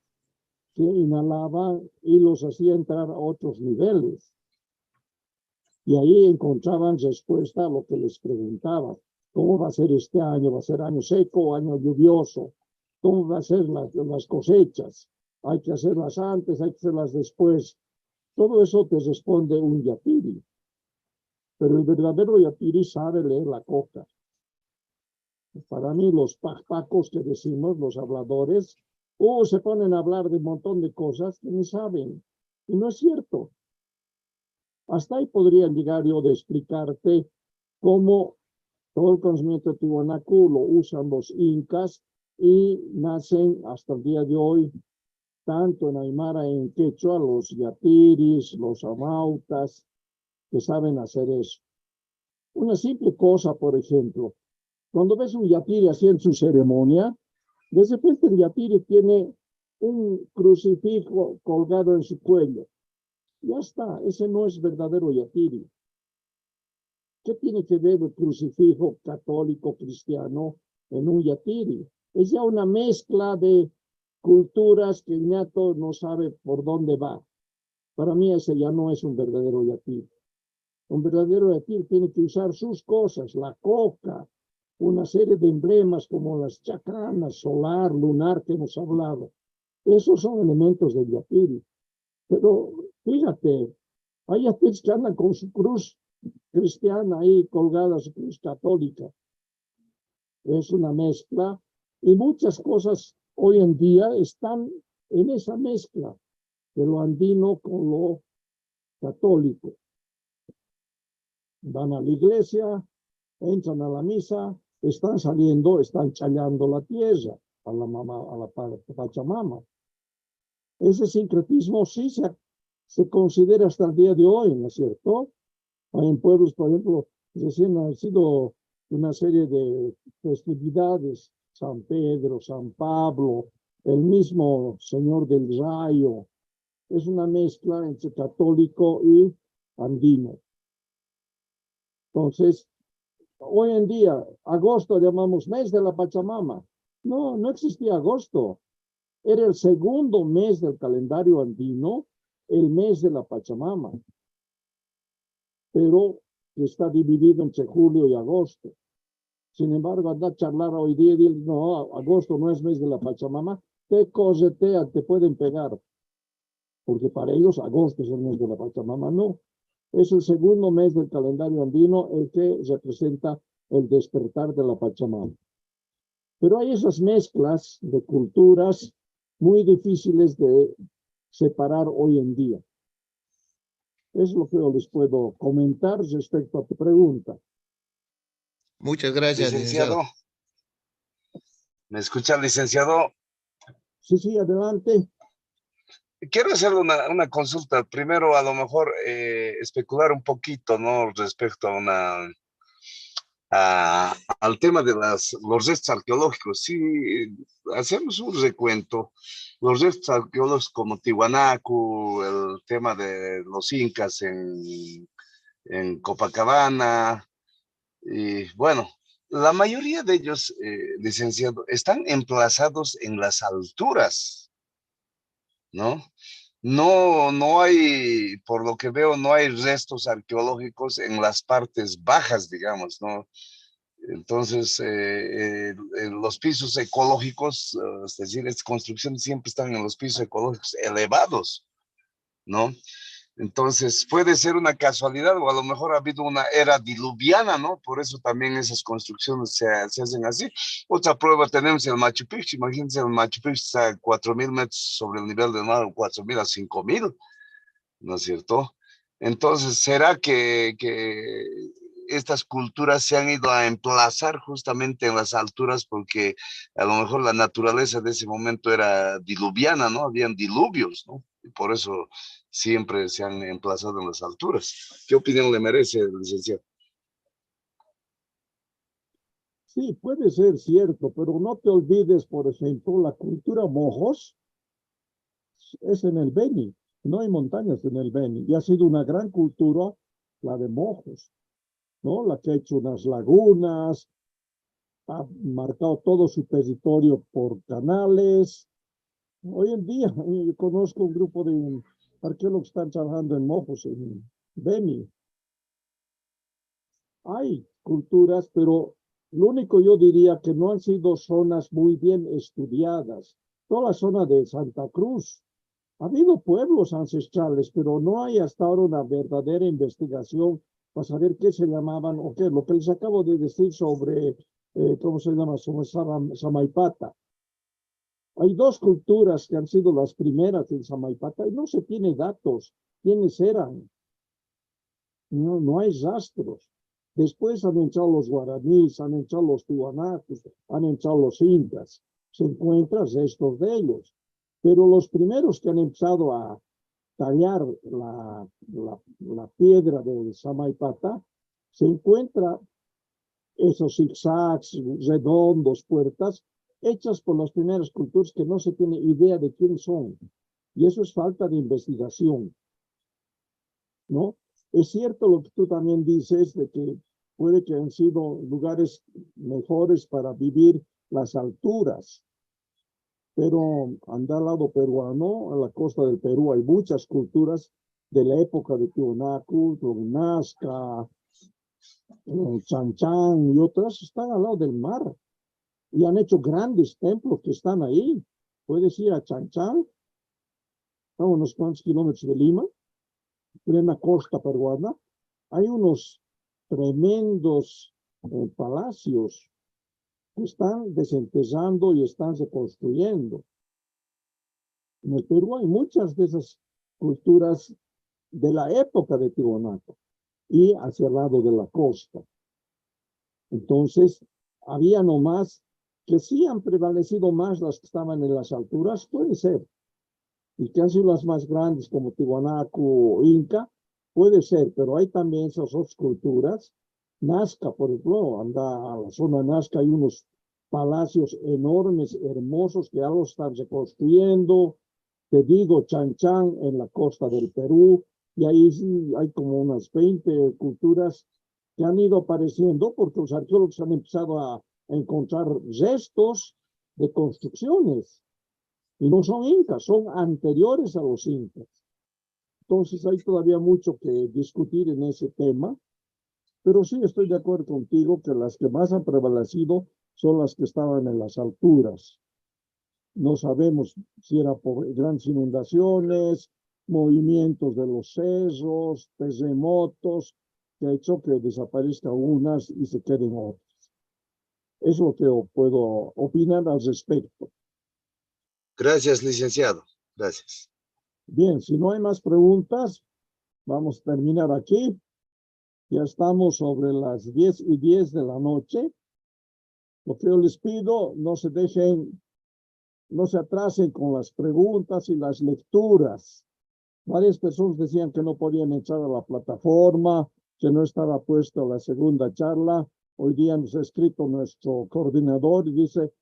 que inhalaban y los hacía entrar a otros niveles. Y ahí encontraban respuesta a lo que les preguntaba. ¿Cómo va a ser este año? ¿Va a ser año seco o año lluvioso? ¿Cómo va a ser las cosechas? ¿Hay que hacerlas antes? ¿Hay que hacerlas después? Todo eso te responde un yatiri. Pero el verdadero yatiri sabe leer la coca. Para mí los pacos que decimos, los habladores, se ponen a hablar de un montón de cosas que ni saben. Y no es cierto. Hasta ahí podría llegar yo de explicarte cómo todo el conocimiento tiwanaku lo usan los incas y nacen hasta el día de hoy, tanto en Aymara y en Quechua, los yatiris, los amautas, que saben hacer eso. Una simple cosa, por ejemplo, cuando ves un yatiri haciendo su ceremonia, de repente el yatiri tiene un crucifijo colgado en su cuello. Ya está, ese no es verdadero yatiri. ¿Qué tiene que ver el crucifijo católico cristiano en un yatiri? Es ya una mezcla de culturas que el ñato no sabe por dónde va. Para mí ese ya no es un verdadero yatiri. Un verdadero yatiri tiene que usar sus cosas, la coca, una serie de emblemas como las chacanas, solar, lunar que hemos hablado. Esos son elementos del yatiri. Pero fíjate, hay yatiris que andan con su cruz cristiana ahí colgada, su cruz católica. Es una mezcla y muchas cosas hoy en día están en esa mezcla de lo andino con lo católico. Van a la iglesia, entran a la misa, están saliendo, están challando la tierra a la mamá, a la Pachamama. Ese sincretismo sí se considera hasta el día de hoy, ¿no es cierto? Hay en pueblos, por ejemplo, recién han sido una serie de festividades, San Pedro, San Pablo, el mismo Señor del Rayo. Es una mezcla entre católico y andino. Entonces, hoy en día, agosto llamamos mes de la Pachamama. No, no existía agosto. Era el segundo mes del calendario andino, el mes de la Pachamama. Pero está dividido entre julio y agosto. Sin embargo, anda a charlar hoy día y decir, no, agosto no es mes de la Pachamama, te cosetean, te pueden pegar. Porque para ellos agosto es el mes de la Pachamama, no. Es el segundo mes del calendario andino el que representa el despertar de la Pachamama. Pero hay esas mezclas de culturas muy difíciles de separar hoy en día. Es lo que yo les puedo comentar respecto a tu pregunta. Muchas gracias, licenciado. ¿Me escucha, licenciado? Sí, adelante. Quiero hacer una consulta. Primero, a lo mejor, especular un poquito, ¿no? Respecto al tema de los restos arqueológicos. Si hacemos un recuento, los restos arqueológicos como Tiwanaku, el tema de los incas en Copacabana, y bueno, la mayoría de ellos, licenciado, están emplazados en las alturas, ¿no? No hay, por lo que veo, no hay restos arqueológicos en las partes bajas, digamos, ¿no? Entonces, los pisos ecológicos, es decir, estas construcciones siempre están en los pisos ecológicos elevados, ¿no? Entonces, puede ser una casualidad o a lo mejor ha habido una era diluviana, ¿no? Por eso también esas construcciones se hacen así. Otra prueba tenemos el Machu Picchu. Imagínense, el Machu Picchu está a 4.000 metros sobre el nivel del mar, 4.000 a 5.000, ¿no es cierto? Entonces, ¿será que estas culturas se han ido a emplazar justamente en las alturas porque a lo mejor la naturaleza de ese momento era diluviana, ¿no? Habían diluvios, ¿no? Y por eso siempre se han emplazado en las alturas. ¿Qué opinión le merece, licenciado? Sí, puede ser cierto, pero no te olvides, por ejemplo, la cultura mojos es en el Beni. No hay montañas en el Beni. Y ha sido una gran cultura la de mojos, ¿no? La que ha hecho unas lagunas, ha marcado todo su territorio por canales. Hoy en día yo conozco un grupo de arqueólogos que están trabajando en mojos, en Beni. Hay culturas, pero lo único yo diría que no han sido zonas muy bien estudiadas. Toda la zona de Santa Cruz. Ha habido pueblos ancestrales, pero no hay hasta ahora una verdadera investigación para saber qué se llamaban o qué. Lo que les acabo de decir sobre, ¿cómo se llama? Sobre Samaipata. Hay dos culturas que han sido las primeras en Samaipata y no se tiene datos quiénes eran. No hay rastros. Después han entrado los guaraníes, han entrado los tiwanakus, han entrado los incas. Se encuentran restos de ellos. Pero los primeros que han empezado a tallar la piedra del Samaipata, se encuentra esos zigzags redondos, puertas, hechas por las primeras culturas que no se tiene idea de quién son. Y eso es falta de investigación, ¿no? Es cierto lo que tú también dices, de que puede que han sido lugares mejores para vivir las alturas, pero anda al lado peruano, a la costa del Perú, hay muchas culturas de la época de Tiwanaku, Nazca, Chanchan y otras, están al lado del mar y han hecho grandes templos que están ahí. Puedes ir a Chanchan, a unos cuantos kilómetros de Lima, en la costa peruana, hay unos tremendos palacios que están desenterrando y están reconstruyendo. En el Perú hay muchas de esas culturas de la época de Tiwanaku y hacia el lado de la costa. Entonces, había nomás que sí han prevalecido más las que estaban en las alturas, puede ser, y que han sido las más grandes como Tiwanaku o Inca, puede ser, pero hay también esas otras culturas. Nazca, por ejemplo, anda a la zona Nazca, hay unos palacios enormes, hermosos, que algo están reconstruyendo. Te digo, Chanchan en la costa del Perú, y ahí sí hay como unas 20 culturas que han ido apareciendo porque los arqueólogos han empezado a encontrar restos de construcciones. Y no son incas, son anteriores a los incas. Entonces hay todavía mucho que discutir en ese tema, pero sí estoy de acuerdo contigo que las que más han prevalecido son las que estaban en las alturas. No sabemos si era por grandes inundaciones, movimientos de los cerros, terremotos, que ha hecho que desaparezcan unas y se queden otras. Es lo que puedo opinar al respecto. Gracias, licenciado. Gracias. Bien, si no hay más preguntas, vamos a terminar aquí. Ya estamos sobre las 10:10 de la noche. Lo que yo les pido, no se atrasen con las preguntas y las lecturas. Varias personas decían que no podían entrar a la plataforma, que no estaba puesta la segunda charla. Hoy día nos ha escrito nuestro coordinador y dice,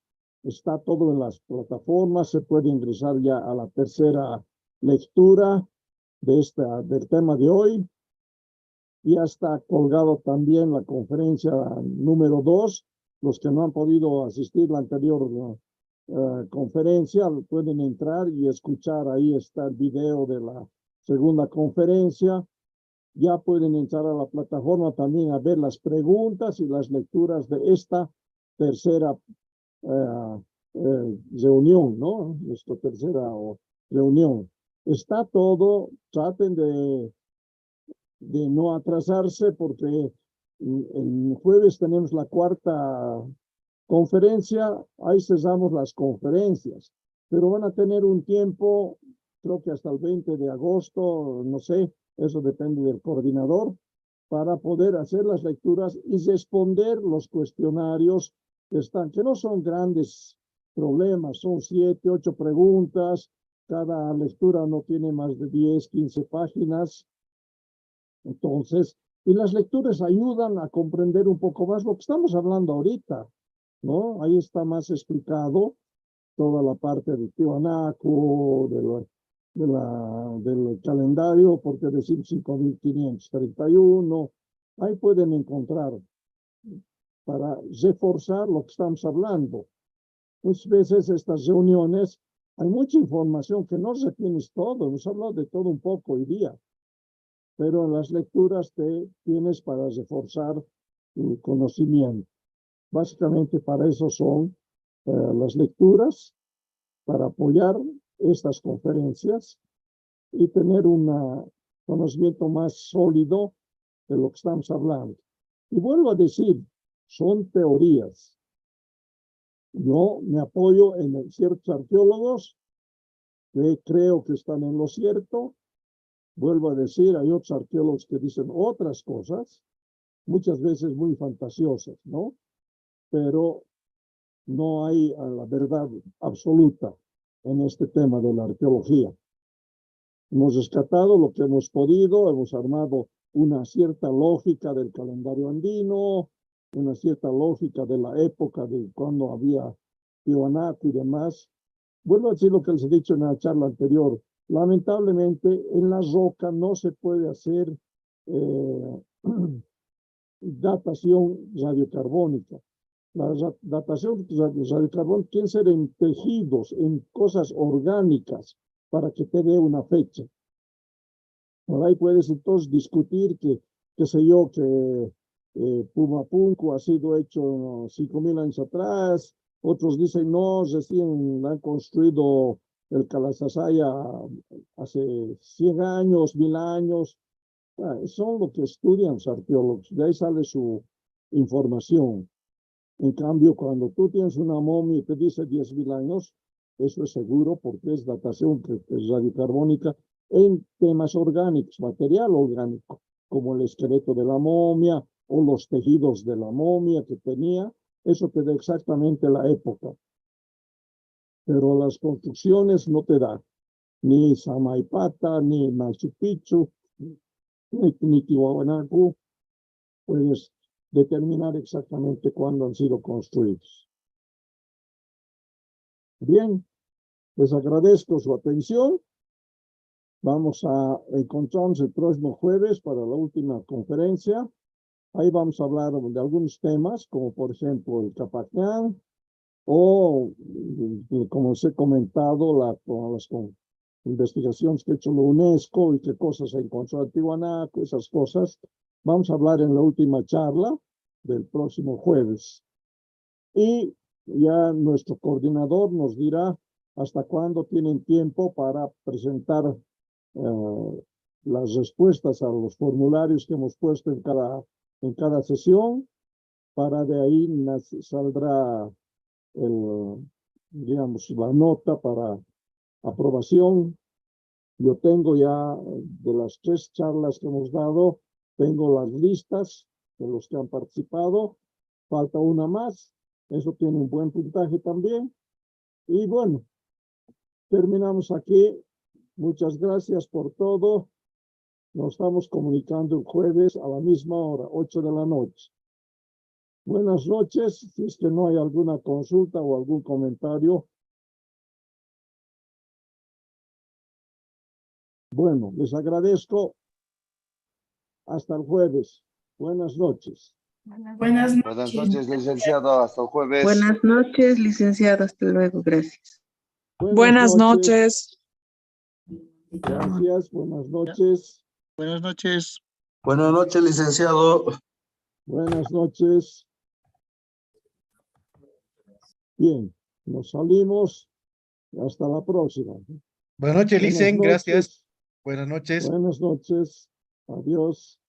está todo en las plataformas, se puede ingresar ya a la tercera lectura del tema de hoy. Ya está colgado también la conferencia número 2. Los que no han podido asistir a la anterior conferencia pueden entrar y escuchar. Ahí está el video de la segunda conferencia. Ya pueden entrar a la plataforma también a ver las preguntas y las lecturas de esta tercera reunión, ¿no? Nuestra tercera reunión. Está todo, traten de no atrasarse porque el jueves tenemos la cuarta conferencia, ahí cesamos las conferencias, pero van a tener un tiempo, creo que hasta el 20 de agosto, no sé, eso depende del coordinador, para poder hacer las lecturas y responder los cuestionarios que no son grandes problemas, son 7, 8 preguntas, cada lectura no tiene más de 10, 15 páginas. Entonces, y las lecturas ayudan a comprender un poco más lo que estamos hablando ahorita, ¿no? Ahí está más explicado toda la parte de Tiwanaku, del calendario, porque decir 5.531, ahí pueden encontrar para reforzar lo que estamos hablando. Muchas veces estas reuniones, hay mucha información que no se tiene todo, hemos hablado de todo un poco hoy día, pero en las lecturas te tienes para reforzar el conocimiento. Básicamente para eso son las lecturas, para apoyar estas conferencias y tener un conocimiento más sólido de lo que estamos hablando. Y vuelvo a decir, son teorías. Yo me apoyo en ciertos arqueólogos que creo que están en lo cierto, Vuelvo a decir, hay otros arqueólogos que dicen otras cosas, muchas veces muy fantasiosas, ¿no? Pero no hay la verdad absoluta en este tema de la arqueología. Hemos rescatado lo que hemos podido, hemos armado una cierta lógica del calendario andino, una cierta lógica de la época de cuando había Tiwanaku y demás. Vuelvo a decir lo que les he dicho en la charla anterior. Lamentablemente, en la roca no se puede hacer datación radiocarbónica. La datación radiocarbónica tiene que ser en tejidos, en cosas orgánicas, para que te dé una fecha. Por ahí puedes entonces discutir que, qué sé yo, que Pumapunku ha sido hecho 5.000 años atrás. Otros dicen, no, recién han construido el Calasasaya hace 100 años, 1000 años. Son lo que estudian los arqueólogos. De ahí sale su información. En cambio, cuando tú tienes una momia y te dice 10.000 años, eso es seguro porque es datación que es radiocarbónica en temas orgánicos, material orgánico, como el esqueleto de la momia o los tejidos de la momia que tenía. Eso te da exactamente la época. Pero las construcciones no te dan. Ni Samaipata, ni Machu Picchu, ni Tiwanaku. Puedes determinar exactamente cuándo han sido construidos. Bien, les agradezco su atención. Vamos a encontrarnos el próximo jueves para la última conferencia. Ahí vamos a hablar de algunos temas, como por ejemplo el Capacán, o como os he comentado, las investigaciones que ha hecho la UNESCO y qué cosas se encontró en Tiwanaku, esas cosas. Vamos a hablar en la última charla del próximo jueves. Y ya nuestro coordinador nos dirá hasta cuándo tienen tiempo para presentar las respuestas a los formularios que hemos puesto en cada sesión. Para de ahí saldrá digamos, la nota para aprobación. Yo tengo ya de las 3 charlas que hemos dado, tengo las listas de los que han participado. Falta una más. Eso tiene un buen puntaje también. Y bueno, terminamos aquí. Muchas gracias por todo. Nos estamos comunicando el jueves a la misma hora, 8 de la noche. Buenas noches. Si es que no hay alguna consulta o algún comentario. Bueno, les agradezco. Hasta el jueves. Buenas noches. Buenas noches. Buenas noches, licenciado. Hasta el jueves. Buenas noches, licenciado. Hasta luego. Gracias. Buenas noches. Gracias. Buenas noches. Buenas noches. Buenas noches, licenciado. Buenas noches. Bien, nos salimos. Hasta la próxima. Buenas noches, Licen. Buenas noches. Gracias. Buenas noches. Buenas noches. Adiós.